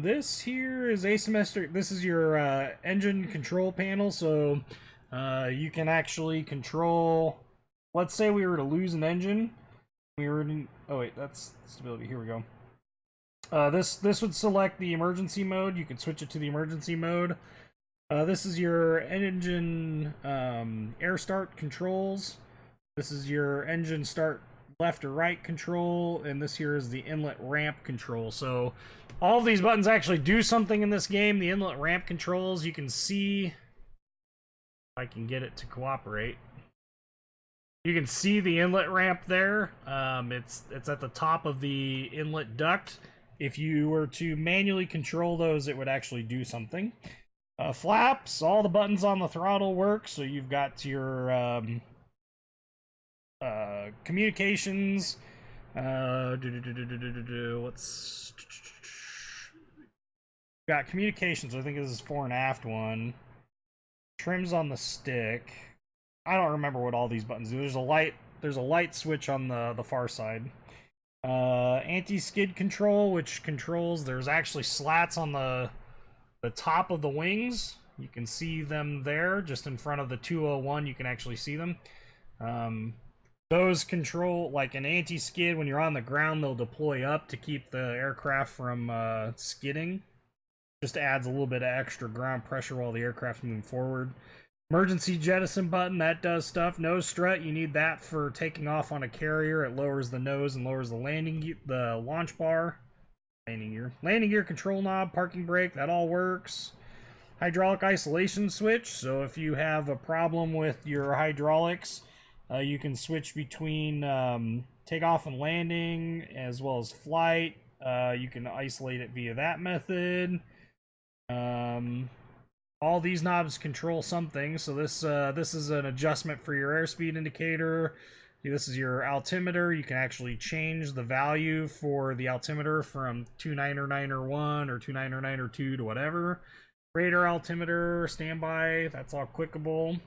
This here is asymmetric. This is your engine control panel, so you can actually control. Let's say we were to lose an engine. We were in, oh wait, that's stability. Here we go. This would select the emergency mode. You can switch it to the emergency mode. This is your engine air start controls. This is your engine start left or right control, and this here is the inlet ramp control. So all of these buttons actually do something in this game. The inlet ramp controls, you can see, if I can get it to cooperate. You can see the inlet ramp there. It's at the top of the inlet duct. If you were to manually control those, it would actually do something. Flaps, all the buttons on the throttle work. So you've got your communications. What's got communications? I think this is fore and aft one. Trims on the stick. I don't remember what all these buttons do. There's a light switch on the far side. Anti-skid control, which controls, there's actually slats on the top of the wings. You can see them there, just in front of the 201, you can actually see them. Those control, like an anti-skid, when you're on the ground, they'll deploy up to keep the aircraft from skidding. Just adds a little bit of extra ground pressure while the aircraft's moving forward. Emergency jettison button, that does stuff. Nose strut, you need that for taking off on a carrier. It lowers the nose and lowers the launch bar. Landing gear control knob, parking brake, that all works. Hydraulic isolation switch, so if you have a problem with your hydraulics, you can switch between takeoff and landing as well as flight. You can isolate it via that method. All these knobs control something. So this is an adjustment for your airspeed indicator. This is your altimeter. You can actually change the value for the altimeter from 29901 or 29902 to whatever. Radar altimeter, standby, that's all clickable.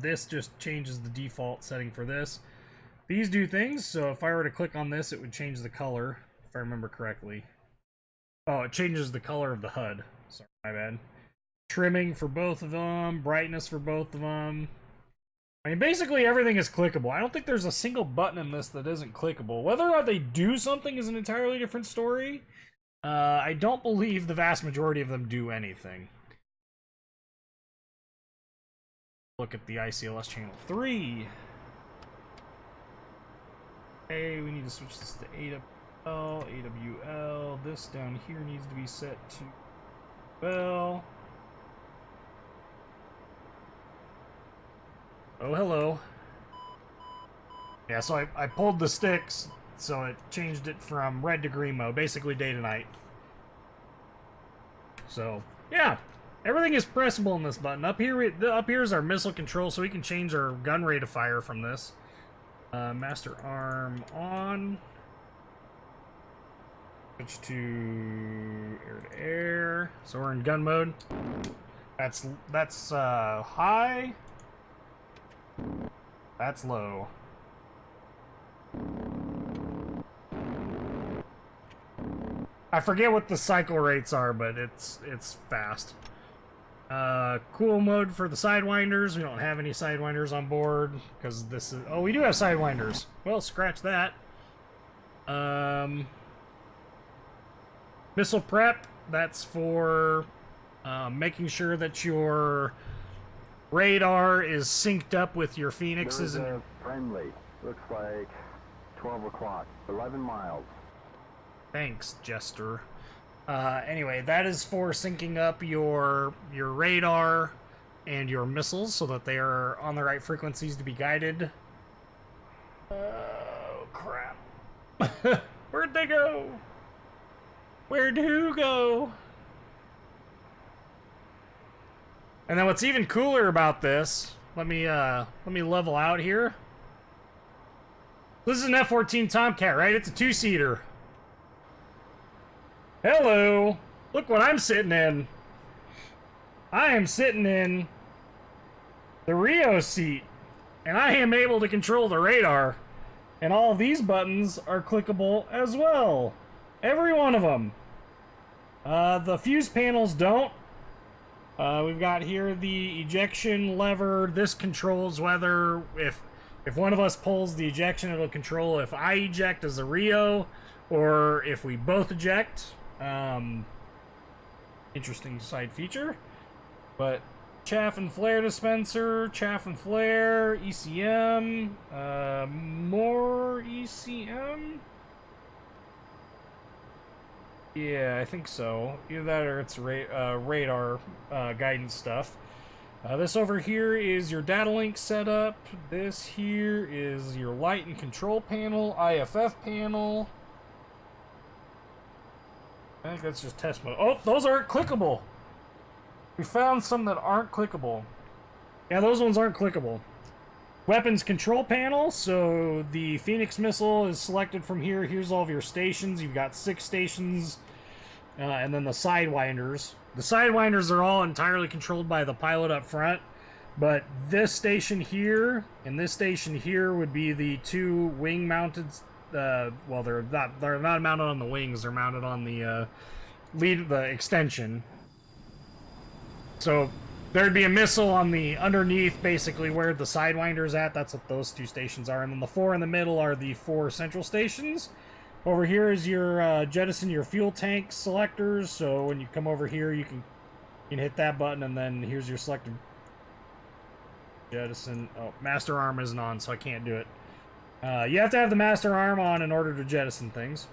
This just changes the default setting for this. These do things, so if I were to click on this, it would change the color, if I remember correctly. Oh, it changes the color of the HUD. Sorry, my bad. Trimming for both of them, brightness for both of them. I mean, basically everything is clickable. I don't think there's a single button in this that isn't clickable. Whether or not they do something is an entirely different story. I don't believe the vast majority of them do anything. Look at the ICLS channel 3. Okay, we need to switch this to AWL. This down here needs to be set to well. Oh, hello. Yeah, so I pulled the sticks, so it changed it from red to green mode, basically day to night. So, yeah, everything is pressable in this button. Up here is our missile control, so we can change our gun rate of fire from this. Master arm on. Switch to air to air. So we're in gun mode. That's high. That's low. I forget what the cycle rates are, but it's fast. Cool mode for the sidewinders. We don't have any sidewinders on board because this is. Oh, we do have sidewinders. Well, scratch that. Missile prep. That's for making sure that your radar is synced up with your Phoenixes. There's a friendly. Looks like 12 o'clock. 11 miles. Thanks, Jester. Anyway, that is for syncing up your radar and your missiles so that they are on the right frequencies to be guided. Oh, crap. Where'd they go? Where'd who go? And then what's even cooler about this, let me level out here. This is an F-14 Tomcat, right? It's a two-seater. Hello! Look what I'm sitting in. I am sitting in the Rio seat, and I am able to control the radar. And all of these buttons are clickable as well. Every one of them. The fuse panels don't. We've got here the ejection lever. This controls whether, if one of us pulls the ejection, it'll control if I eject as a Rio, or if we both eject. Interesting side feature. But chaff and flare dispenser, chaff and flare, ECM, more ECM? Yeah, I think so. Either that or it's radar guidance stuff. This over here is your data link setup. This here is your light and control panel, IFF panel. I think that's just test mode. Oh, those aren't clickable. We found some that aren't clickable. Yeah, those ones aren't clickable. Weapons control panel. So the Phoenix missile is selected from here. Here's all of your stations. You've got 6 stations. And then the sidewinders. The sidewinders are all entirely controlled by the pilot up front. But this station here and this station here would be the 2 wing mounted. Well, they're not mounted on the wings. They're mounted on the the extension. So there'd be a missile on the underneath, basically where the sidewinder's at. That's what those 2 stations are. And then the 4 in the middle are the 4 central stations. Over here is your jettison your fuel tank selectors. So when you come over here, you can hit that button, and then here's your selected jettison. Oh, master arm isn't on, so I can't do it. You have to have the master arm on in order to jettison things,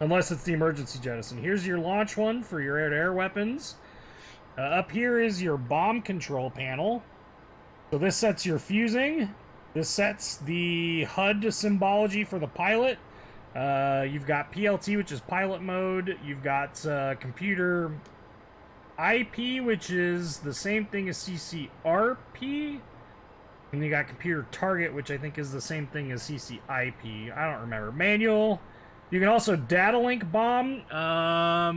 unless it's the emergency jettison. Here's your launch one for your air-to-air weapons. Up here is your bomb control panel. So this sets your fusing. This sets the HUD symbology for the pilot. You've got PLT, which is pilot mode. You've got computer IP, which is the same thing as CCRP. And you got computer target, which I think is the same thing as CCIP. I don't remember. Manual. You can also data link bomb. I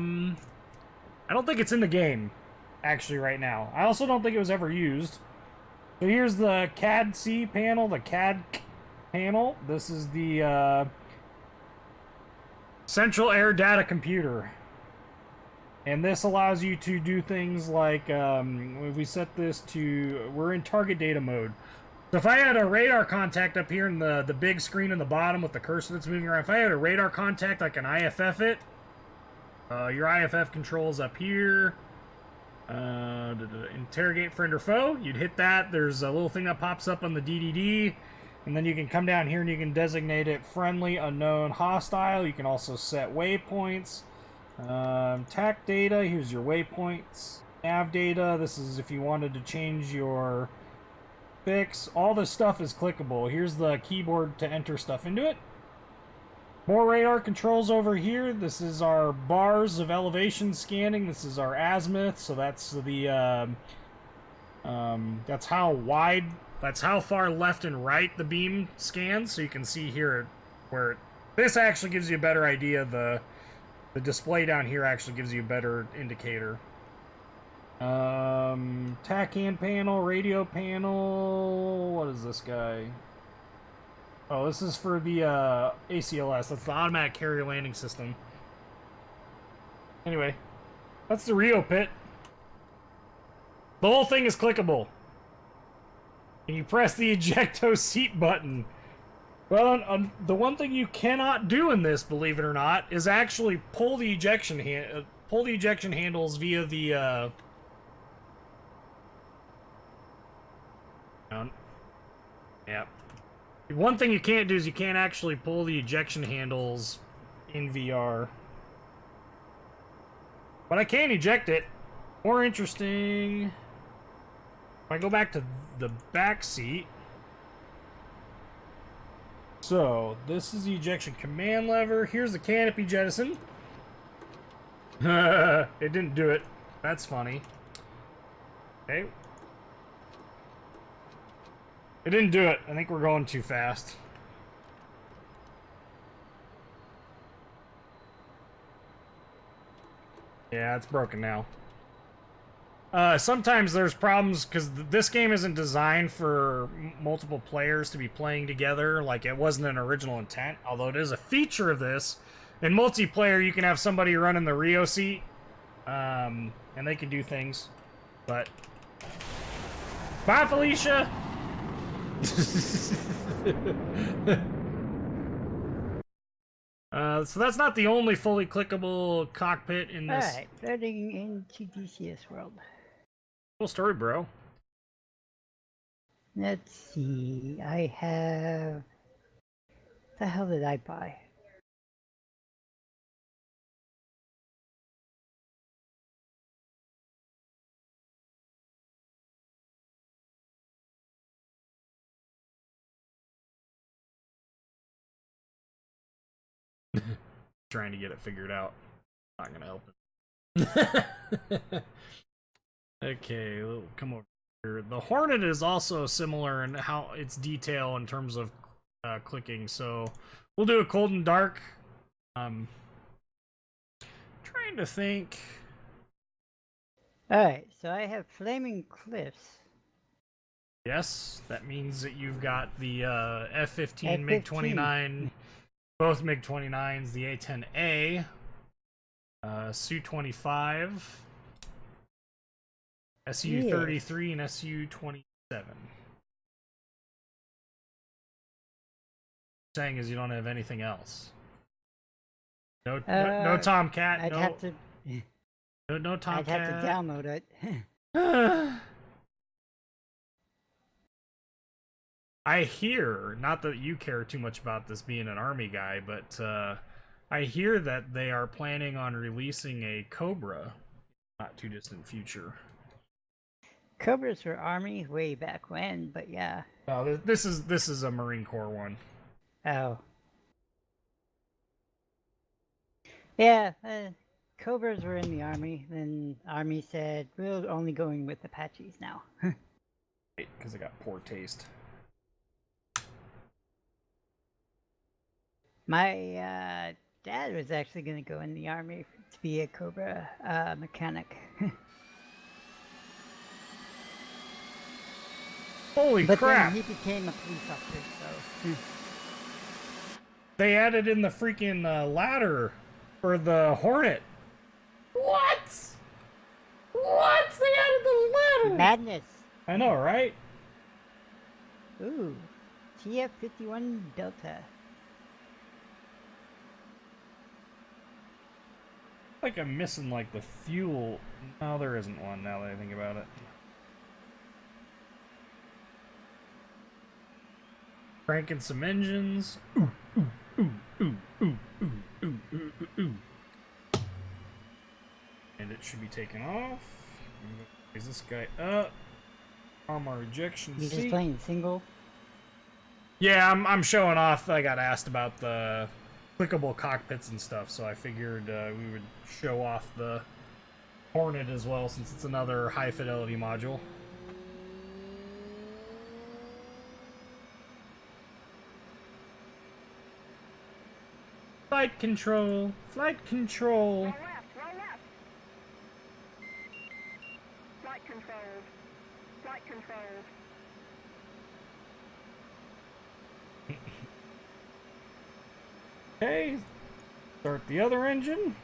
don't think it's in the game, actually, right now. I also don't think it was ever used. So here's the CAD-C panel, the CAD panel. This is the Central Air Data Computer. And this allows you to do things like, if we set this to, we're in target data mode. So if I had a radar contact up here in the big screen in the bottom with the cursor that's moving around, if I had a radar contact, I can IFF it. Your IFF controls up here. Interrogate friend or foe. You'd hit that. There's a little thing that pops up on the DDD. And then you can come down here and you can designate it friendly, unknown, hostile. You can also set waypoints. TAC data. Here's your waypoints. Nav data. This is if you wanted to change your fix. All this stuff is clickable. Here's the keyboard to enter stuff into it. More radar controls over here. This is our bars of elevation scanning. This is our azimuth. So that's the that's how wide, that's how far left and right the beam scans. So you can see here where this actually gives you a better idea. The display down here actually gives you a better indicator. TACAN panel, radio panel. What is this guy? Oh, this is for the ACLS. That's the automatic carrier landing system. Anyway, that's the Rio pit. The whole thing is clickable. And you press the ejecto seat button. Well, the one thing you cannot do in this, believe it or not, is actually pull the ejection handles via the yeah. One thing you can't do is you can't actually pull the ejection handles in VR. But I can eject it. More interesting. If I go back to the back seat. So, this is the ejection command lever. Here's the canopy jettison. It didn't do it. That's funny. Okay. It didn't do it. I think we're going too fast. Yeah, it's broken now. Sometimes there's problems because this game isn't designed for multiple players to be playing together. Like, it wasn't an original intent, although it is a feature of this. In multiplayer, you can have somebody running the Rio seat, and they can do things. But, bye, Felicia! So that's not the only fully clickable cockpit in this. Alright, floating into DCS world. Cool story, bro. Let's see, I have... The hell did I buy? Trying to get it figured out. Not gonna help it. Okay, come over here. The Hornet is also similar in how its detail in terms of clicking. So we'll do a cold and dark. Trying to think. Alright, so I have Flaming Cliffs. Yes, that means that you've got the F-15, MiG-29, both MiG-29s, the A-10A, Su-25, Su-33, and Su-27. Saying is you don't have anything else. No Tomcat. I'd have to. No Tomcat. I'd have to download it. I hear, not that you care too much about this being an Army guy, but I hear that they are planning on releasing a Cobra not too distant future. Cobras were Army way back when, but yeah. Oh, this is a Marine Corps one. Oh. Yeah, Cobras were in the Army, then Army said, we're only going with Apaches now. Because it got poor taste. My dad was actually going to go in the Army to be a Cobra mechanic. Holy but crap! Then he became a police officer, so... They added in the freaking ladder for the Hornet. What? What? They added the ladder! Madness! I know, right? Ooh, TF-51 Delta. Like I'm missing like the fuel. No, there isn't one now that I think about it. Cranking some engines. Ooh, ooh, ooh, ooh, ooh, ooh, ooh, ooh, ooh, ooh. And it should be taken off. Raise this guy up. Armor ejection You seat. just playing single? Yeah, I'm showing off. I got asked about the clickable cockpits and stuff, so I figured we would show off the Hornet as well, since it's another high fidelity module. Flight control! Flight control! Roll left, roll left. Flight controlled. Flight controlled. Okay, start the other engine.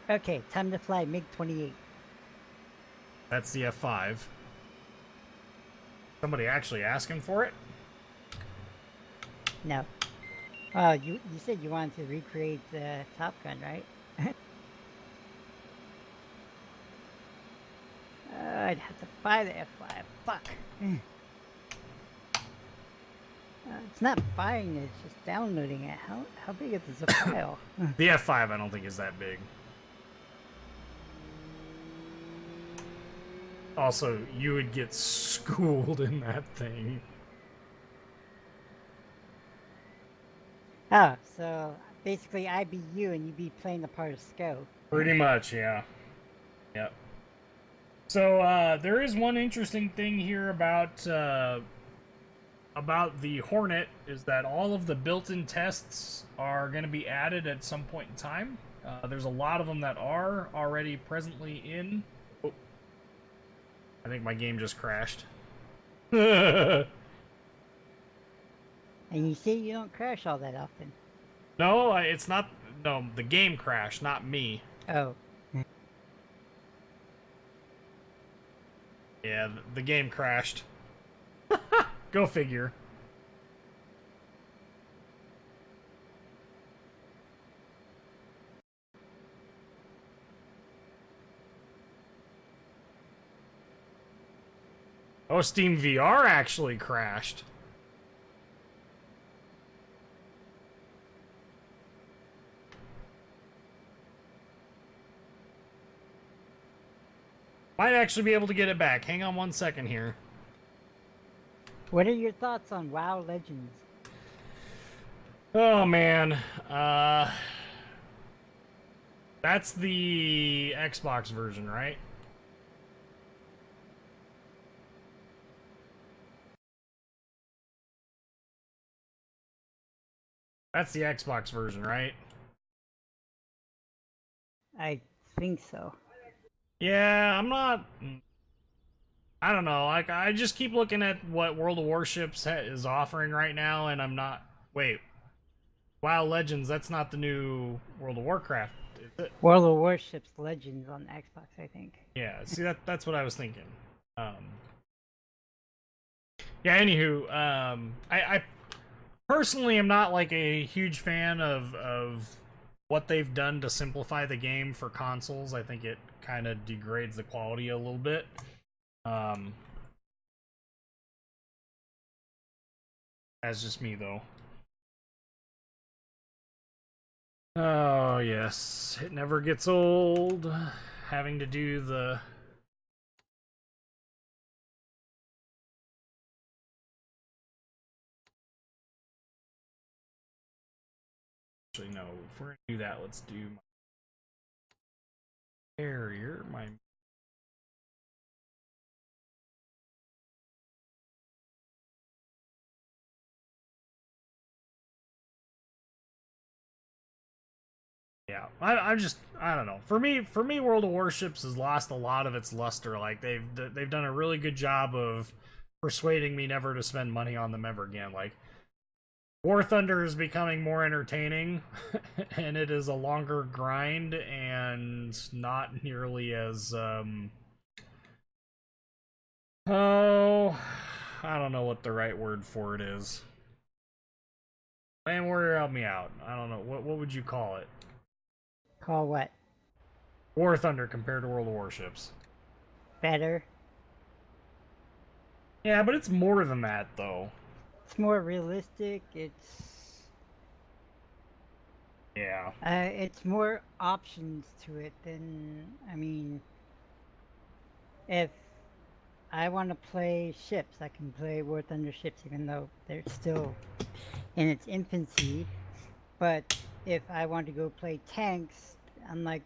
Okay, time to fly MiG-28. That's the F5. Somebody actually asking for it? No. You said you wanted to recreate Top Gun, right? I'd have to buy the F5. Fuck. It's not buying it, it's just downloading it. How big is the file? The F5 I don't think is that big. Also, you would get schooled in that thing. Oh, so basically I'd be you and you'd be playing the part of SCO. Pretty much, yeah. Yep. So, there is one interesting thing here about the Hornet, is that all of the built-in tests are going to be added at some point in time. There's a lot of them that are already presently in. Oh. I think my game just crashed. And you say you don't crash all that often. No, it's not. No, the game crashed, not me. Oh. Yeah, the game crashed. Go figure. Oh, Steam VR actually crashed. Might actually be able to get it back. Hang on one second here. What are your thoughts on WoW Legends? Oh man, that's the Xbox version, right? That's the Xbox version, right? I think so. Yeah, I'm not. I don't know. Like, I just keep looking at what World of Warships is offering right now, and I'm not. Wait, WoW Legends. That's not the new World of Warcraft, is it? World of Warships Legends on Xbox, I think. Yeah. See, that's what I was thinking. Yeah. Anywho, I personally am not like a huge fan of what they've done to simplify the game for consoles. I think it kind of degrades the quality a little bit. That's just me, though. Oh, yes. It never gets old having to do the... Actually, no. If we're going to do that, let's do my carrier, my... Yeah, I don't know. For me, World of Warships has lost a lot of its luster. Like they've done a really good job of persuading me never to spend money on them ever again. Like War Thunder is becoming more entertaining, and it is a longer grind and not nearly as Oh, I don't know what the right word for it is. Man, Warrior, help me out. I don't know. What would you call it? Call what? War Thunder compared to World of Warships. Better. Yeah, but it's more than that, though. It's more realistic. Yeah. It's more options to it than, I mean, if I want to play ships, I can play War Thunder ships even though they're still in its infancy. But if I want to go play tanks, unlike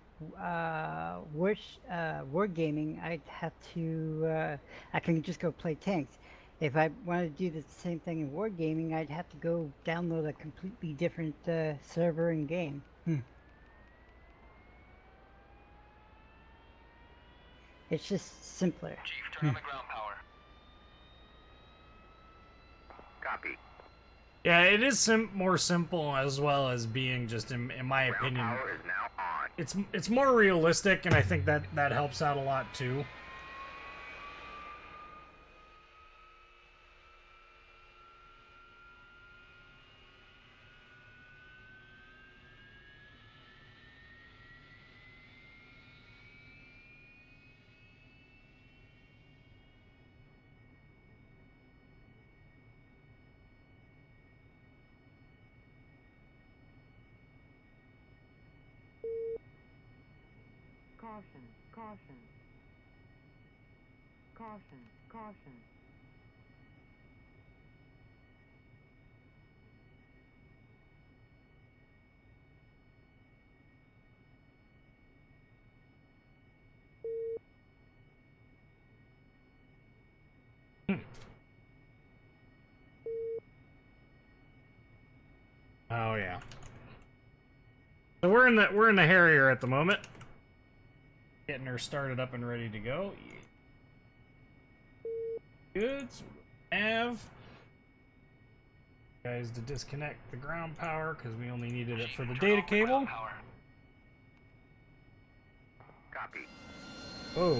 Wargaming, I'd have to, I can just go play tanks. If I wanted to do the same thing in Wargaming, I'd have to go download a completely different server and game. It's just simpler. Chief, turn on the ground power. Copy. Yeah, it is more simple as well as being just, in my Ground opinion, power is now on. it's more realistic, and I think that helps out a lot too. Caution, caution. Caution, caution. Oh yeah. So we're in the Harrier at the moment. Getting her started up and ready to go. Good. So have guys to disconnect the ground power because we only needed it for the data cable. Copy. Oh.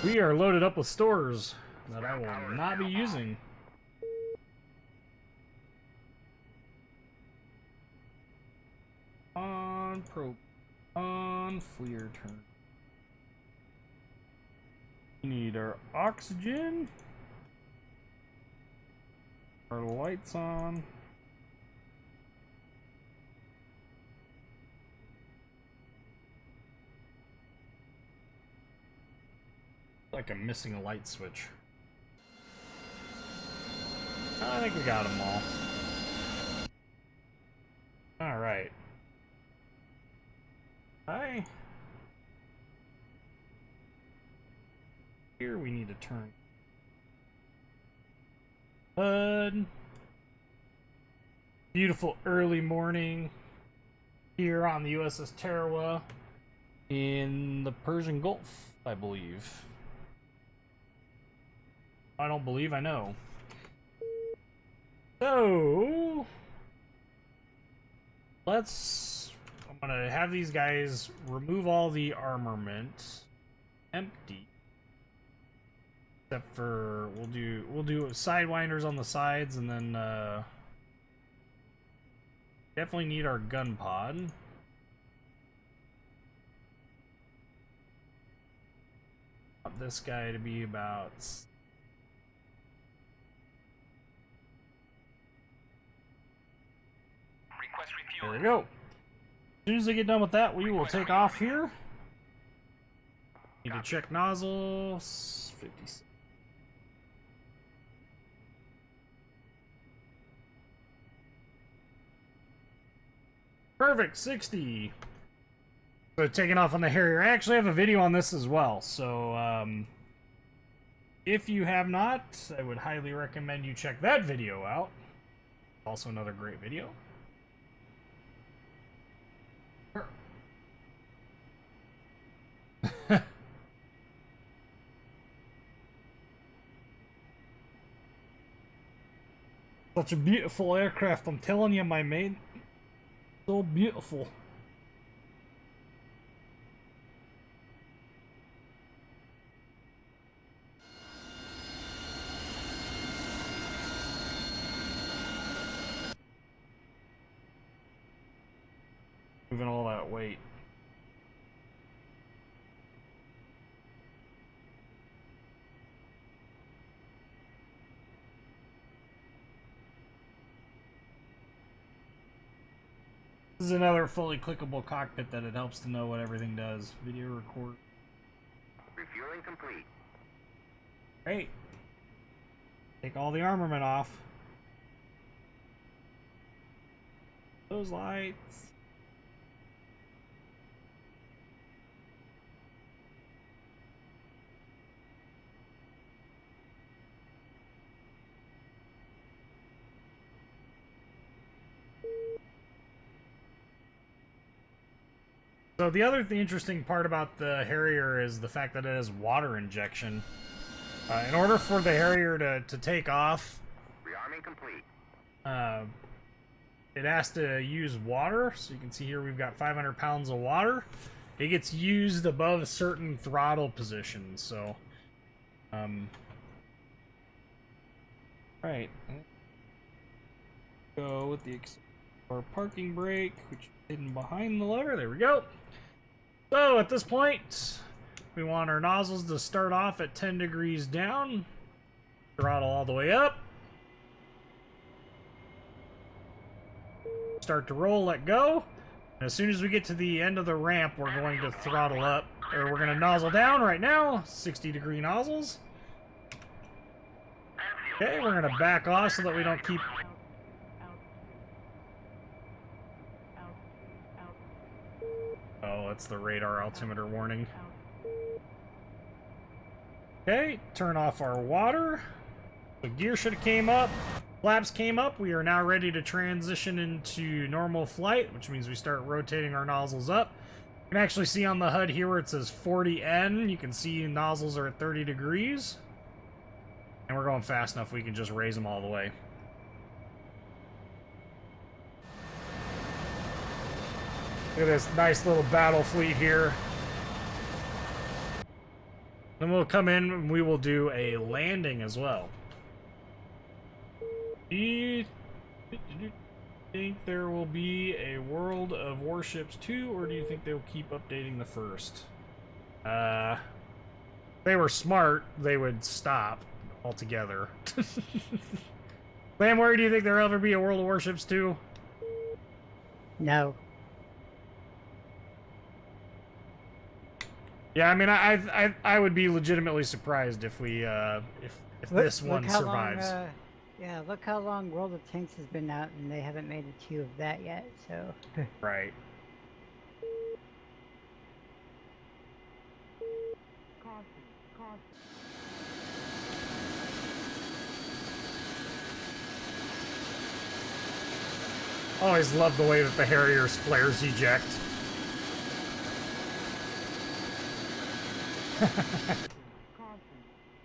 We are loaded up with stores that I will not be using. On probe. On FLIR turn. We need our oxygen. Our lights on. Like I'm missing a light switch. I think we got them all. Alright. Here we need to turn. Beautiful early morning here on the USS Tarawa in the Persian Gulf, I believe. I don't believe I know. So I'm gonna have these guys remove all the armament, empty, except for we'll do sidewinders on the sides, and then definitely need our gun pod. Want this guy to be about. There we go. As soon as I get done with that, we will take off here. Need to check nozzles. 56. Perfect, 60. So taking off on the Harrier. I actually have a video on this as well. So if you have not, I would highly recommend you check that video out. Also another great video. Such a beautiful aircraft, I'm telling you, my mate. So beautiful. moving all that weight. This is another fully clickable cockpit that it helps to know what everything does. Video record. Refueling complete. Great. Take all the armament off. Those lights. So the other interesting part about the Harrier is the fact that it has water injection. In order for the Harrier to take off, Rearming complete. it has to use water. So you can see here we've got 500 pounds of water. It gets used above certain throttle positions. So, right. Go with the our parking brake, which is hidden behind the lever. There we go. So at this point, we want our nozzles to start off at 10 degrees down. Throttle all the way up. Start to roll, let go. And as soon as we get to the end of the ramp, we're going to throttle up. Or we're going to nozzle down right now. 60-degree nozzles. Okay, we're going to back off so that we don't keep... Oh, it's the radar altimeter warning. Okay, turn off our water. The gear should have came up. Flaps came up. We are now ready to transition into normal flight, which means we start rotating our nozzles up. You can actually see on the HUD here where it says 40N. You can see nozzles are at 30 degrees. And we're going fast enough we can just raise them all the way. Look at this nice little battle fleet here. Then we'll come in and we will do a landing as well. Do you think there will be a World of Warships 2, or do you think they'll keep updating the first? If they were smart, they would stop altogether. Lamb, where do you think there'll ever be a World of Warships 2? No. Yeah, I mean, I would be legitimately surprised if we if this one survives. Yeah, look how long World of Tanks has been out, and they haven't made a 2 of that yet. So. Right. Caution, caution. Always love the way that the Harrier's flares eject.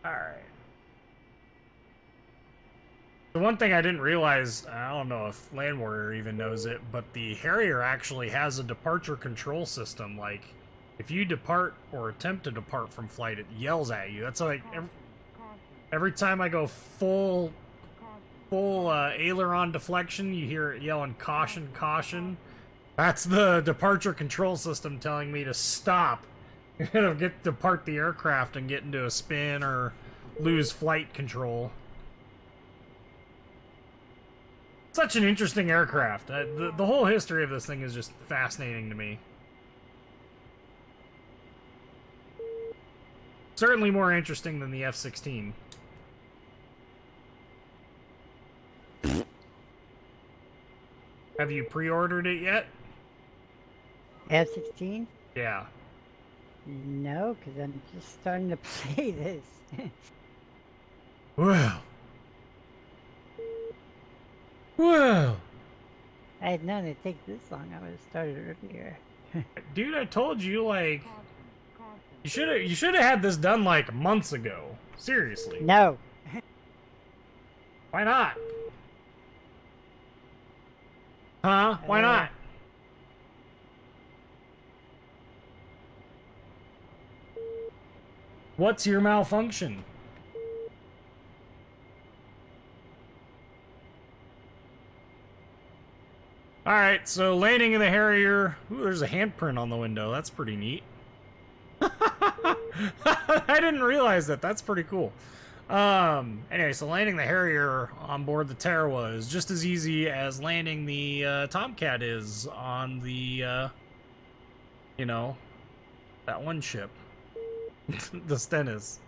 Alright. The one thing I didn't realize, I don't know if Land Warrior even knows it, but the Harrier actually has a departure control system. Like, if you depart or attempt to depart from flight, it yells at you. That's like, every time I go full aileron deflection, you hear it yelling, caution, caution. That's the departure control system telling me to stop. Depart the aircraft and get into a spin or lose flight control. Such an interesting aircraft. The whole history of this thing is just fascinating to me. Certainly more interesting than the F-16. Have you pre-ordered it yet? F-16? Yeah. No, because I'm just starting to play this. Well. Well. I had known it'd take this long. I would have started earlier. Dude, I told you, like, you should have had this done like months ago. Seriously. No. Why not? Huh? Why not? What's your malfunction? Alright, so landing in the Harrier. Ooh, there's a handprint on the window. That's pretty neat. I didn't realize that. That's pretty cool. Anyway, so landing the Harrier on board the Tarawa is just as easy as landing the Tomcat is on the, you know, that one ship. The Stennis.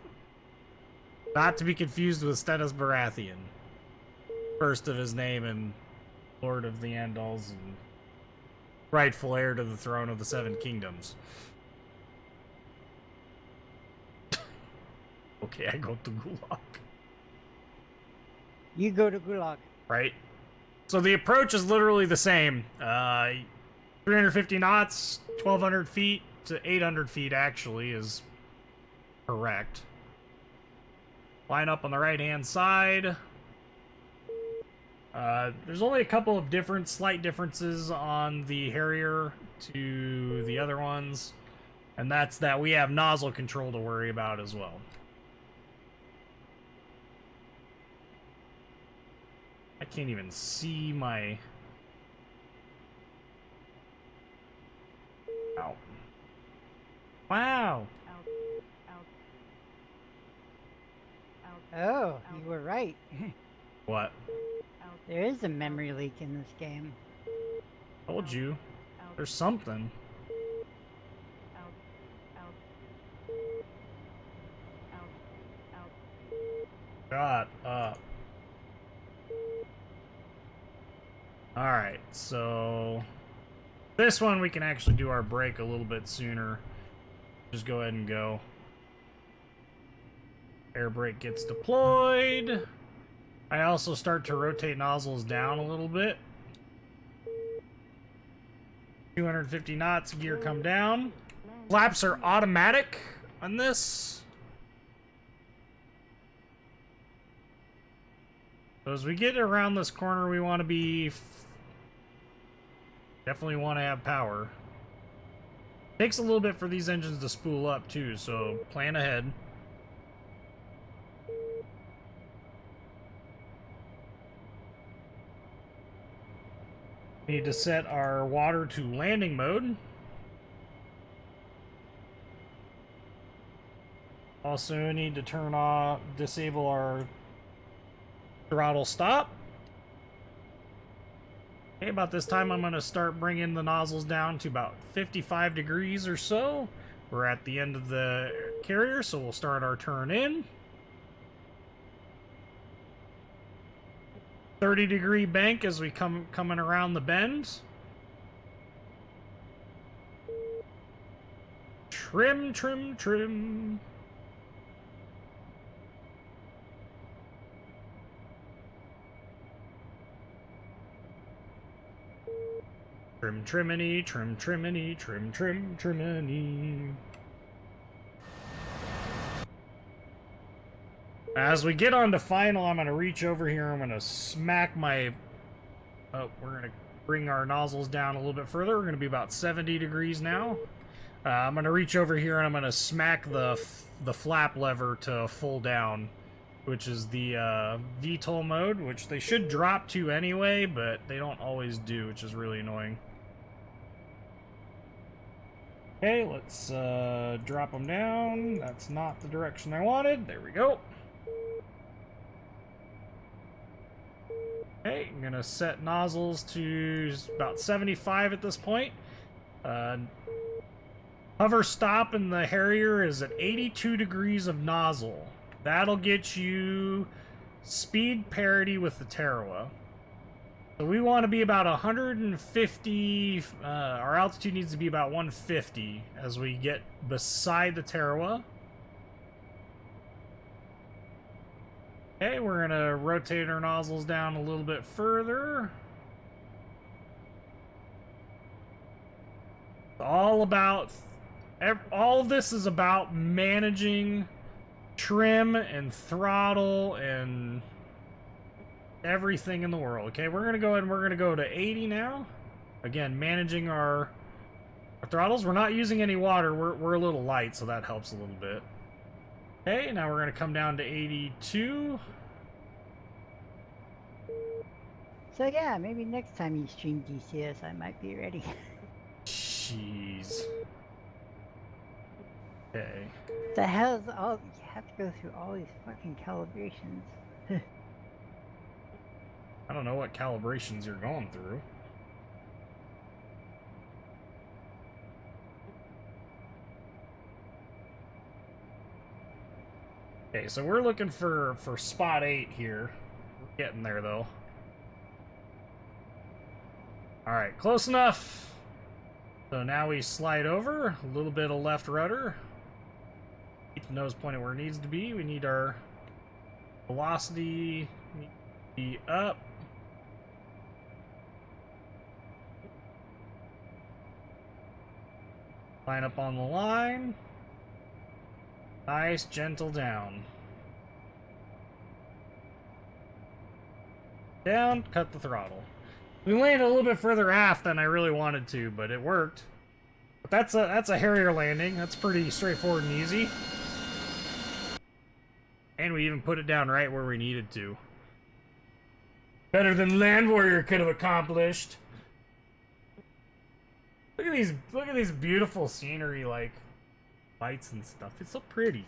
Not to be confused with Stennis Baratheon. First of his name and Lord of the Andals and rightful heir to the throne of the Seven Kingdoms. Okay, I go to Gulag. You go to Gulag. Right? So the approach is literally the same. 350 knots, 1,200 feet to 800 feet actually is correct. Line up on the right-hand side. There's only a couple of slight differences on the Harrier to the other ones. And that's that we have nozzle control to worry about as well. I can't even see my... Ow. Wow! Oh, you were right. What? There is a memory leak in this game. Told you. There's something. Shut up. Alright, so... This one we can actually do our break a little bit sooner. Just go ahead and go. Air brake gets deployed. I also start to rotate nozzles down a little bit. 250 knots, gear come down. Flaps are automatic on this. So as we get around this corner, we want to be... Definitely want to have power. Takes a little bit for these engines to spool up too, so plan ahead. Need to set our water to landing mode. Also need to disable our throttle stop. Okay, about this time I'm going to start bringing the nozzles down to about 55 degrees or so. We're at the end of the carrier, so we'll start our turn in. 30-degree bank as we coming around the bend. Trim, trim, trim. Trim, triminy, trim, triminy, trim, trim, triminy. As we get on to final, I'm going to reach over here. I'm going to smack my... Oh, we're going to bring our nozzles down a little bit further. We're going to be about 70 degrees now. I'm going to reach over here and I'm going to smack the flap lever to full down, which is the VTOL mode, which they should drop to anyway, but they don't always do, which is really annoying. Okay, let's drop them down. That's not the direction I wanted. There we go. Okay, I'm gonna set nozzles to about 75 at this point. Hover stop in the Harrier is at 82 degrees of nozzle. That'll get you speed parity with the Tarawa. So we want to be about 150, our altitude needs to be about 150 as we get beside the Tarawa. Okay, we're going to rotate our nozzles down a little bit further. All of this is about managing trim and throttle and everything in the world. Okay, we're going to go ahead and we're going to go to 80 now. Again, managing our throttles. We're not using any water. We're a little light, so that helps a little bit. Okay, now we're going to come down to 82. So yeah, maybe next time you stream DCS, I might be ready. Jeez. Okay. The hell's all? You have to go through all these fucking calibrations. I don't know what calibrations you're going through. Okay, so we're looking for spot 8 here. We're getting there though. Alright, close enough. So now we slide over, a little bit of left rudder. Keep the nose pointed where it needs to be. We need our velocity to be up. Line up on the line. Nice, gentle down. Down, cut the throttle. We landed a little bit further aft than I really wanted to, but it worked. But that's a Harrier landing. That's pretty straightforward and easy. And we even put it down right where we needed to. Better than Land Warrior could have accomplished. Look at these beautiful scenery, like lights and stuff. It's so pretty.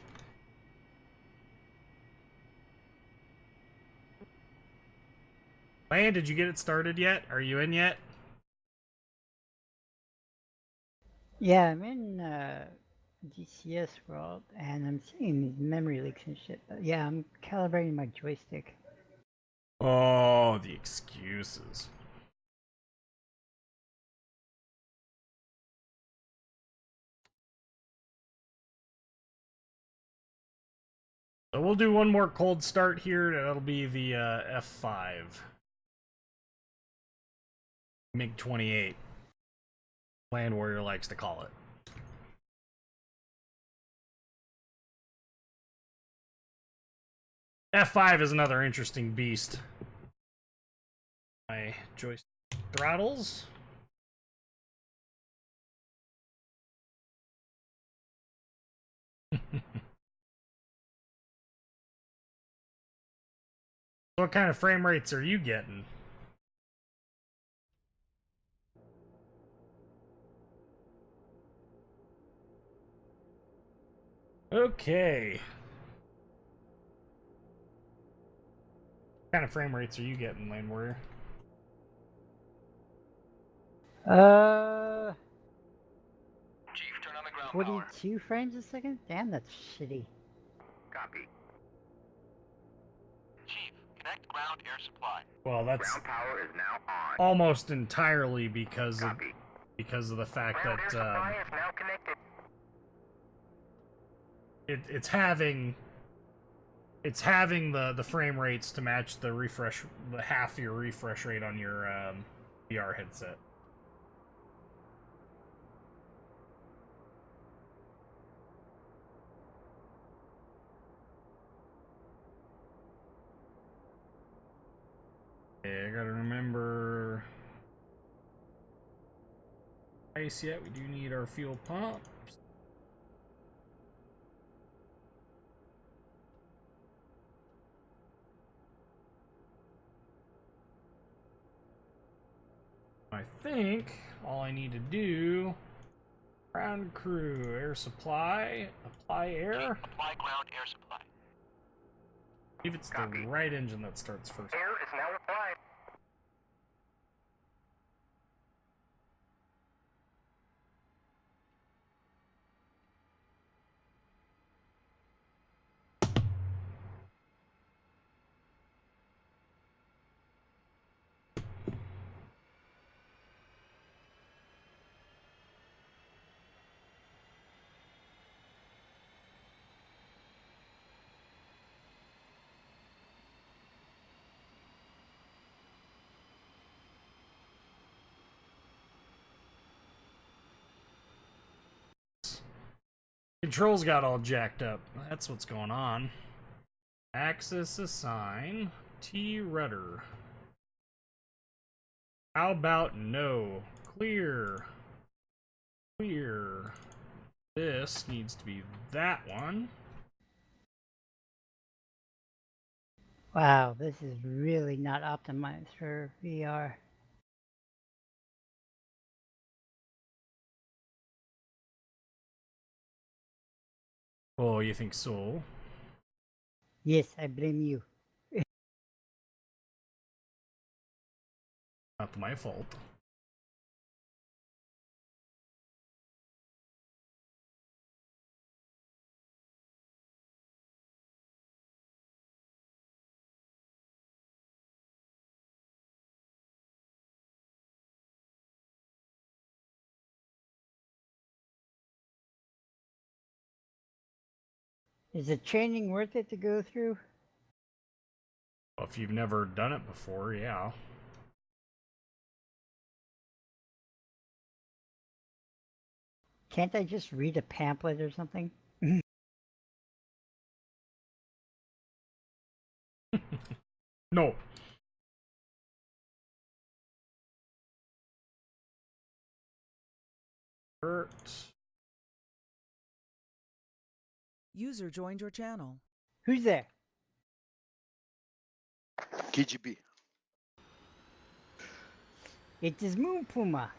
Land, did you get it started yet? Are you in yet? Yeah, I'm in DCS world, and I'm seeing memory leaks and shit. But yeah, I'm calibrating my joystick. Oh, the excuses. So we'll do one more cold start here. That'll be the F5. MiG-28. Land Warrior likes to call it. F5 is another interesting beast. My joystick throttles. What kind of frame rates are you getting? Okay. What kind of frame rates are you getting, Lane Warrior? 42 frames a second? Damn, that's shitty. Copy. Chief, connect ground air supply. Well, that's Ground power is now on. almost entirely because of Copy. the fact Ground air that supply is now connected. it's having the frame rates to match the refresh, the half your refresh rate on your VR headset. Okay, I gotta remember ice yet. We do need our fuel pumps. I think all I need to do, ground crew, air supply, apply air. Apply ground air supply. If it's the right engine that starts first. Air is now applied. Controls got all jacked up. That's what's going on. Axis assign. T rudder. How about no? Clear. Clear. This needs to be that one. Wow, this is really not optimized for VR. Oh, you think so? Yes, I blame you. Not my fault. Is the training worth it to go through? Well, if you've never done it before, yeah. Can't I just read a pamphlet or something? No. Hurt. User joined your channel. Who's there? KGB. It is Moon Puma.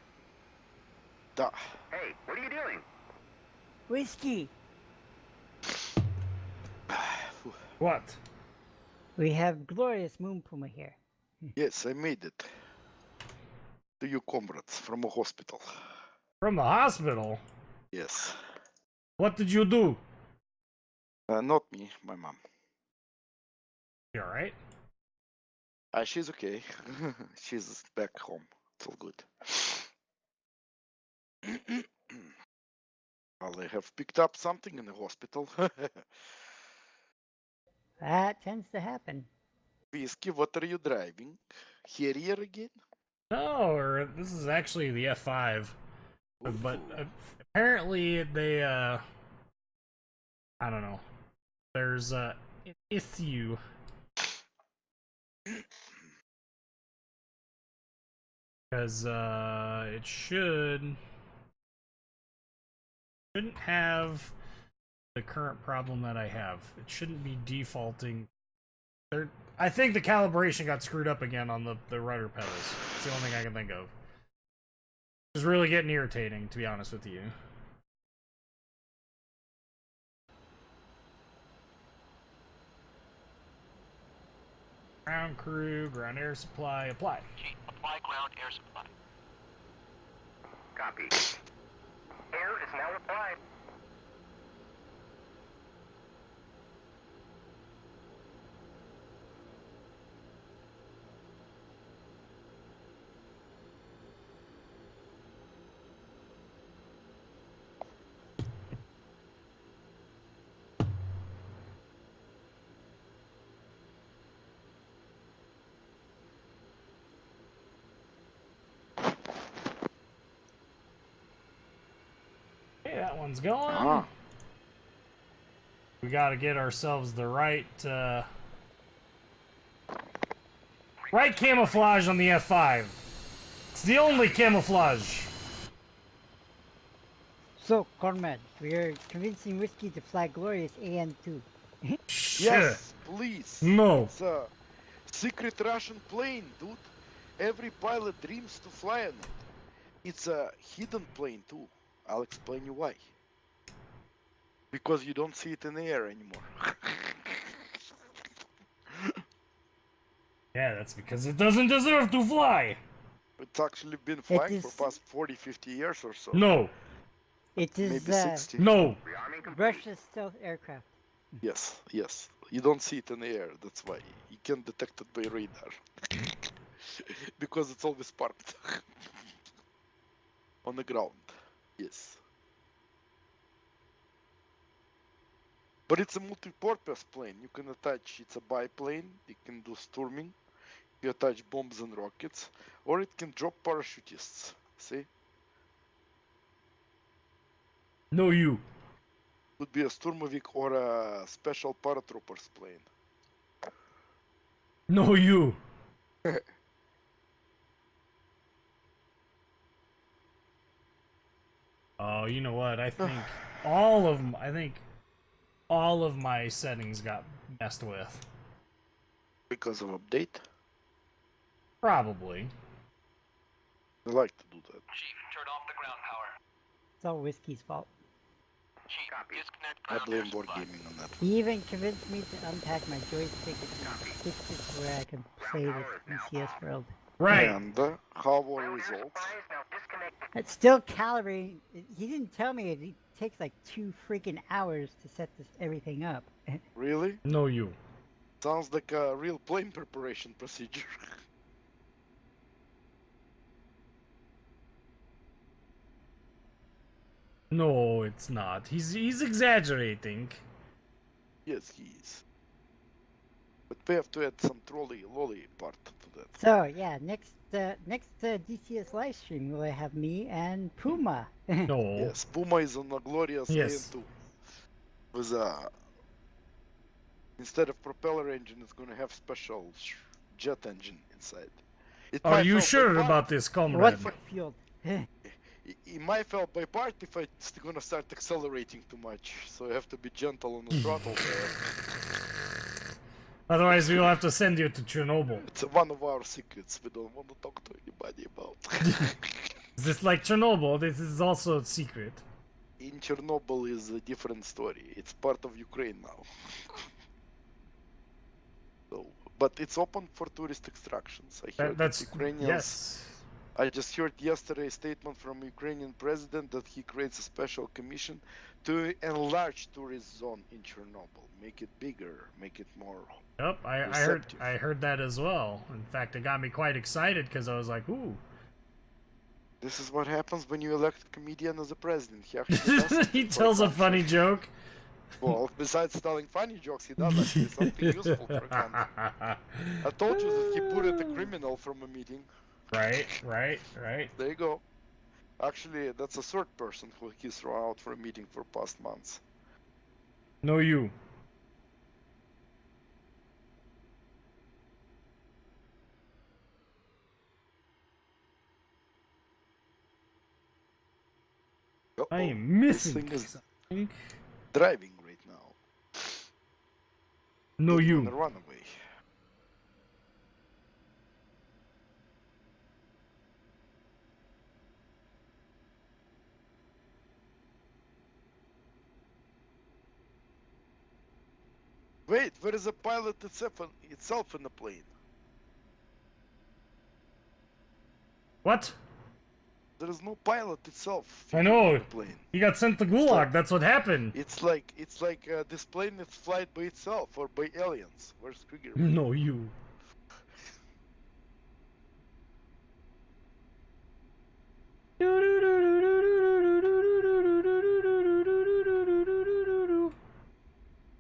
Da. Hey, what are you doing? Whiskey. What? We have glorious Moon Puma here. Yes, I made it. To you, comrades, from a hospital. From the hospital? Yes. What did you do? Not me, my mom. You alright? She's okay. She's back home. It's all good. Well, I have picked up something in the hospital. That tends to happen. Whiskey, what are you driving? Harrier again? No, or this is actually the F5. But apparently they, I don't know. There's an issue. Because it shouldn't have the current problem that I have. It shouldn't be defaulting. I think the calibration got screwed up again on the rudder pedals. It's the only thing I can think of. It's really getting irritating, to be honest with you. Ground crew, ground air supply, apply. Apply ground air supply. Copy. Air is now applied. Okay, that one's going. We gotta get ourselves the right right camouflage on the F5. It's the only camouflage. So, Cormad, we are convincing Whiskey to fly glorious AN2. Yes, please. No. It's a secret Russian plane, dude. Every pilot dreams to fly on it. It's a hidden plane too. I'll explain you why. Because you don't see it in the air anymore. Yeah, that's because it doesn't deserve to fly. It's actually been flying for past 40-50 years or so. No. It is Maybe 60. No. Russia's stealth aircraft. Yes, yes. You don't see it in the air, that's why. You can't detect it by radar. Because it's always parked. On the ground. Yes. But it's a multi-purpose plane. You can attach, it's a biplane. It can do storming. You attach bombs and rockets. Or it can drop parachutists. See? No, you. Could be a Sturmovik or a special paratroopers plane. No, you. Oh, you know what? I think all of my settings got messed with. Because of update. Probably. They like to do that. Chief, turn off the ground power. It's all Whiskey's fault. Chief, disconnect I ground blame air board supply. gaming on that. He even convinced me to unpack my joystick and fix it to where I can play this DCS world. Right. And how were results? It's still calibrating. He didn't tell me it takes like 2 freaking hours to set everything up. Really? No, you. Sounds like a real plane preparation procedure. No, it's not. He's exaggerating. Yes, he is. But we have to add some lolly part to that. So yeah, next DCS live stream will have me and Puma. No. Yes, Puma is on a glorious Yes. AN2. With instead of propeller engine, it's gonna have special jet engine inside. It Are might you fail sure by part. about this, comrade? What's the field? It might fail by part if it's gonna start accelerating too much. So you have to be gentle on the throttle there. Otherwise, we'll have to send you to Chernobyl. It's one of our secrets we don't want to talk to anybody about. Just like Chernobyl, this is also a secret. In Chernobyl is a different story. It's part of Ukraine now. So, but it's open for tourist extractions. I heard That's that Ukrainians. yes. I just heard yesterday a statement from Ukrainian president that he creates a special commission to enlarge tourist zone in Chernobyl, make it bigger, make it more. Yep, I heard that as well. In fact, it got me quite excited because I was like, ooh. This is what happens when you elect a comedian as a president. He actually does He tells a funny joke. Well, besides telling funny jokes, he does actually something useful for country. I told you that he booted a criminal from a meeting. Right. There you go. Actually, that's a third person who he threw out for a meeting for past months. No, you. I am missing This thing is something. driving right now. No, It's you. gonna run away. Wait, where is the pilot itself in the plane? What? There is no pilot itself. I in know. the plane. He got sent to Gulag. That's what happened. It's like this plane is flight by itself or by aliens. Where's Krieger? No, you.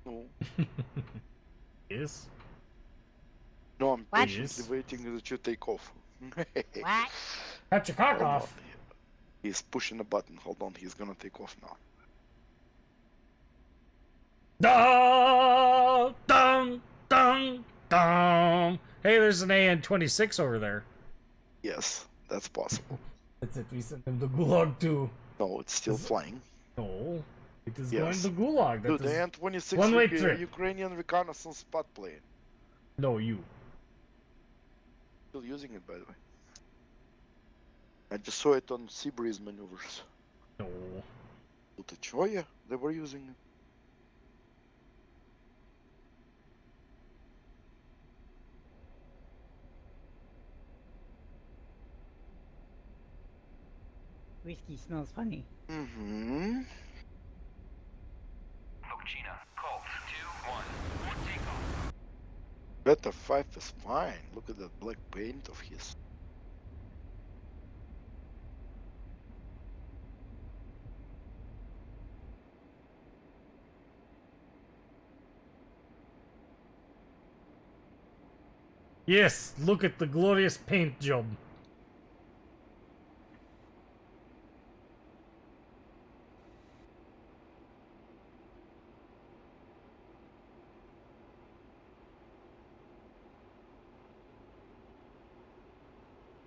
No. Yes. No, I'm What? patiently waiting that you take off. What? Cut your cock Hold off. on. He's pushing a button. Hold on, he's gonna take off now. Dun, dun, dun, dun. Hey, there's an AN-26 over there. Yes, that's possible. That's it. We sent him to Gulag too. No, it's still flying. No, it is Yes. going to Gulag. That Dude, the is AN-26 one-way trip. Ukrainian reconnaissance spot plane. No, you. Still using it, by the way. I just saw it on Sea Breeze maneuvers. No. Oh yeah, they were using it. Whiskey smells funny. Mm-hmm. Okchina, Colt, 2-1, takeoff. Beta 5 is fine. Look at that black paint of his. Yes, look at the glorious paint job.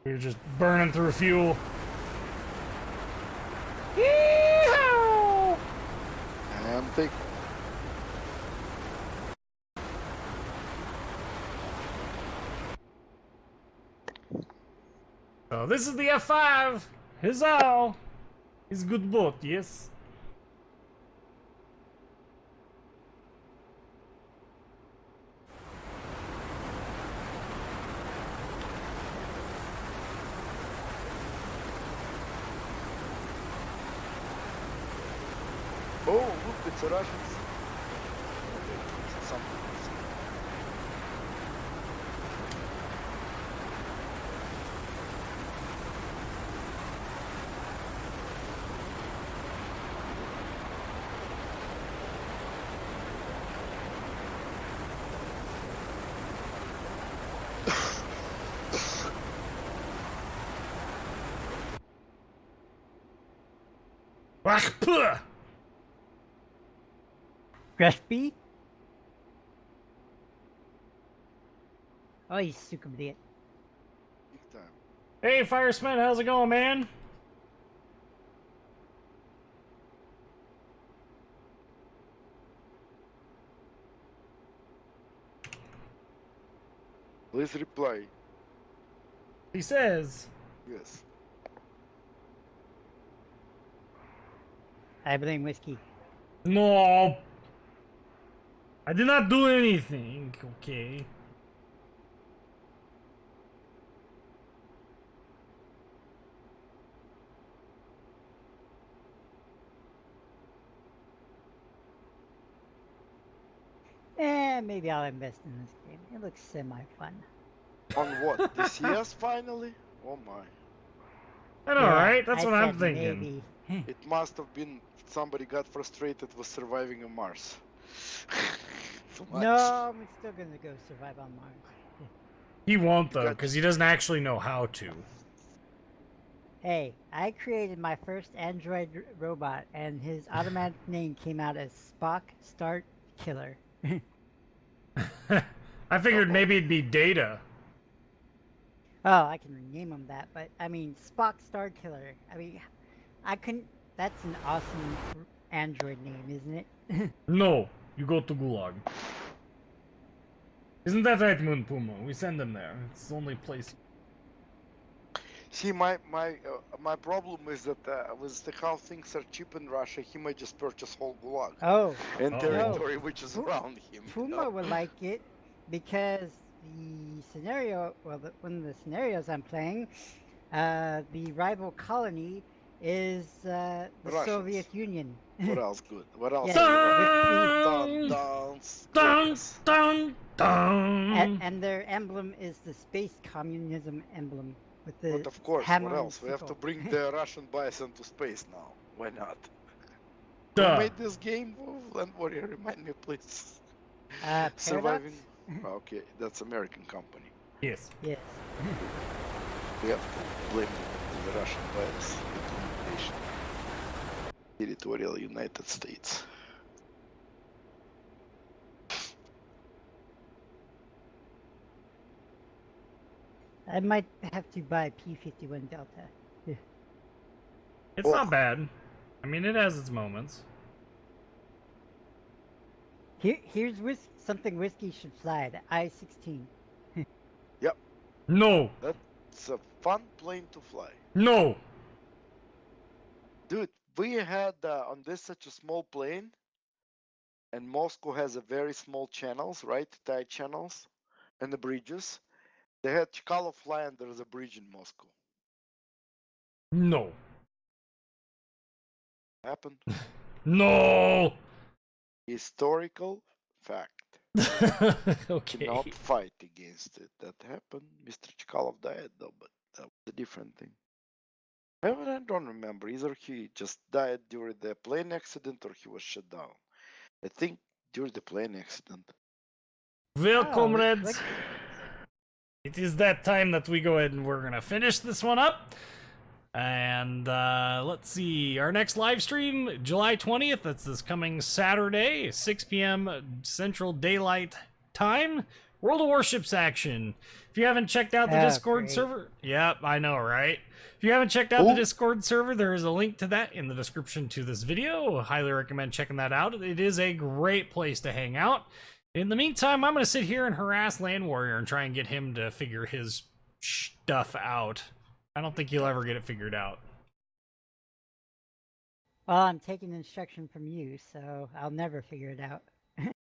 We're just burning through fuel. Yeehaw! And take So this is the F5. Huzzah! It's a good boat, yes. Oh, look, it's a Russian. Something. Ach, puh! Crispy? Oh, you stupid idiot. Big time. Hey, Firesman, how's it going, man? Please reply. He says. Yes. I blame Whiskey. No. I did not do anything, okay? Maybe I'll invest in this game. It looks semi-fun. On what? DCS finally? Oh my. I know, right? That's what I'm said thinking. Maybe. It must have been somebody got frustrated with surviving on Mars. Too much. No, I'm still gonna go survive on Mars. He won't, though, got- because he doesn't actually know how to. Hey, I created my first android robot, and his automatic name came out as Spock Start Killer. I figured maybe it'd be Data. Oh, I can rename him that, but I mean Spock Star Killer. I mean, I couldn't. That's an awesome android name, isn't it? No, you go to Gulag. Isn't that right, Moon Puma? We send them there. It's the only place. See, my problem is that with how things are cheap in Russia, he might just purchase whole Gulag Oh, and Oh. territory which is around him. you Puma know? would like it because the scenario, well, one of the scenarios I'm playing, the rival colony is the Russians. Soviet Union. What else good? What else? Yeah, Dun, dun, Dun, yes. dun, dun. and their emblem is the space communism emblem with the But of course, hammer what and else? We have to sickle. bring the Russian bison to space now. Why not? Duh. Who made this game? Oh, Land Warrior, remind me, please. Paradox? Surviving. Okay, that's American company. Yes. Yes. We have to blame the Russian virus nation. Territorial United States. I might have to buy P-51 Delta. It's not bad. I mean, it has its moments. Here's something Whiskey should fly, the I-16. No. That's a fun plane to fly. No. Dude, we had on this such a small plane, and Moscow has a very small channels, right? Tight channels, and the bridges. They had Chkalov fly under the bridge in Moscow. No. Happened. No. Historical fact. Okay. Cannot fight against it. That happened. Mr. Chkalov died though, but that was a different thing. I don't remember. Either he just died during the plane accident or he was shut down. I think during the plane accident. Well, Oh, comrades, look- it is that time that we go ahead and we're gonna finish this one up. And let's see, our next live stream, July 20th. That's this coming Saturday, 6 p.m. Central Daylight Time. World of Warships action. If you haven't checked out the Oh, Discord great. server, yep, I know, right? If you haven't checked out the Discord server, there is a link to that in the description to this video. Highly recommend checking that out. It is a great place to hang out. In the meantime, I'm going to sit here and harass Land Warrior and try and get him to figure his stuff out. I don't think you'll ever get it figured out. Well, I'm taking instruction from you, so I'll never figure it out.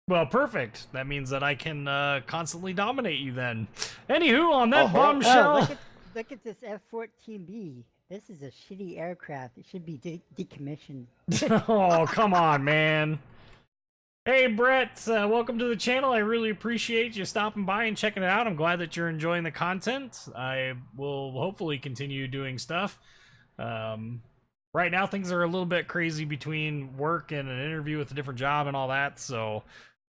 Well, perfect. That means that I can constantly dominate you then. Anywho, on that Oh, bombshell... Look at this F-14B. This is a shitty aircraft. It should be decommissioned. Oh, come on, man. Hey, Brett, welcome to the channel. I really appreciate you stopping by and checking it out. I'm glad that you're enjoying the content. I will hopefully continue doing stuff. Right now, things are a little bit crazy between work and an interview with a different job and all that, so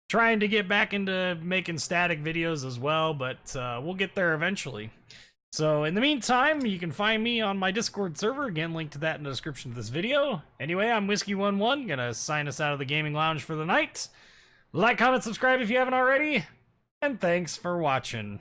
trying to get back into making static videos as well, but we'll get there eventually. So in the meantime, you can find me on my Discord server, again, link to that in the description of this video. Anyway, I'm Whiskey11, gonna sign us out of the gaming lounge for the night. Like, comment, subscribe if you haven't already, and thanks for watching.